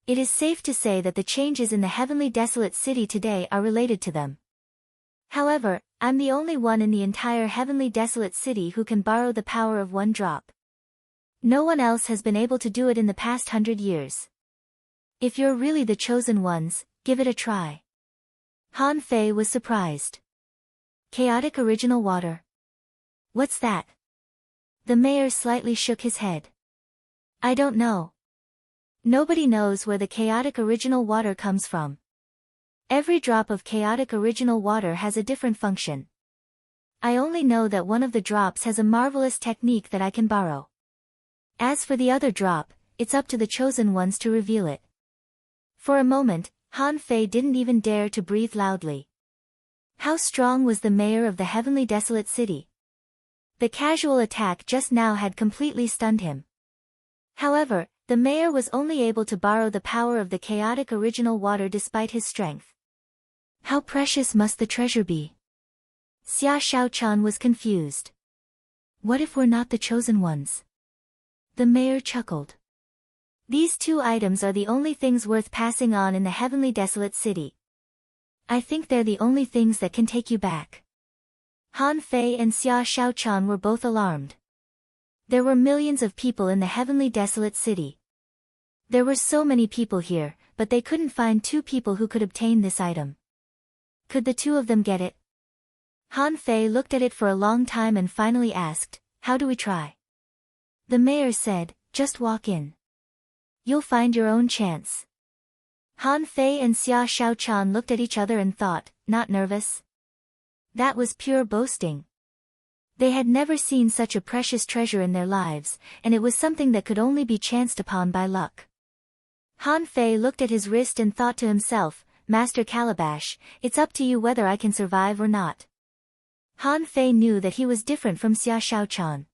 It is safe to say that the changes in the Heavenly Desolate City today are related to them. However, I'm the only one in the entire Heavenly Desolate City who can borrow the power of 1 drop. No one else has been able to do it in the past 100 years. If you're really the chosen ones, give it a try." Han Fei was surprised. Chaotic original water. What's that? The mayor slightly shook his head. I don't know. Nobody knows where the chaotic original water comes from. Every drop of chaotic original water has a different function. I only know that one of the drops has a marvelous technique that I can borrow. As for the other drop, it's up to the chosen ones to reveal it. For a moment, Han Fei didn't even dare to breathe loudly. How strong was the mayor of the Heavenly Desolate City? The casual attack just now had completely stunned him. However, the mayor was only able to borrow the power of the chaotic original water despite his strength. How precious must the treasure be? Xia Shaochan was confused. What if we're not the chosen ones? The mayor chuckled. These 2 items are the only things worth passing on in the Heavenly Desolate City. I think they're the only things that can take you back. Han Fei and Xia Shaochan were both alarmed. There were millions of people in the Heavenly Desolate City. There were so many people here, but they couldn't find 2 people who could obtain this item. Could the 2 of them get it? Han Fei looked at it for a long time and finally asked, "How do we try?" The mayor said, "Just walk in. You'll find your own chance." Han Fei and Xia Shaochan looked at each other and thought, not nervous? That was pure boasting. They had never seen such a precious treasure in their lives, and it was something that could only be chanced upon by luck. Han Fei looked at his wrist and thought to himself, Master Calabash, it's up to you whether I can survive or not. Han Fei knew that he was different from Xia Shaochan.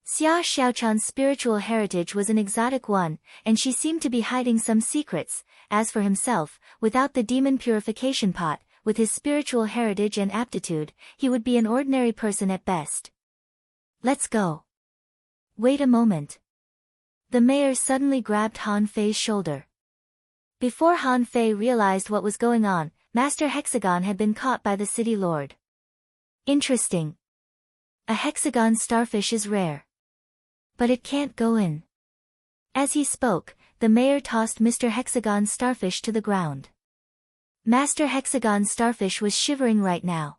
Xia Shaochan's spiritual heritage was an exotic one, and she seemed to be hiding some secrets. As for himself, without the demon purification pot, with his spiritual heritage and aptitude, he would be an ordinary person at best. Let's go. Wait a moment. The mayor suddenly grabbed Han Fei's shoulder. Before Han Fei realized what was going on, Master Hexagon had been caught by the city lord. Interesting. A hexagon starfish is rare. But it can't go in. As he spoke, the mayor tossed Mr. Hexagon's starfish to the ground. Master Hexagon's starfish was shivering right now.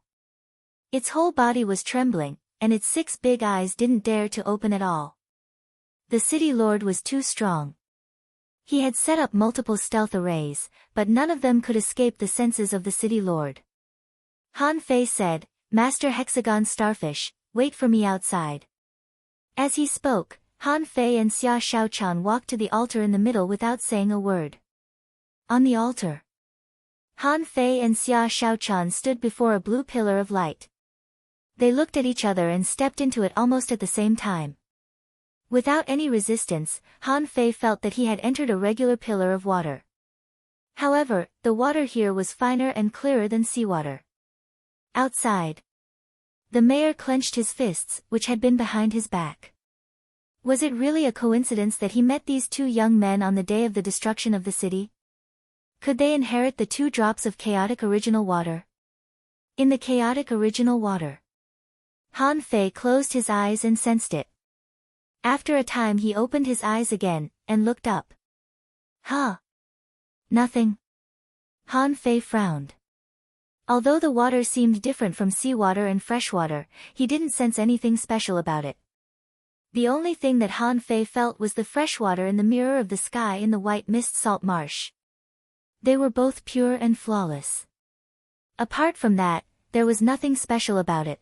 Its whole body was trembling, and its 6 big eyes didn't dare to open at all. The city lord was too strong. He had set up multiple stealth arrays, but none of them could escape the senses of the city lord. Han Fei said, Master Hexagon's starfish, wait for me outside. As he spoke, Han Fei and Xia Shaochan walked to the altar in the middle without saying a word. On the altar, Han Fei and Xia Shaochan stood before a blue pillar of light. They looked at each other and stepped into it almost at the same time. Without any resistance, Han Fei felt that he had entered a regular pillar of water. However, the water here was finer and clearer than seawater. Outside, the mayor clenched his fists, which had been behind his back. Was it really a coincidence that he met these 2 young men on the day of the destruction of the city? Could they inherit the 2 drops of chaotic original water? In the chaotic original water, Han Fei closed his eyes and sensed it. After a time he opened his eyes again, and looked up. Huh? Nothing. Han Fei frowned. Although the water seemed different from seawater and freshwater, he didn't sense anything special about it. The only thing that Han Fei felt was the fresh water in the mirror of the sky in the white mist salt marsh. They were both pure and flawless. Apart from that, there was nothing special about it.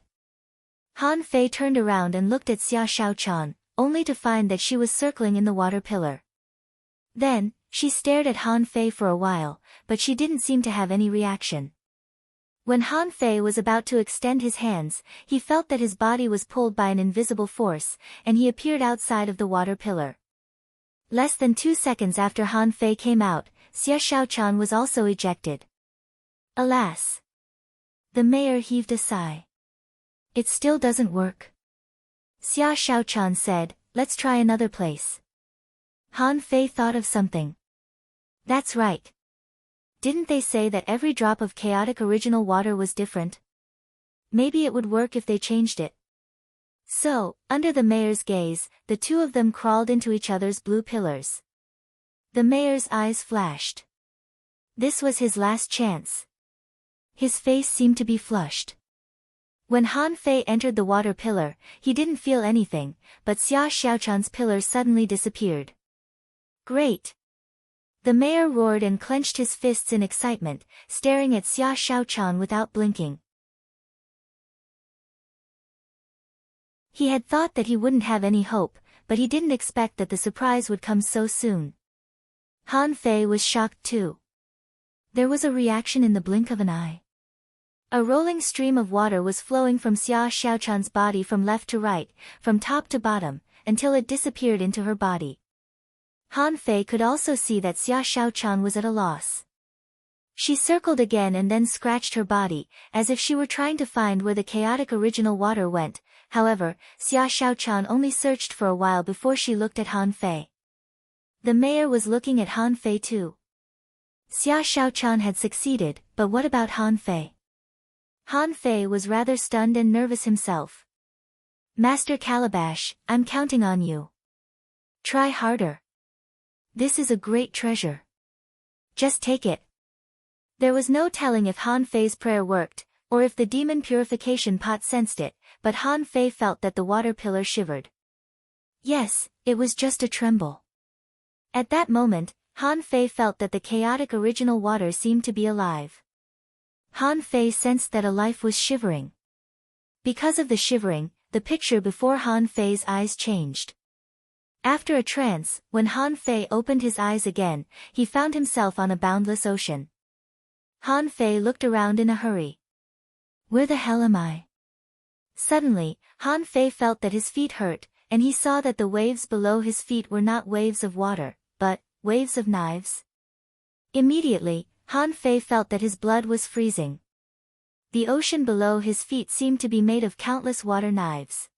Han Fei turned around and looked at Xia Shaochan, only to find that she was circling in the water pillar. Then, she stared at Han Fei for a while, but she didn't seem to have any reaction. When Han Fei was about to extend his hands, he felt that his body was pulled by an invisible force, and he appeared outside of the water pillar. Less than 2 seconds after Han Fei came out, Xia Shaochan was also ejected. Alas! The mayor heaved a sigh. It still doesn't work. Xia Shaochan said, let's try another place. Han Fei thought of something. That's right. Didn't they say that every drop of chaotic original water was different? Maybe it would work if they changed it. So, under the mayor's gaze, the 2 of them crawled into each other's blue pillars. The mayor's eyes flashed. This was his last chance. His face seemed to be flushed. When Han Fei entered the water pillar, he didn't feel anything, but Xia Shaochan's pillar suddenly disappeared. Great! The mayor roared and clenched his fists in excitement, staring at Xia Shaochan without blinking. He had thought that he wouldn't have any hope, but he didn't expect that the surprise would come so soon. Han Fei was shocked too. There was a reaction in the blink of an eye. A rolling stream of water was flowing from Xia Shaochan's body from left to right, from top to bottom, until it disappeared into her body. Han Fei could also see that Xia Shaochan was at a loss. She circled again and then scratched her body, as if she were trying to find where the chaotic original water went. However, Xia Shaochan only searched for a while before she looked at Han Fei. The mayor was looking at Han Fei too. Xia Shaochan had succeeded, but what about Han Fei? Han Fei was rather stunned and nervous himself. Master Calabash, I'm counting on you. Try harder. This is a great treasure. Just take it. There was no telling if Han Fei's prayer worked, or if the demon purification pot sensed it, but Han Fei felt that the water pillar shivered. Yes, it was just a tremble. At that moment, Han Fei felt that the chaotic original water seemed to be alive. Han Fei sensed that a life was shivering. Because of the shivering, the picture before Han Fei's eyes changed. After a trance, when Han Fei opened his eyes again, he found himself on a boundless ocean. Han Fei looked around in a hurry. Where the hell am I? Suddenly, Han Fei felt that his feet hurt, and he saw that the waves below his feet were not waves of water, but waves of knives. Immediately, Han Fei felt that his blood was freezing. The ocean below his feet seemed to be made of countless water knives.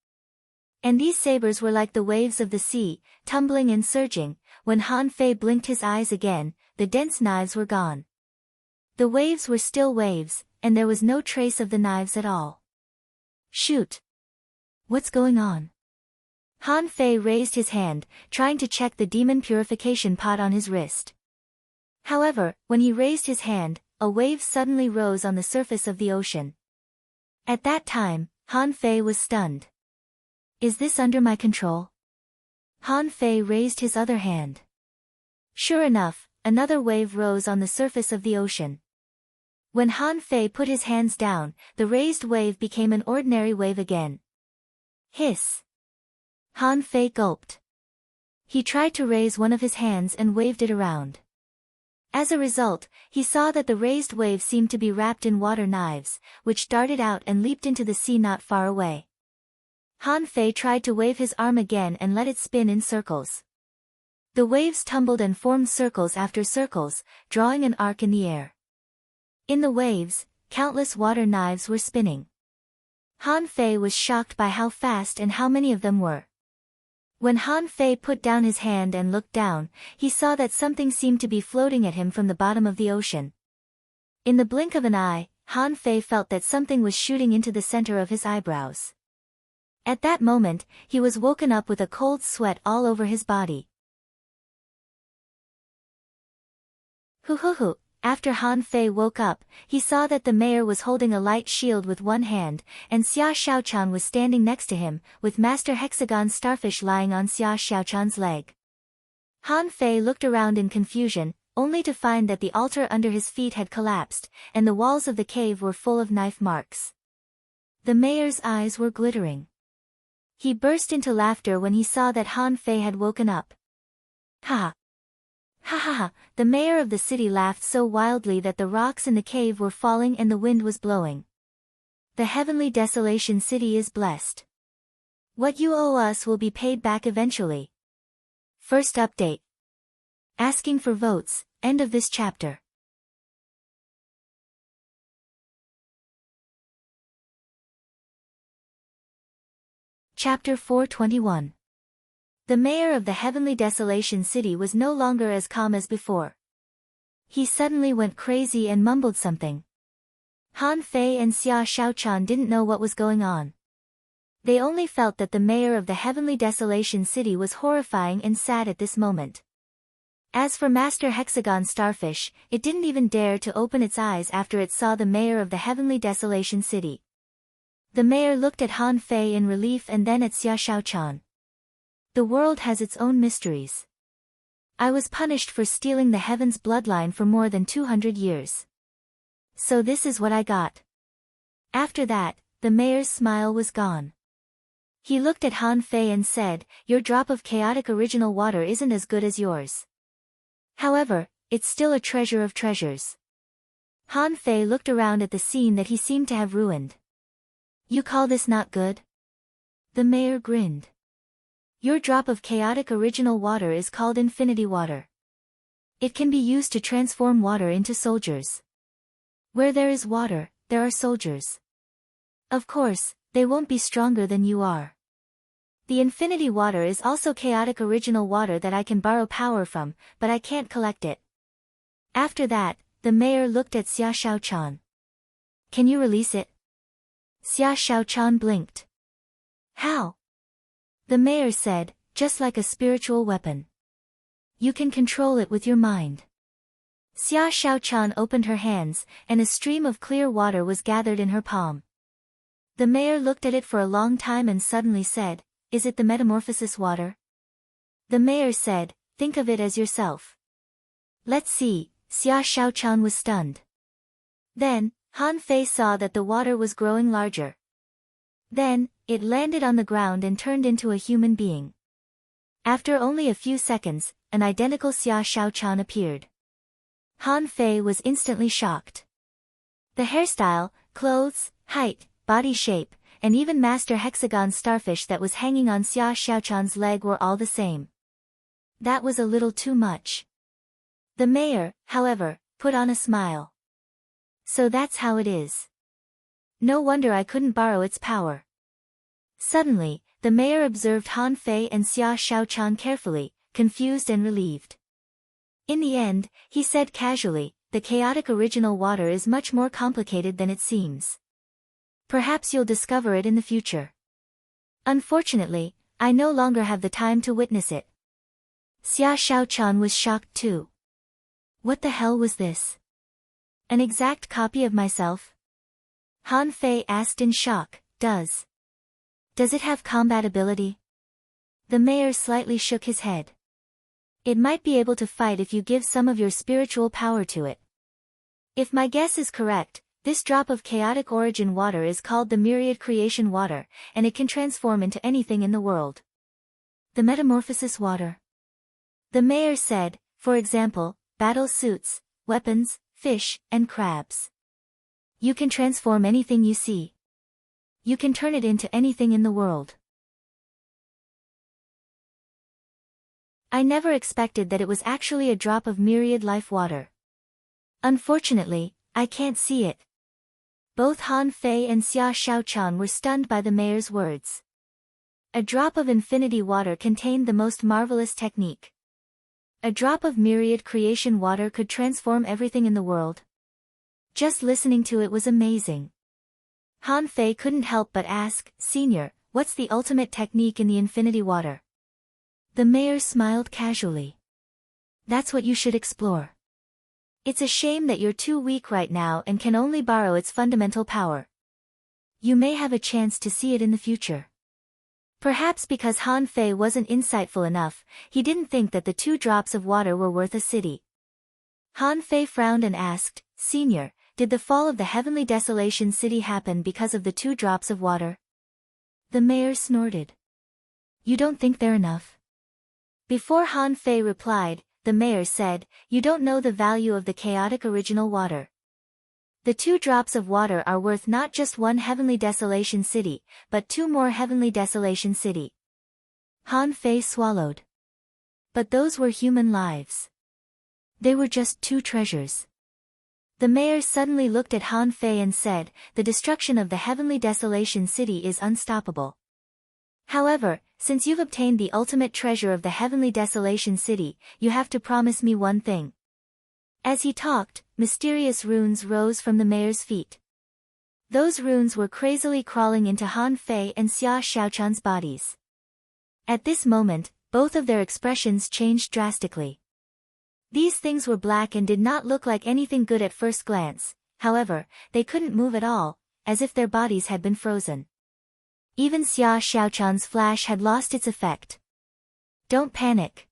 And these sabers were like the waves of the sea, tumbling and surging. When Han Fei blinked his eyes again, the dense knives were gone. The waves were still waves, and there was no trace of the knives at all. Shoot! What's going on? Han Fei raised his hand, trying to check the demon purification pot on his wrist. However, when he raised his hand, a wave suddenly rose on the surface of the ocean. At that time, Han Fei was stunned. Is this under my control? Han Fei raised his other hand. Sure enough, another wave rose on the surface of the ocean. When Han Fei put his hands down, the raised wave became an ordinary wave again. Hiss! Han Fei gulped. He tried to raise one of his hands and waved it around. As a result, he saw that the raised wave seemed to be wrapped in water knives, which darted out and leaped into the sea not far away. Han Fei tried to wave his arm again and let it spin in circles. The waves tumbled and formed circles after circles, drawing an arc in the air. In the waves, countless water knives were spinning. Han Fei was shocked by how fast and how many of them were. When Han Fei put down his hand and looked down, he saw that something seemed to be floating at him from the bottom of the ocean. In the blink of an eye, Han Fei felt that something was shooting into the center of his eyebrows. At that moment, he was woken up with a cold sweat all over his body. Hoo. After Han Fei woke up, he saw that the mayor was holding a light shield with one hand, and Xia Xiaochan was standing next to him, with Master Hexagon Starfish lying on Xia Xiaochan's leg. Han Fei looked around in confusion, only to find that the altar under his feet had collapsed, and the walls of the cave were full of knife marks. The mayor's eyes were glittering. He burst into laughter when he saw that Han Fei had woken up. Ha! Ha ha ha! The mayor of the city laughed so wildly that the rocks in the cave were falling and the wind was blowing. The heavenly desolation city is blessed. What you owe us will be paid back eventually. First update. Asking for votes, end of this chapter. Chapter 421. The mayor of the heavenly desolation city was no longer as calm as before. He suddenly went crazy and mumbled something. Han Fei and Xia Xiaochan didn't know what was going on. They only felt that the mayor of the heavenly desolation city was horrifying and sad at this moment. As for Master Hexagon Starfish, it didn't even dare to open its eyes after it saw the mayor of the heavenly desolation city. The mayor looked at Han Fei in relief and then at Xia Xiaochan. The world has its own mysteries. I was punished for stealing the heaven's bloodline for more than 200 years. So this is what I got. After that, the mayor's smile was gone. He looked at Han Fei and said, "Your drop of chaotic original water isn't as good as yours. However, it's still a treasure of treasures." Han Fei looked around at the scene that he seemed to have ruined. "You call this not good?" The mayor grinned. "Your drop of chaotic original water is called infinity water. It can be used to transform water into soldiers. Where there is water, there are soldiers. Of course, they won't be stronger than you are. The infinity water is also chaotic original water that I can borrow power from, but I can't collect it." After that, the mayor looked at Xia Xiaochan. "Can you release it?" Xia Xiaochan blinked. "How?" The mayor said, "Just like a spiritual weapon. You can control it with your mind." Xia Xiaochan opened her hands, and a stream of clear water was gathered in her palm. The mayor looked at it for a long time and suddenly said, "Is it the metamorphosis water?" The mayor said, think of it as yourself. Let's see, Xia Xiaochan was stunned. Then, Han Fei saw that the water was growing larger. Then, it landed on the ground and turned into a human being. After only a few seconds, an identical Xia Xiaochan appeared. Han Fei was instantly shocked. The hairstyle, clothes, height, body shape, and even master hexagon starfish that was hanging on Xia Xiaochan's leg were all the same. That was a little too much. The mayor, however, put on a smile. So that's how it is. No wonder I couldn't borrow its power. Suddenly, the mayor observed Han Fei and Xia Xiaochan carefully, confused and relieved. In the end, he said casually, the chaotic original water is much more complicated than it seems. Perhaps you'll discover it in the future. Unfortunately, I no longer have the time to witness it. Xia Xiaochan was shocked too. What the hell was this? An exact copy of myself? Han Fei asked in shock, Does it have combat ability? The mayor slightly shook his head. It might be able to fight if you give some of your spiritual power to it. If my guess is correct, this drop of chaotic origin water is called the myriad creation water, and it can transform into anything in the world. The metamorphosis water. The mayor said, for example, battle suits, weapons, fish, and crabs. You can transform anything you see. You can turn it into anything in the world. I never expected that it was actually a drop of myriad life water. Unfortunately, I can't see it. Both Han Fei and Xia Xiaochan were stunned by the mayor's words. A drop of infinity water contained the most marvelous technique. A drop of myriad creation water could transform everything in the world. Just listening to it was amazing. Han Fei couldn't help but ask, Senior, what's the ultimate technique in the infinity water? The mayor smiled casually. That's what you should explore. It's a shame that you're too weak right now and can only borrow its fundamental power. You may have a chance to see it in the future. Perhaps because Han Fei wasn't insightful enough, he didn't think that the 2 drops of water were worth a city. Han Fei frowned and asked, Senior, did the fall of the heavenly desolation city happen because of the 2 drops of water? The mayor snorted. You don't think they're enough? Before Han Fei replied, the mayor said, You don't know the value of the chaotic original water. The 2 drops of water are worth not just 1 heavenly desolation city, but 2 more heavenly desolation city. Han Fei swallowed. But those were human lives. They were just 2 treasures. The mayor suddenly looked at Han Fei and said, The destruction of the heavenly desolation city is unstoppable. However, since you've obtained the ultimate treasure of the heavenly desolation city, you have to promise me one thing. As he talked, mysterious runes rose from the mayor's feet. Those runes were crazily crawling into Han Fei and Xia Xiaochan's bodies. At this moment, both of their expressions changed drastically. These things were black and did not look like anything good at first glance, however, they couldn't move at all, as if their bodies had been frozen. Even Xia Xiaochan's flash had lost its effect. Don't panic.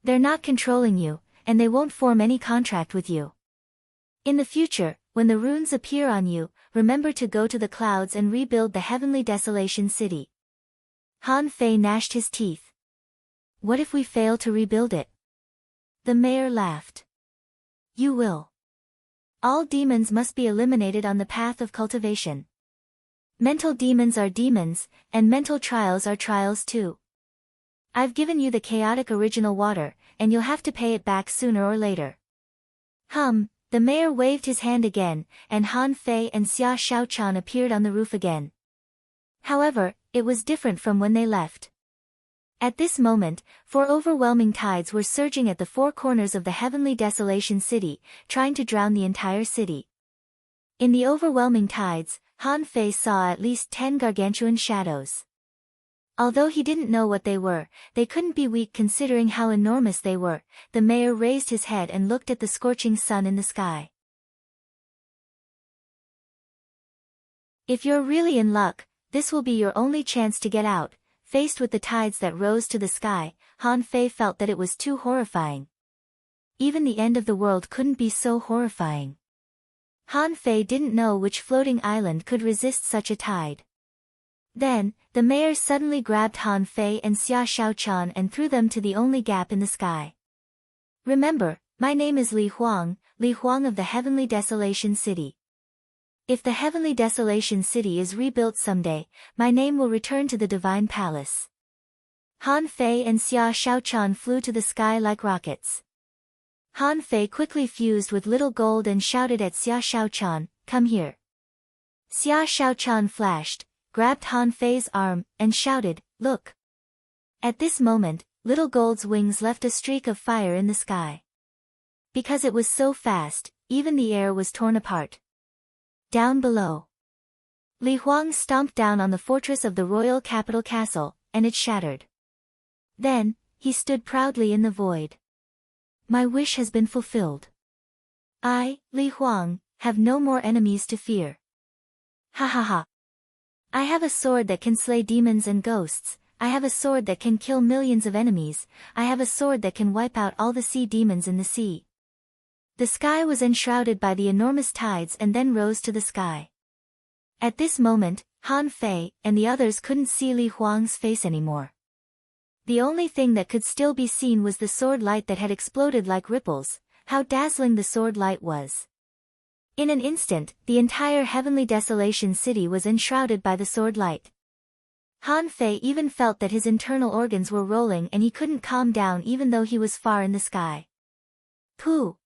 They're not controlling you, and they won't form any contract with you. In the future, when the runes appear on you, remember to go to the clouds and rebuild the heavenly desolation city. Han Fei gnashed his teeth. What if we fail to rebuild it? The mayor laughed. You will. All demons must be eliminated on the path of cultivation. Mental demons are demons, and mental trials are trials too. I've given you the chaotic original water, and you'll have to pay it back sooner or later. The mayor waved his hand again, and Han Fei and Xia Xiaochan appeared on the roof again. However, it was different from when they left. At this moment, 4 overwhelming tides were surging at the 4 corners of the heavenly desolation city, trying to drown the entire city. In the overwhelming tides, Han Fei saw at least 10 gargantuan shadows. Although he didn't know what they were, they couldn't be weak considering how enormous they were. The mayor raised his head and looked at the scorching sun in the sky. If you're really in luck, this will be your only chance to get out, faced with the tides that rose to the sky, Han Fei felt that it was too horrifying. Even the end of the world couldn't be so horrifying. Han Fei didn't know which floating island could resist such a tide. Then, the mayor suddenly grabbed Han Fei and Xia Shaochan and threw them to the only gap in the sky. Remember, my name is Li Huang of the Heavenly Desolation City. If the Heavenly Desolation City is rebuilt someday, my name will return to the Divine Palace. Han Fei and Xia Shaochan flew to the sky like rockets. Han Fei quickly fused with Little Gold and shouted at Xia Shaochan, "Come here." Xia Shaochan flashed, grabbed Han Fei's arm, and shouted, "Look." At this moment, Little Gold's wings left a streak of fire in the sky. Because it was so fast, even the air was torn apart. Down below, Li Huang stomped down on the fortress of the royal capital castle, and it shattered. Then, he stood proudly in the void. My wish has been fulfilled. I, Li Huang, have no more enemies to fear. Ha ha ha. I have a sword that can slay demons and ghosts, I have a sword that can kill millions of enemies, I have a sword that can wipe out all the sea demons in the sea. The sky was enshrouded by the enormous tides and then rose to the sky. At this moment, Han Fei and the others couldn't see Li Huang's face anymore. The only thing that could still be seen was the sword light that had exploded like ripples. How dazzling the sword light was. In an instant, the entire Heavenly Desolation City was enshrouded by the sword light. Han Fei even felt that his internal organs were rolling and he couldn't calm down even though he was far in the sky. Pooh!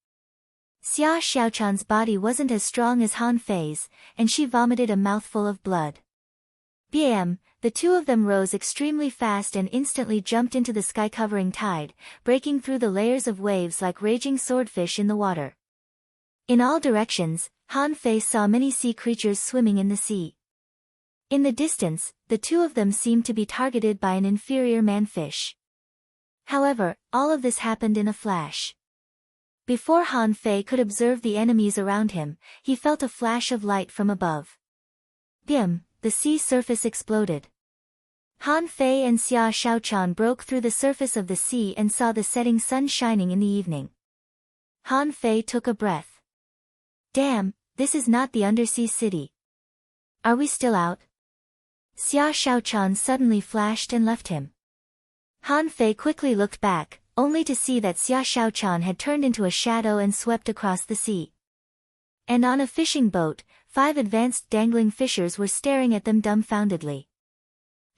Xia Xiaochan's body wasn't as strong as Han Fei's, and she vomited a mouthful of blood. Bam! The two of them rose extremely fast and instantly jumped into the sky-covering tide, breaking through the layers of waves like raging swordfish in the water. In all directions, Han Fei saw many sea creatures swimming in the sea. In the distance, the two of them seemed to be targeted by an inferior man-fish. However, all of this happened in a flash. Before Han Fei could observe the enemies around him, he felt a flash of light from above. Bim! The sea surface exploded. Han Fei and Xia Shaochan broke through the surface of the sea and saw the setting sun shining in the evening. Han Fei took a breath. Damn, this is not the undersea city. Are we still out? Xia Shaochan suddenly flashed and left him. Han Fei quickly looked back, only to see that Xia Shaochan had turned into a shadow and swept across the sea. And on a fishing boat, 5 advanced dangling fishers were staring at them dumbfoundedly.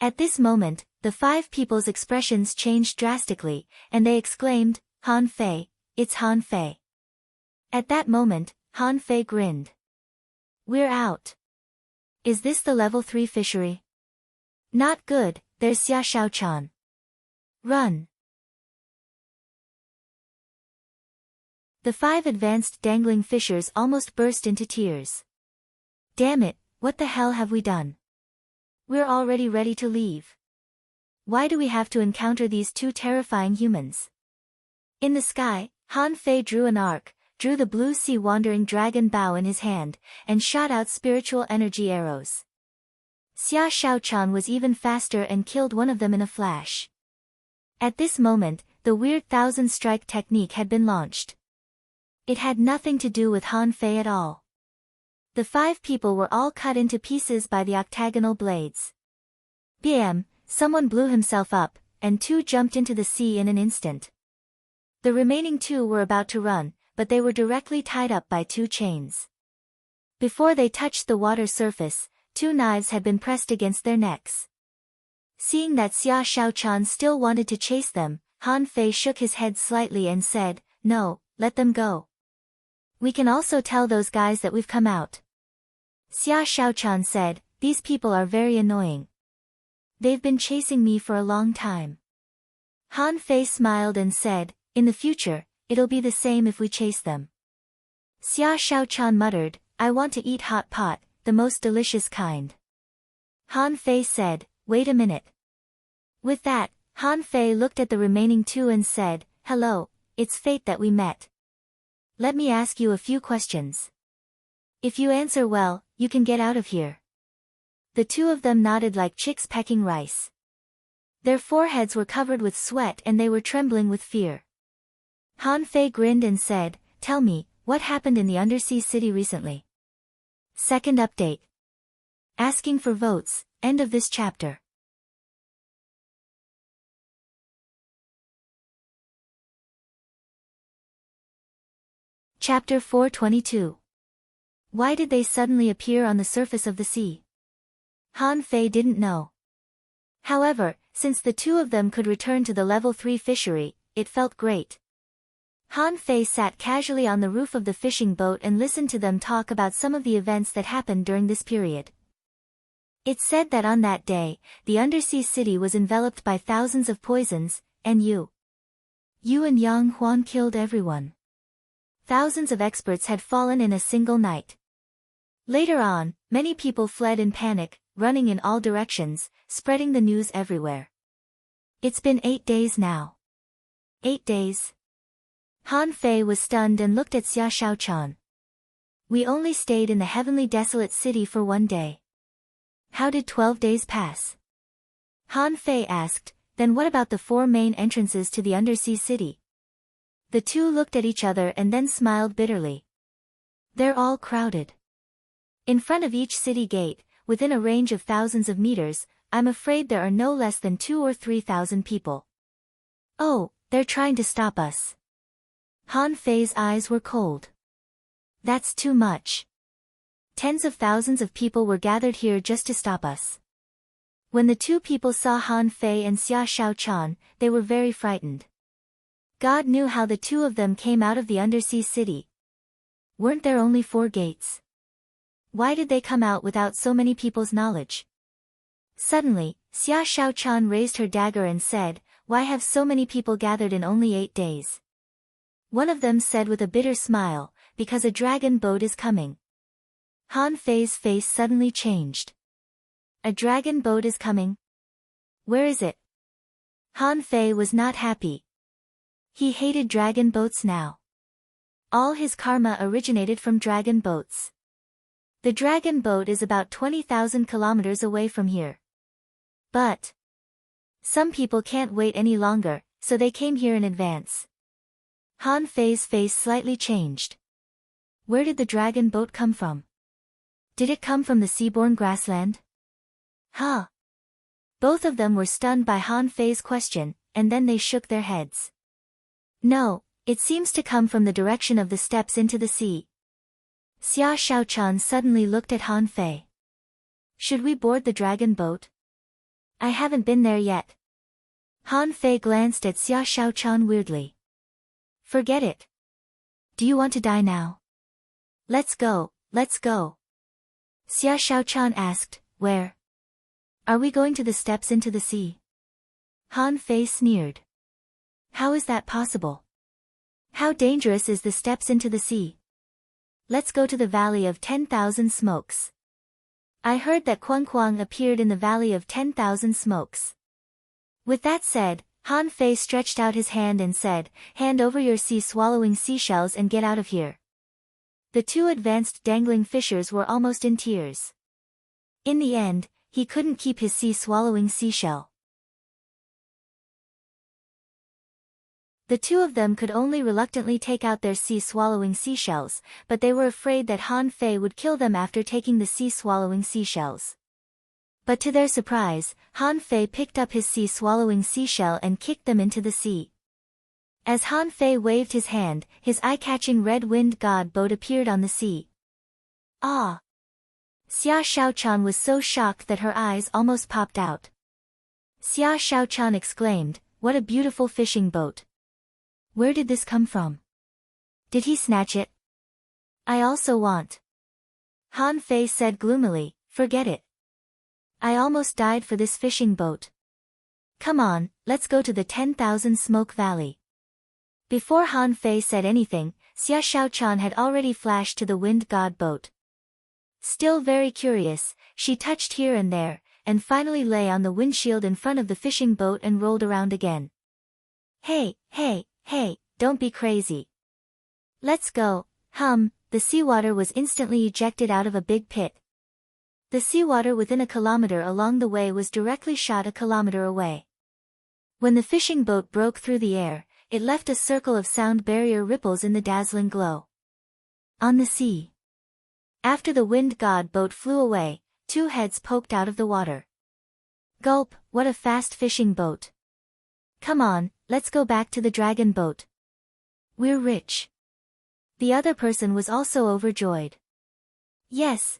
At this moment, the 5 people's expressions changed drastically, and they exclaimed, Han Fei, it's Han Fei. At that moment, Han Fei grinned. We're out. Is this the level 3 fishery? Not good, there's Xia Shaochan. Run. The 5 advanced dangling fishers almost burst into tears. Damn it, what the hell have we done? We're already ready to leave. Why do we have to encounter these 2 terrifying humans? In the sky, Han Fei drew an arc, drew the blue sea wandering dragon bow in his hand, and shot out spiritual energy arrows. Xia Shaochan was even faster and killed one of them in a flash. At this moment, the weird 1000 strike technique had been launched. It had nothing to do with Han Fei at all. The 5 people were all cut into pieces by the octagonal blades. Bam! Someone blew himself up, and 2 jumped into the sea in an instant. The remaining 2 were about to run, but they were directly tied up by 2 chains. Before they touched the water surface, 2 knives had been pressed against their necks. Seeing that Xia Shaochan still wanted to chase them, Han Fei shook his head slightly and said, "No, let them go. We can also tell those guys that we've come out." Xia Shaochan said, "These people are very annoying. They've been chasing me for a long time." Han Fei smiled and said, "In the future, it'll be the same if we chase them." Xia Shaochan muttered, "I want to eat hot pot, the most delicious kind." Han Fei said, "Wait a minute." With that, Han Fei looked at the remaining 2 and said, "Hello, it's fate that we met. Let me ask you a few questions. If you answer well, you can get out of here." The 2 of them nodded like chicks pecking rice. Their foreheads were covered with sweat and they were trembling with fear. Han Fei grinned and said, "Tell me, what happened in the undersea city recently?" Second update. Asking for votes, end of this chapter. Chapter 422. Why did they suddenly appear on the surface of the sea? Han Fei didn't know. However, since the two of them could return to the level 3 fishery, it felt great. Han Fei sat casually on the roof of the fishing boat and listened to them talk about some of the events that happened during this period. It's said that on that day, the undersea city was enveloped by thousands of poisons, and Yu and Yang Huan killed everyone. Thousands of experts had fallen in a single night. Later on, many people fled in panic, running in all directions, spreading the news everywhere. It's been 8 days now. 8 days? Han Fei was stunned and looked at Xia Shaochan. We only stayed in the heavenly desolate city for 1 day. How did 12 days pass? Han Fei asked, then what about the 4 main entrances to the undersea city? The two looked at each other and then smiled bitterly. They're all crowded. In front of each city gate, within a range of thousands of meters, I'm afraid there are no less than 2,000 or 3,000 people. Oh, they're trying to stop us. Han Fei's eyes were cold. That's too much. Tens of thousands of people were gathered here just to stop us. When the two people saw Han Fei and Xia Shaochan, they were very frightened. God knew how the two of them came out of the undersea city. Weren't there only 4 gates? Why did they come out without so many people's knowledge? Suddenly, Xia Shaochan raised her dagger and said, "Why have so many people gathered in only 8 days?" One of them said with a bitter smile, "Because a dragon boat is coming." Han Fei's face suddenly changed. A dragon boat is coming? Where is it? Han Fei was not happy. He hated dragon boats now. All his karma originated from dragon boats. The dragon boat is about 20,000 kilometers away from here. But some people can't wait any longer, so they came here in advance. Han Fei's face slightly changed. Where did the dragon boat come from? Did it come from the seaborne grassland? Huh? Both of them were stunned by Han Fei's question, and then they shook their heads. No, it seems to come from the direction of the steps into the sea. Xia Shaochan suddenly looked at Han Fei. Should we board the dragon boat? I haven't been there yet. Han Fei glanced at Xia Shaochan weirdly. Forget it. Do you want to die now? Let's go, let's go. Xia Shaochan asked, where? Are we going to the steps into the sea? Han Fei sneered. How is that possible? How dangerous is the steps into the sea? Let's go to the Valley of 10,000 Smokes. I heard that Kuang Kuang appeared in the Valley of 10,000 Smokes. With that said, Han Fei stretched out his hand and said, hand over your sea-swallowing seashells and get out of here. The two advanced dangling fishers were almost in tears. In the end, he couldn't keep his sea-swallowing seashell. The two of them could only reluctantly take out their sea-swallowing seashells, but they were afraid that Han Fei would kill them after taking the sea-swallowing seashells. But to their surprise, Han Fei picked up his sea-swallowing seashell and kicked them into the sea. As Han Fei waved his hand, his eye-catching red-winged god boat appeared on the sea. Ah! Xia Shaochan was so shocked that her eyes almost popped out. Xia Shaochan exclaimed, what a beautiful fishing boat. Where did this come from? Did he snatch it? I also want. Han Fei said gloomily, forget it. I almost died for this fishing boat. Come on, let's go to the 10,000 Smoke Valley. Before Han Fei said anything, Xia Shaochan had already flashed to the wind god boat. Still very curious, she touched here and there, and finally lay on the windshield in front of the fishing boat and rolled around again. Hey, don't be crazy. Let's go, the seawater was instantly ejected out of a big pit. The seawater within a kilometer along the way was directly shot a kilometer away. When the fishing boat broke through the air, it left a circle of sound barrier ripples in the dazzling glow. On the sea. After the wind god boat flew away, two heads poked out of the water. Gulp, what a fast fishing boat. Come on, let's go back to the dragon boat. We're rich. The other person was also overjoyed. Yes,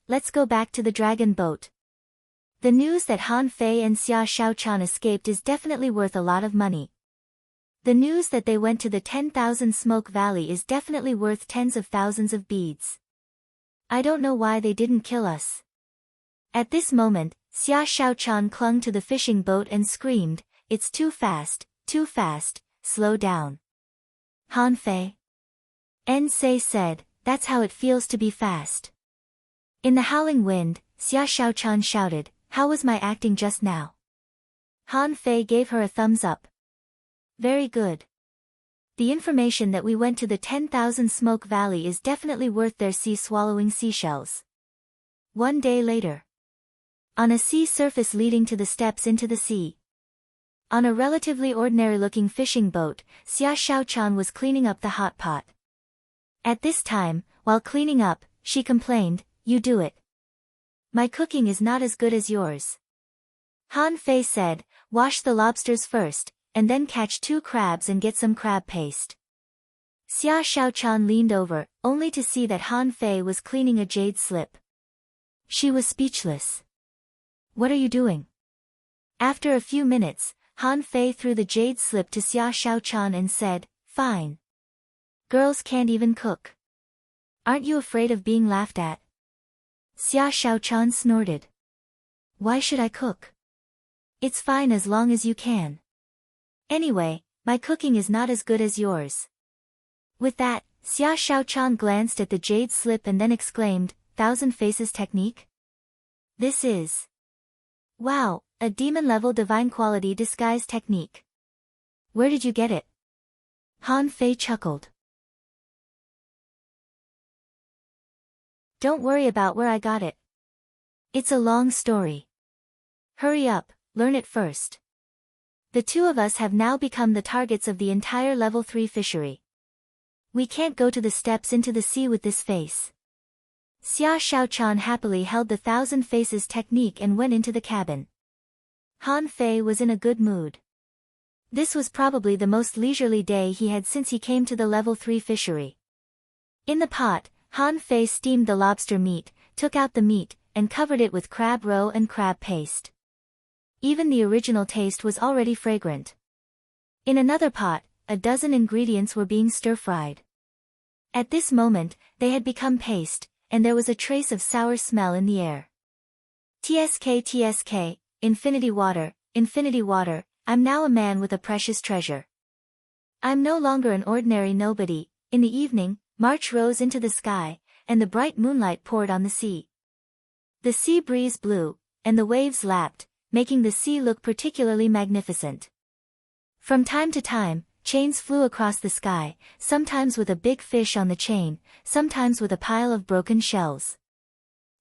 let's go back to the dragon boat. The news that Han Fei and Xia Shaochan escaped is definitely worth a lot of money. The news that they went to the 10,000 Smoke Valley is definitely worth tens of thousands of beads. I don't know why they didn't kill us. At this moment, Xia Shaochan clung to the fishing boat and screamed, "It's too fast, slow down." Han Fei. Sei said, "That's how it feels to be fast." In the howling wind, Xia Shaochan shouted, "How was my acting just now?" Han Fei gave her a thumbs up. Very good. The information that we went to the 10,000 Smoke Valley is definitely worth their sea-swallowing seashells. One day later. On a sea surface leading to the steps into the sea. On a relatively ordinary-looking fishing boat, Xia Shaochan was cleaning up the hot pot. At this time, while cleaning up, she complained, "You do it. My cooking is not as good as yours." Han Fei said, "Wash the lobsters first, and then catch 2 crabs and get some crab paste." Xia Shaochan leaned over, only to see that Han Fei was cleaning a jade slip. She was speechless. "What are you doing?" After a few minutes, Han Fei threw the jade slip to Xia Shaochan and said, "Fine. Girls can't even cook. Aren't you afraid of being laughed at?" Xia Shaochan snorted. "Why should I cook? It's fine as long as you can. Anyway, my cooking is not as good as yours." With that, Xia Shaochan glanced at the jade slip and then exclaimed, "Thousand Faces technique? This is... wow, a demon-level divine quality disguise technique. Where did you get it?" Han Fei chuckled. "Don't worry about where I got it. It's a long story. Hurry up, learn it first." The two of us have now become the targets of the entire level 3 fishery. We can't go to the steps into the sea with this face. Xia Shaochan happily held the Thousand Faces technique and went into the cabin. Han Fei was in a good mood. This was probably the most leisurely day he had since he came to the level 3 fishery. In the pot, Han Fei steamed the lobster meat, took out the meat, and covered it with crab roe and crab paste. Even the original taste was already fragrant. In another pot, a dozen ingredients were being stir-fried. At this moment, they had become paste, and there was a trace of sour smell in the air. TSK, infinity water, I'm now a man with a precious treasure. I'm no longer an ordinary nobody. In the evening, March rose into the sky, and the bright moonlight poured on the sea. The sea breeze blew, and the waves lapped, making the sea look particularly magnificent. From time to time, chains flew across the sky, sometimes with a big fish on the chain, sometimes with a pile of broken shells.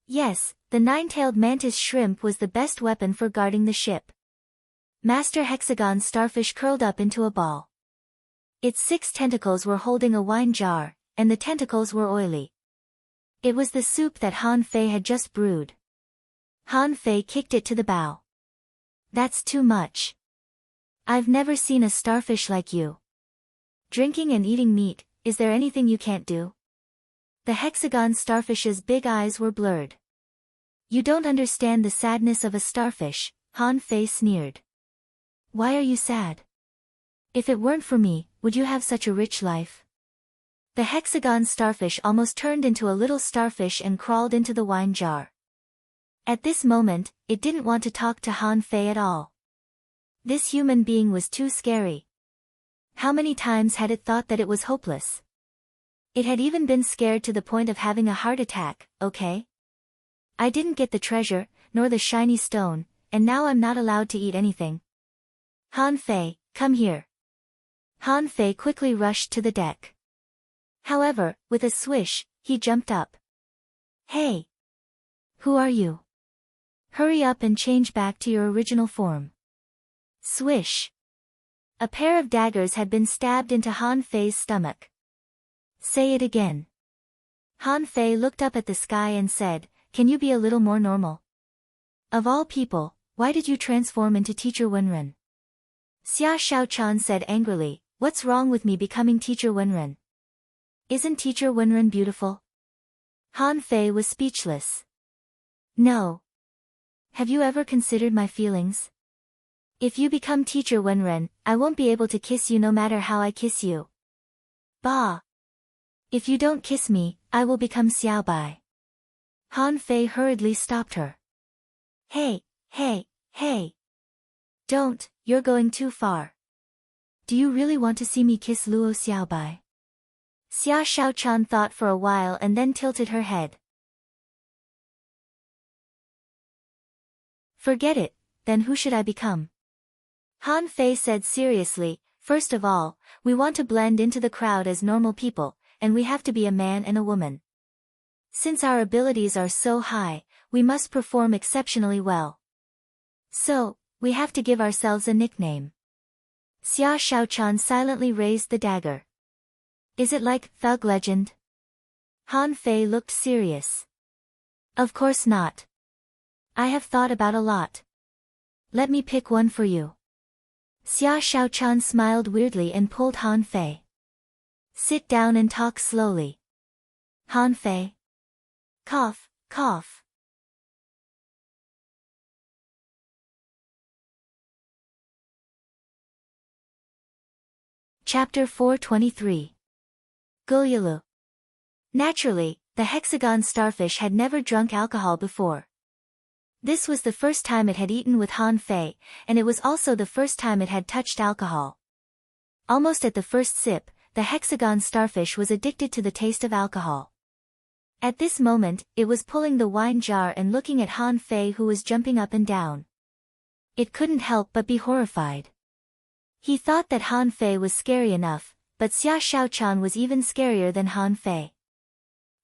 Yes, the 9-tailed mantis shrimp was the best weapon for guarding the ship. Master Hexagon starfish curled up into a ball. Its 6 tentacles were holding a wine jar, and the tentacles were oily. It was the soup that Han Fei had just brewed. Han Fei kicked it to the bow. "That's too much. I've never seen a starfish like you. Drinking and eating meat, is there anything you can't do?" The hexagon starfish's big eyes were blurred. "You don't understand the sadness of a starfish," Han Fei sneered. "Why are you sad? If it weren't for me, would you have such a rich life?" The hexagon starfish almost turned into a little starfish and crawled into the wine jar. At this moment, it didn't want to talk to Han Fei at all. This human being was too scary. How many times had it thought that it was hopeless? It had even been scared to the point of having a heart attack. "Okay? I didn't get the treasure, nor the shiny stone, and now I'm not allowed to eat anything. Han Fei, come here." Han Fei quickly rushed to the deck. However, with a swish, he jumped up. "Hey! Who are you? Hurry up and change back to your original form." Swish. A pair of daggers had been stabbed into Han Fei's stomach. Say it again. Han Fei looked up at the sky and said, "Can you be a little more normal? Of all people, why did you transform into Teacher Wenren?" Xia Shaochan said angrily, "What's wrong with me becoming Teacher Wenren? Isn't Teacher Wenren beautiful?" Han Fei was speechless. "No. Have you ever considered my feelings? If you become Teacher Wenren, I won't be able to kiss you no matter how I kiss you. Bah! If you don't kiss me, I will become Xiaobai." Han Fei hurriedly stopped her. Hey! Don't, you're going too far. Do you really want to see me kiss Luo Xiaobai? Xia Shaochan thought for a while and then tilted her head. Forget it, then who should I become? Han Fei said seriously, "First of all, we want to blend into the crowd as normal people, and we have to be a man and a woman. Since our abilities are so high, we must perform exceptionally well. So, we have to give ourselves a nickname." Xia Shaochan silently raised the dagger. "Is it like Thug Legend?" Han Fei looked serious. "Of course not. I have thought about a lot. Let me pick one for you." Xia Shaochan smiled weirdly and pulled Han Fei. "Sit down and talk slowly." Han Fei. Cough, cough. Chapter 423. Gulyalu. Naturally, the hexagon starfish had never drunk alcohol before. This was the first time it had eaten with Han Fei, and it was also the first time it had touched alcohol. Almost at the first sip, the hexagon starfish was addicted to the taste of alcohol. At this moment, it was pulling the wine jar and looking at Han Fei, who was jumping up and down. It couldn't help but be horrified. He thought that Han Fei was scary enough, but Xia Shaochan was even scarier than Han Fei.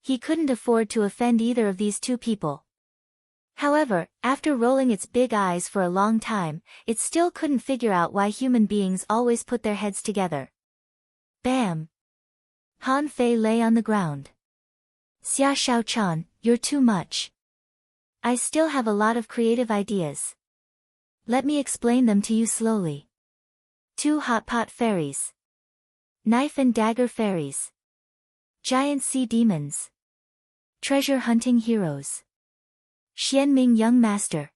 He couldn't afford to offend either of these two people. However, after rolling its big eyes for a long time, it still couldn't figure out why human beings always put their heads together. Bam! Han Fei lay on the ground. "Xia Shaochan, you're too much. I still have a lot of creative ideas. Let me explain them to you slowly. 2 hot pot fairies. Knife and dagger fairies. Giant sea demons. Treasure hunting heroes. Xianming young master.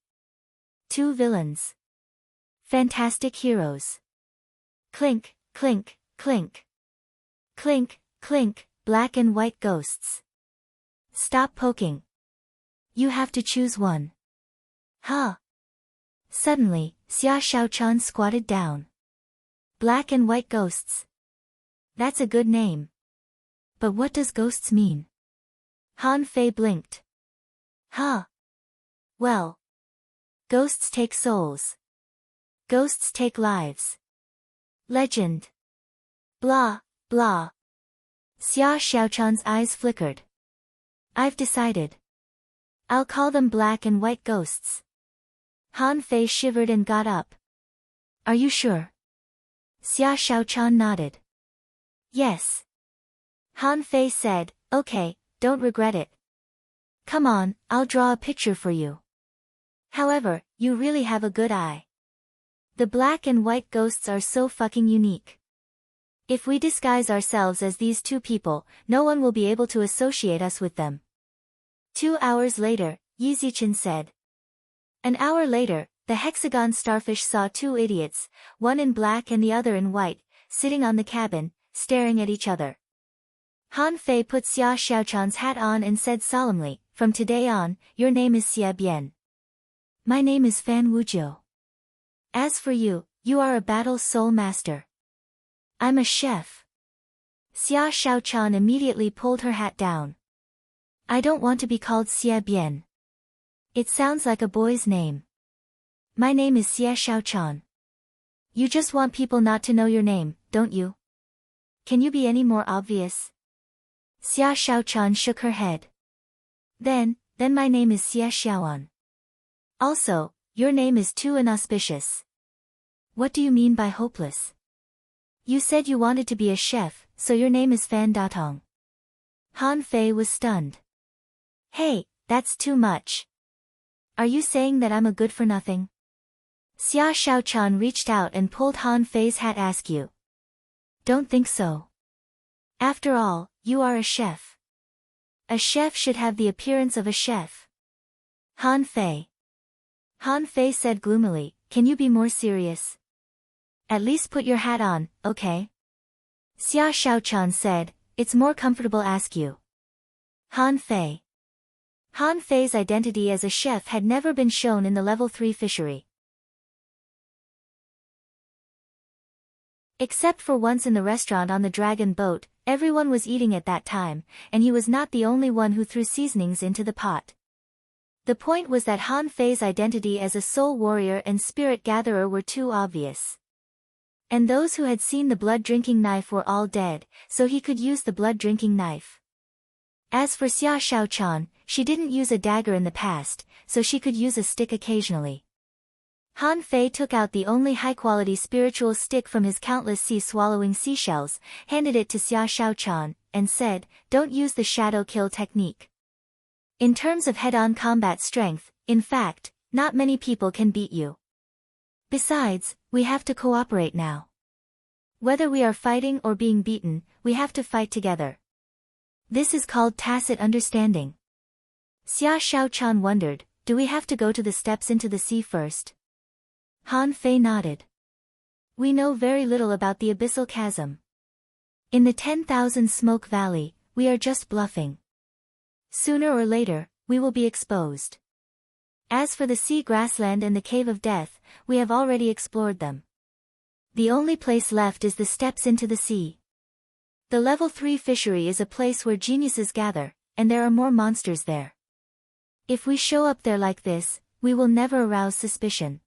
2 villains. Fantastic heroes. Clink, clink, clink. Clink, clink, black and white ghosts. Stop poking. You have to choose one." Huh? Suddenly, Xia Shaochan squatted down. Black and white ghosts. That's a good name. But what does ghosts mean? Han Fei blinked. Huh? Well. Ghosts take souls. Ghosts take lives. Legend. Blah, blah. Xia Shaochan's eyes flickered. "I've decided. I'll call them black and white ghosts." Han Fei shivered and got up. "Are you sure?" Xia Shaochan nodded. "Yes." Han Fei said, "Okay, don't regret it. Come on, I'll draw a picture for you. However, you really have a good eye. The black and white ghosts are so fucking unique. If we disguise ourselves as these two people, no one will be able to associate us with them." 2 hours later, Yi Zichen said. An hour later, the hexagon starfish saw 2 idiots, one in black and the other in white, sitting on the cabin, staring at each other. Han Fei put Xia Shaochan's hat on and said solemnly, "From today on, your name is Xie Bian. My name is Fan Wujiu. As for you, you are a battle soul master. I'm a chef." Xia Shaochan immediately pulled her hat down. "I don't want to be called Xie Bian. It sounds like a boy's name. My name is Xie Shaochan. You just want people not to know your name, don't you? Can you be any more obvious?" Xia Shaochan shook her head. Then my name is Xie Xiaoan. Also, your name is too inauspicious. What do you mean by hopeless? You said you wanted to be a chef, so your name is Fan Datong. Han Fei was stunned. Hey, that's too much. Are you saying that I'm a good-for-nothing? Xia Shaochan reached out and pulled Han Fei's hat. Ask you. Don't think so. After all, you are a chef. A chef should have the appearance of a chef. Han Fei. Han Fei said gloomily, can you be more serious? At least put your hat on, okay? Xia Shaochan said, it's more comfortable. Ask you. Han Fei. Han Fei's identity as a chef had never been shown in the level 3 fishery. Except for once in the restaurant on the dragon boat, everyone was eating at that time, and he was not the only one who threw seasonings into the pot. The point was that Han Fei's identity as a soul warrior and spirit gatherer were too obvious. And those who had seen the blood-drinking knife were all dead, so he could use the blood-drinking knife. As for Xia Shaochan, she didn't use a dagger in the past, so she could use a stick occasionally. Han Fei took out the only high-quality spiritual stick from his countless sea-swallowing seashells, handed it to Xia Shaochan, and said, don't use the shadow kill technique. In terms of head-on combat strength, in fact, not many people can beat you. Besides, we have to cooperate now. Whether we are fighting or being beaten, we have to fight together. This is called tacit understanding. Xia Shaochan wondered, do we have to go to the steps into the sea first? Han Fei nodded. We know very little about the abyssal chasm. In the 10,000 Smoke Valley, we are just bluffing. Sooner or later, we will be exposed. As for the sea grassland and the Cave of Death, we have already explored them. The only place left is the steps into the sea. The level 3 fishery is a place where geniuses gather, and there are more monsters there. If we show up there like this, we will never arouse suspicion.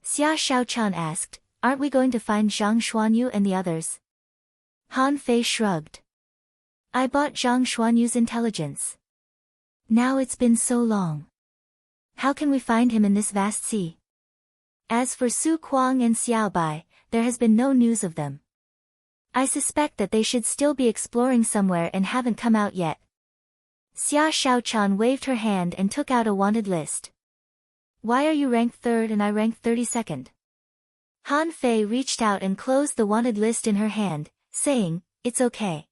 Xia Shaochan asked, aren't we going to find Zhang Xuanyu and the others? Han Fei shrugged. I bought Zhang Xuanyu's intelligence. Now it's been so long. How can we find him in this vast sea? As for Su Kuang and Xiao Bai, there has been no news of them. I suspect that they should still be exploring somewhere and haven't come out yet. Xia Shaochan waved her hand and took out a wanted list. Why are you ranked 3rd and I ranked 32nd? Han Fei reached out and closed the wanted list in her hand, saying, it's okay.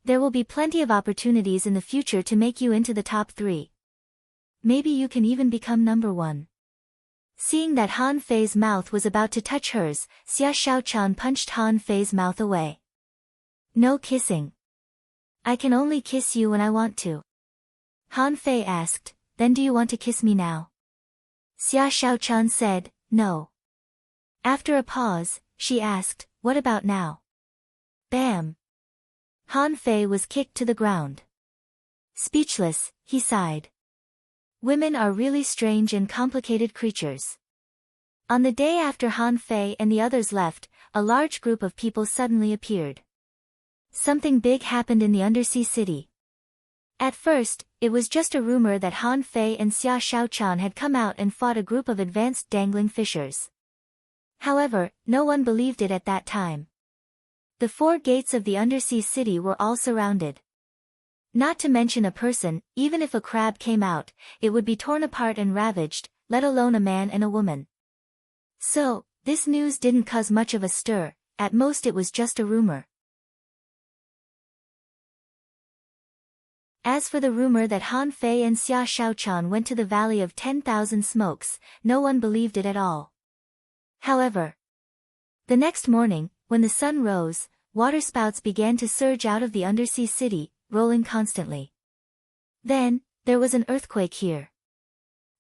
There will be plenty of opportunities in the future to make you into the top 3. Maybe you can even become number 1. Seeing that Han Fei's mouth was about to touch hers, Xia Shaochan punched Han Fei's mouth away. No kissing. I can only kiss you when I want to. Han Fei asked, then do you want to kiss me now? Xia Shaochan said, no. After a pause, she asked, what about now? Bam! Han Fei was kicked to the ground. Speechless, he sighed. Women are really strange and complicated creatures. On the day after Han Fei and the others left, a large group of people suddenly appeared. Something big happened in the undersea city. At first, it was just a rumor that Han Fei and Xia Shaochan had come out and fought a group of advanced dangling fishers. However, no one believed it at that time. The 4 gates of the undersea city were all surrounded. Not to mention a person, even if a crab came out, it would be torn apart and ravaged, let alone a man and a woman. So, this news didn't cause much of a stir, at most it was just a rumor. As for the rumor that Han Fei and Xia Shaochan went to the Valley of 10,000 Smokes, no one believed it at all. However, the next morning, when the sun rose, waterspouts began to surge out of the undersea city, rolling constantly. Then, there was an earthquake here.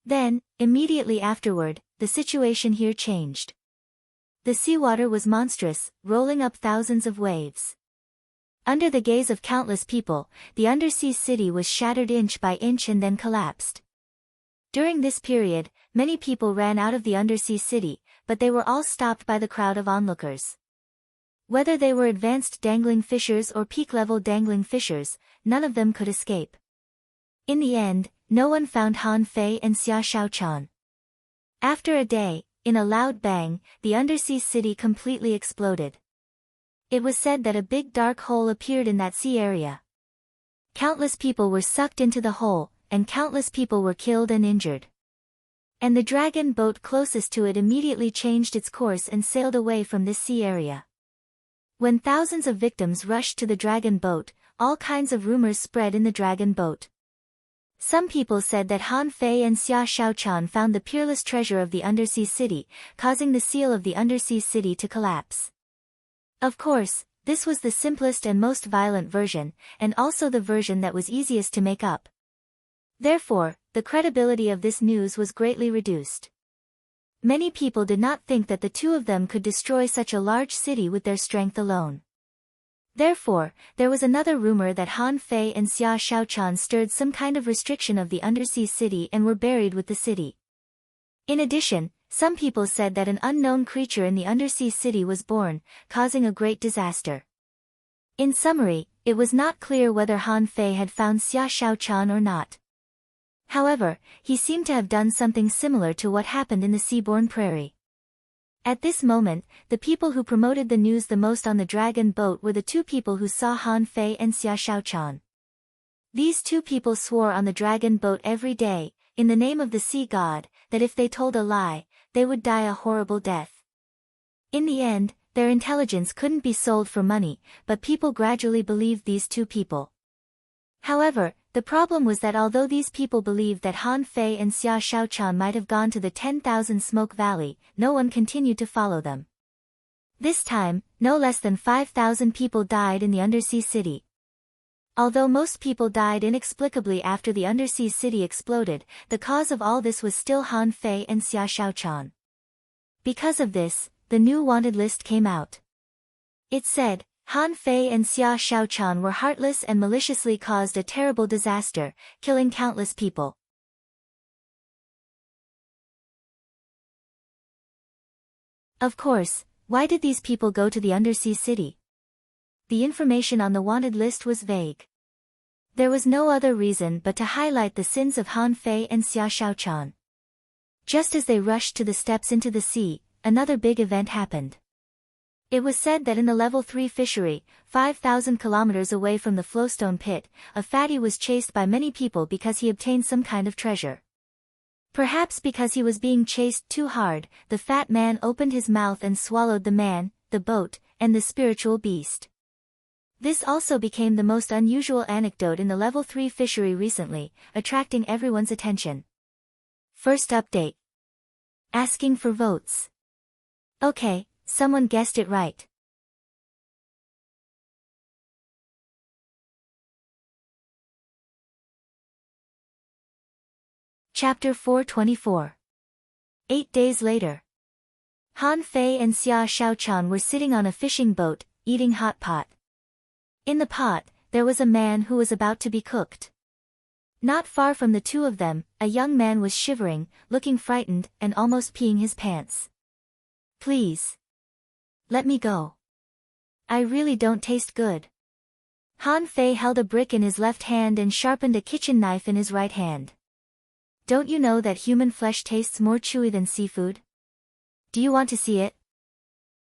Then, immediately afterward, the situation here changed. The seawater was monstrous, rolling up thousands of waves. Under the gaze of countless people, the undersea city was shattered inch by inch and then collapsed. During this period, many people ran out of the undersea city, but they were all stopped by the crowd of onlookers. Whether they were advanced dangling fishers or peak-level dangling fishers, none of them could escape. In the end, no one found Han Fei and Xia Shaochan. After a day, in a loud bang, the undersea city completely exploded. It was said that a big dark hole appeared in that sea area. Countless people were sucked into the hole, and countless people were killed and injured. And the dragon boat closest to it immediately changed its course and sailed away from this sea area. When thousands of victims rushed to the dragon boat, all kinds of rumors spread in the dragon boat. Some people said that Han Fei and Xia Shaochan found the peerless treasure of the undersea city, causing the seal of the undersea city to collapse. Of course, this was the simplest and most violent version, and also the version that was easiest to make up. Therefore, the credibility of this news was greatly reduced. Many people did not think that the two of them could destroy such a large city with their strength alone. Therefore, there was another rumor that Han Fei and Xia Shaochan stirred some kind of restriction of the undersea city and were buried with the city. In addition, some people said that an unknown creature in the undersea city was born, causing a great disaster. In summary, it was not clear whether Han Fei had found Xia Shaochan or not. However, he seemed to have done something similar to what happened in the Seaborn Prairie. At this moment, the people who promoted the news the most on the dragon boat were the two people who saw Han Fei and Xia Shaochan. These two people swore on the dragon boat every day, in the name of the sea god, that if they told a lie, they would die a horrible death. In the end, their intelligence couldn't be sold for money, but people gradually believed these two people. However, the problem was that although these people believed that Han Fei and Xia Shaochan might have gone to the 10,000 Smoke Valley, no one continued to follow them. This time, no less than 5,000 people died in the undersea city. Although most people died inexplicably after the undersea city exploded, the cause of all this was still Han Fei and Xia Shaochan. Because of this, the new wanted list came out. It said, Han Fei and Xia Shaochan were heartless and maliciously caused a terrible disaster, killing countless people. Of course, why did these people go to the undersea city? The information on the wanted list was vague. There was no other reason but to highlight the sins of Han Fei and Xia Shaochan. Just as they rushed to the steps into the sea, another big event happened. It was said that in the level 3 fishery, 5,000 kilometers away from the flowstone pit, a fatty was chased by many people because he obtained some kind of treasure. Perhaps because he was being chased too hard, the fat man opened his mouth and swallowed the man, the boat, and the spiritual beast. This also became the most unusual anecdote in the level 3 fishery recently, attracting everyone's attention. First update. Asking for votes. Okay. Someone guessed it right. Chapter 424. 8 days later. Han Fei and Xia Shaochan were sitting on a fishing boat, eating hot pot. In the pot, there was a man who was about to be cooked. Not far from the two of them, a young man was shivering, looking frightened, and almost peeing his pants. Please. Let me go. I really don't taste good. Han Fei held a brick in his left hand and sharpened a kitchen knife in his right hand. Don't you know that human flesh tastes more chewy than seafood? Do you want to see it?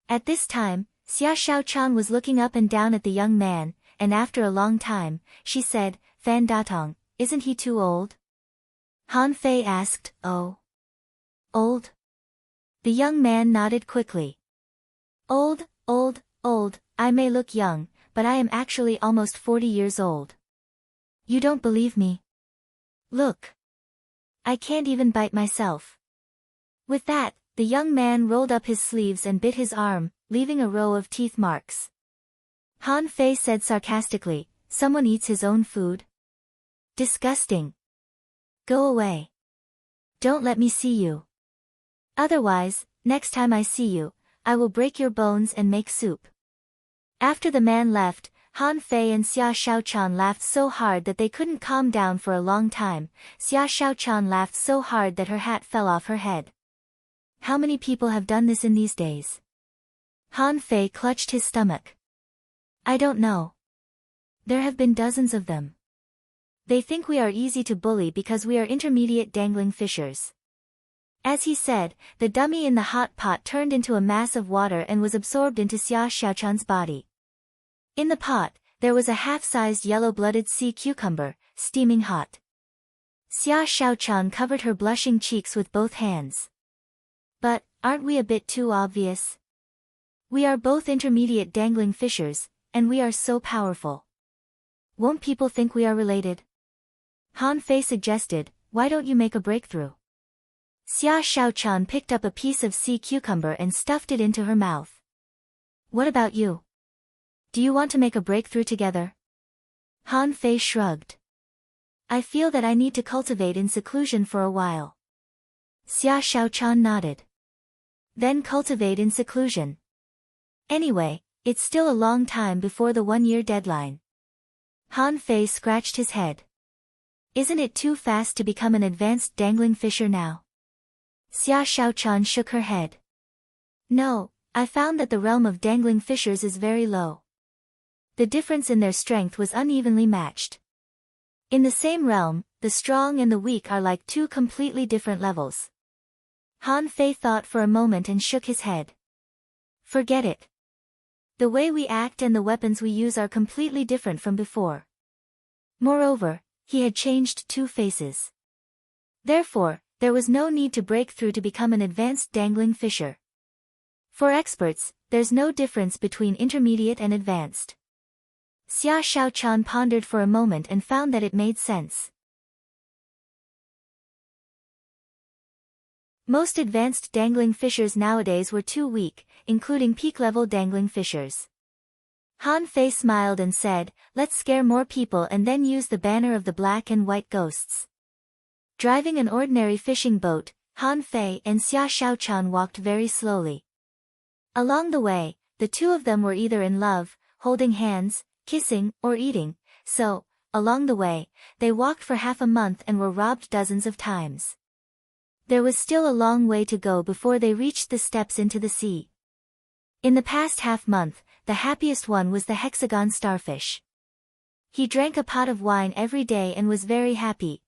At this time, Xia Shaochan was looking up and down at the young man, and after a long time, she said, Fan Datong, isn't he too old? Han Fei asked, Oh. Old? The young man nodded quickly. Old, I may look young, but I am actually almost 40 years old. You don't believe me? Look. I can't even bite myself. With that, the young man rolled up his sleeves and bit his arm, leaving a row of teeth marks. Han Fei said sarcastically, Someone eats his own food? Disgusting. Go away. Don't let me see you. Otherwise, next time I see you, I will break your bones and make soup. After the man left, Han Fei and Xia Shaochan laughed so hard that they couldn't calm down for a long time. Xia Shaochan laughed so hard that her hat fell off her head. How many people have done this in these days? Han Fei clutched his stomach. I don't know. There have been dozens of them. They think we are easy to bully because we are intermediate dangling fishers. As he said, the dummy in the hot pot turned into a mass of water and was absorbed into Xia Xiaochan's body. In the pot, there was a half-sized yellow-blooded sea cucumber, steaming hot. Xia Xiaochan covered her blushing cheeks with both hands. But, aren't we a bit too obvious? We are both intermediate dangling fishers, and we are so powerful. Won't people think we are related? Han Fei suggested, why don't you make a breakthrough? Xia Xiaochan picked up a piece of sea cucumber and stuffed it into her mouth. What about you? Do you want to make a breakthrough together? Han Fei shrugged. I feel that I need to cultivate in seclusion for a while. Xia Xiaochan nodded. Then cultivate in seclusion. Anyway, it's still a long time before the 1-year deadline. Han Fei scratched his head. Isn't it too fast to become an advanced dangling fisher now? Xia Xiaochan shook her head. No, I found that the realm of dangling fishers is very low. The difference in their strength was unevenly matched. In the same realm, the strong and the weak are like two completely different levels. Han Fei thought for a moment and shook his head. Forget it. The way we act and the weapons we use are completely different from before. Moreover, he had changed 2 faces. Therefore, there was no need to break through to become an advanced dangling fisher. For experts, there's no difference between intermediate and advanced. Xia Xiaochan pondered for a moment and found that it made sense. Most advanced dangling fishers nowadays were too weak, including peak-level dangling fishers. Han Fei smiled and said, let's scare more people and then use the banner of the black and white ghosts. Driving an ordinary fishing boat, Han Fei and Xia Xiaochan walked very slowly. Along the way, the two of them were either in love, holding hands, kissing, or eating, so, along the way, they walked for half a month and were robbed dozens of times. There was still a long way to go before they reached the steps into the sea. In the past half-month, the happiest one was the hexagon starfish. He drank a pot of wine every day and was very happy.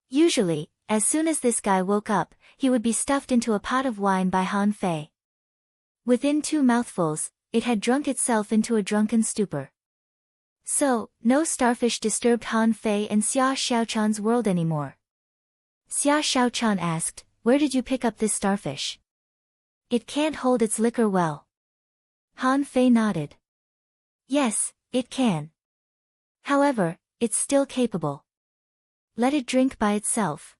Usually, as soon as this guy woke up, he would be stuffed into a pot of wine by Han Fei. Within 2 mouthfuls, it had drunk itself into a drunken stupor. So, no starfish disturbed Han Fei and Xia Xiaochan's world anymore. Xia Xiaochan asked, where did you pick up this starfish? It can't hold its liquor well. Han Fei nodded. Yes, it can. However, it's still capable. Let it drink by itself.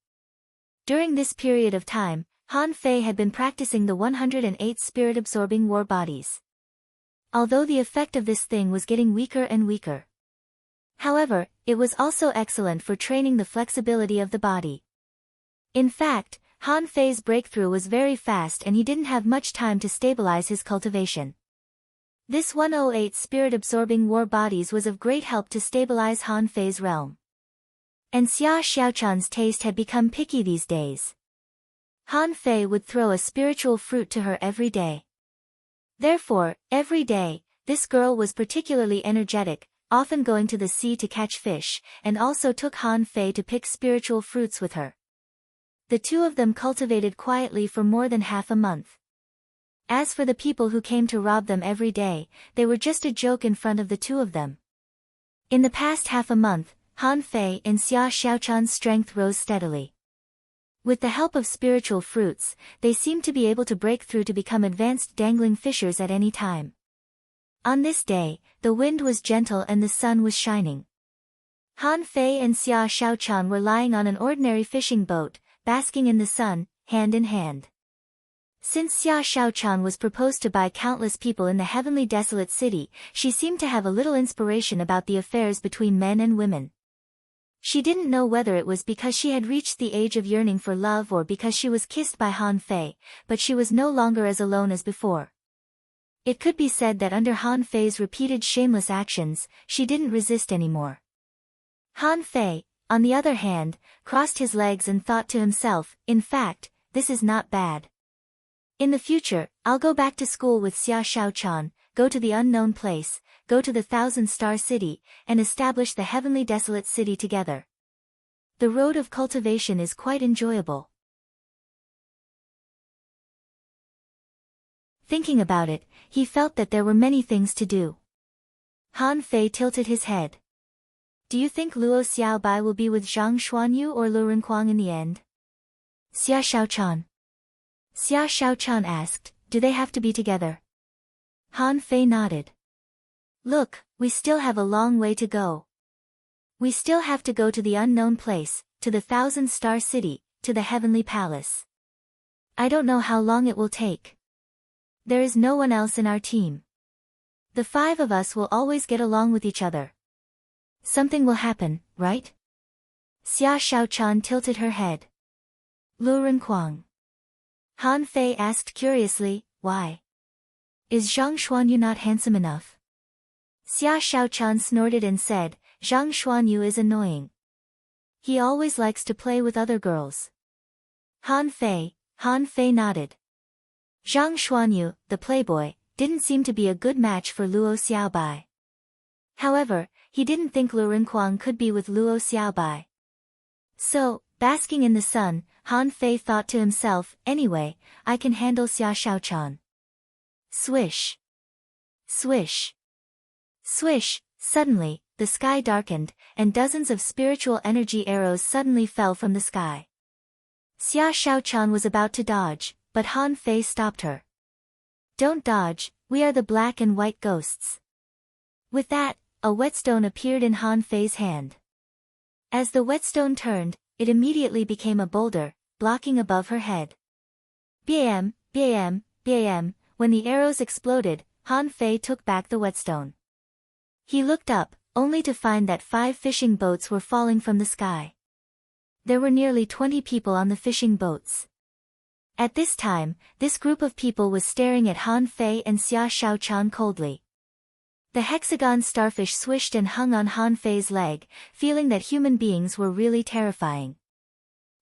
During this period of time, Han Fei had been practicing the 108 spirit-absorbing war bodies. Although the effect of this thing was getting weaker and weaker. However, it was also excellent for training the flexibility of the body. In fact, Han Fei's breakthrough was very fast and he didn't have much time to stabilize his cultivation. This 108 spirit-absorbing war bodies was of great help to stabilize Han Fei's realm. And Xia Xiaochan's taste had become picky these days. Han Fei would throw a spiritual fruit to her every day. Therefore, every day, this girl was particularly energetic, often going to the sea to catch fish, and also took Han Fei to pick spiritual fruits with her. The two of them cultivated quietly for more than half a month. As for the people who came to rob them every day, they were just a joke in front of the two of them. In the past half a month, Han Fei and Xia Xiaochan's strength rose steadily. With the help of spiritual fruits, they seemed to be able to break through to become advanced dangling fishers at any time. On this day, the wind was gentle and the sun was shining. Han Fei and Xia Xiaochan were lying on an ordinary fishing boat, basking in the sun, hand in hand. Since Xia Xiaochan was proposed to by countless people in the heavenly desolate city, she seemed to have a little inspiration about the affairs between men and women. She didn't know whether it was because she had reached the age of yearning for love or because she was kissed by Han Fei, but she was no longer as alone as before. It could be said that under Han Fei's repeated shameless actions, she didn't resist anymore. Han Fei, on the other hand, crossed his legs and thought to himself, in fact, this is not bad. In the future, I'll go back to school with Xia Xiaochan, go to the unknown place, go to the 1,000-star city, and establish the heavenly desolate city together. The road of cultivation is quite enjoyable. Thinking about it, he felt that there were many things to do. Han Fei tilted his head. Do you think Luo Xiaobai will be with Zhang Xuanyu or Lu Renkuang in the end? Xia Shaochan. Xia Shaochan asked, do they have to be together? Han Fei nodded. Look, we still have a long way to go. We still have to go to the unknown place, to the thousand-star city, to the heavenly palace. I don't know how long it will take. There is no one else in our team. The 5 of us will always get along with each other. Something will happen, right? Xia Shaochan tilted her head. Lu Renkuang. Han Fei asked curiously, why? Is Zhang Xuanyu not handsome enough? Xia Shaochan snorted and said, Zhang Xuanyu is annoying. He always likes to play with other girls. Han Fei nodded. Zhang Xuanyu, the playboy, didn't seem to be a good match for Luo Xiaobai. However, he didn't think Lu Renkuang could be with Luo Xiaobai. So, basking in the sun, Han Fei thought to himself, anyway, I can handle Xia Shaochan. Swish. Swish. Swish, suddenly, the sky darkened, and dozens of spiritual energy arrows suddenly fell from the sky. Xia Shaochan was about to dodge, but Han Fei stopped her. Don't dodge, we are the black and white ghosts. With that, a whetstone appeared in Han Fei's hand. As the whetstone turned, it immediately became a boulder, blocking above her head. Bam, bam, bam, when the arrows exploded, Han Fei took back the whetstone. He looked up, only to find that 5 fishing boats were falling from the sky. There were nearly 20 people on the fishing boats. At this time, this group of people was staring at Han Fei and Xia Shaochan coldly. The hexagon starfish swished and hung on Han Fei's leg, feeling that human beings were really terrifying.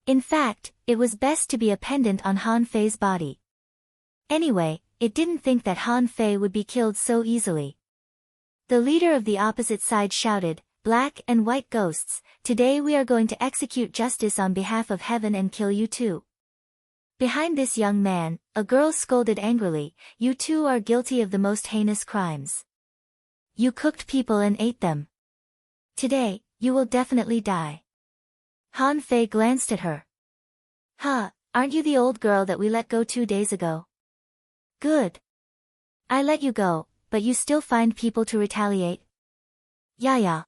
In fact, it was best to be a pendant on Han Fei's body. Anyway, it didn't think that Han Fei would be killed so easily. The leader of the opposite side shouted, Black and white ghosts, today we are going to execute justice on behalf of heaven and kill you too. Behind this young man, a girl scolded angrily, you two are guilty of the most heinous crimes. You cooked people and ate them. Today, you will definitely die. Han Fei glanced at her. Huh, aren't you the old girl that we let go 2 days ago? Good. I let you go, but you still find people to retaliate? Yeah.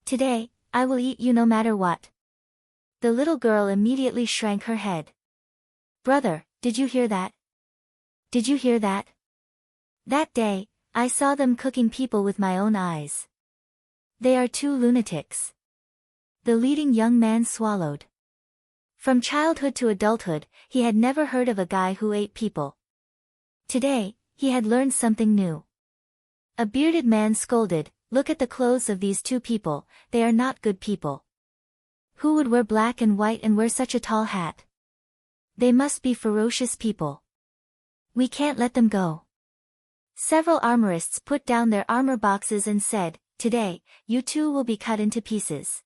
Today, I will eat you no matter what. The little girl immediately shrank her head. Brother, did you hear that? Did you hear that? That day, I saw them cooking people with my own eyes. They are 2 lunatics. The leading young man swallowed. From childhood to adulthood, he had never heard of a guy who ate people. Today, he had learned something new. A bearded man scolded, look at the clothes of these 2 people, they are not good people. Who would wear black and white and wear such a tall hat? They must be ferocious people. We can't let them go. Several armorists put down their armor boxes and said, today, you 2 will be cut into pieces.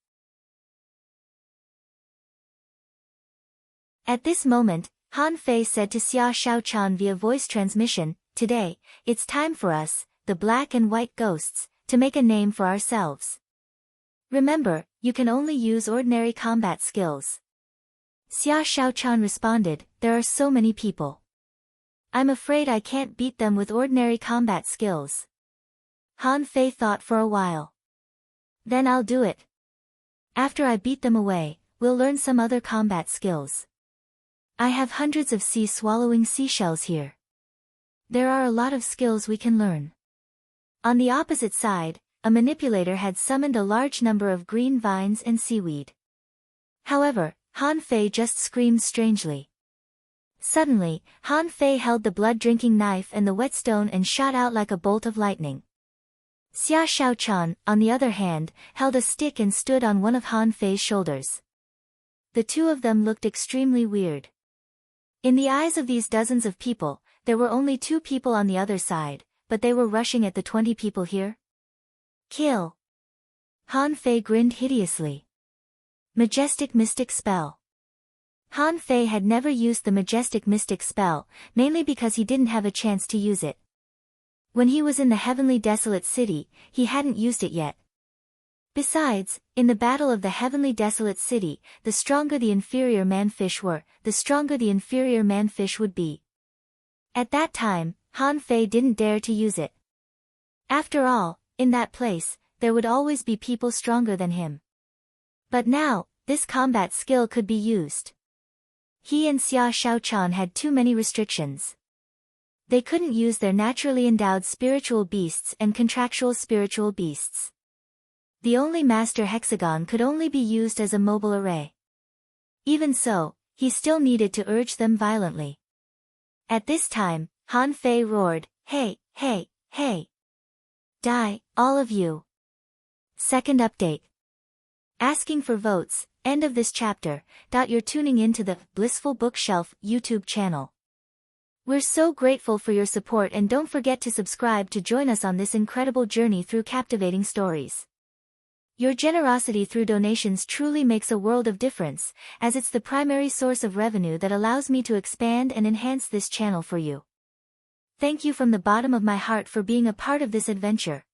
At this moment, Han Fei said to Xia Shaochan via voice transmission, today, it's time for us, the black and white ghosts, to make a name for ourselves. Remember, you can only use ordinary combat skills. Xia Shaochan responded, there are so many people. I'm afraid I can't beat them with ordinary combat skills. Han Fei thought for a while. Then I'll do it. After I beat them away, we'll learn some other combat skills. I have hundreds of sea-swallowing seashells here. There are a lot of skills we can learn. On the opposite side, a manipulator had summoned a large number of green vines and seaweed. However, Han Fei just screamed strangely. Suddenly, Han Fei held the blood-drinking knife and the whetstone and shot out like a bolt of lightning. Xia Shaochan, on the other hand, held a stick and stood on one of Han Fei's shoulders. The 2 of them looked extremely weird. In the eyes of these dozens of people, there were only 2 people on the other side, but they were rushing at the 20 people here. Kill! Han Fei grinned hideously. Majestic mystic spell. Han Fei had never used the majestic mystic spell, mainly because he didn't have a chance to use it. When he was in the heavenly desolate city, he hadn't used it yet. Besides, in the battle of the heavenly desolate city, the stronger the inferior man-fish were, the stronger the inferior man-fish would be. At that time, Han Fei didn't dare to use it. After all, in that place, there would always be people stronger than him. But now, this combat skill could be used. He and Xia Shaochan had too many restrictions. They couldn't use their naturally endowed spiritual beasts and contractual spiritual beasts. The only master hexagon could only be used as a mobile array. Even so, he still needed to urge them violently. At this time, Han Fei roared, "Hey, hey, hey! Die, all of you!" Second update. Asking for votes, end of this chapter. You're tuning in to the Blissful Bookshelf YouTube channel. We're so grateful for your support, and don't forget to subscribe to join us on this incredible journey through captivating stories. Your generosity through donations truly makes a world of difference, as it's the primary source of revenue that allows me to expand and enhance this channel for you. Thank you from the bottom of my heart for being a part of this adventure.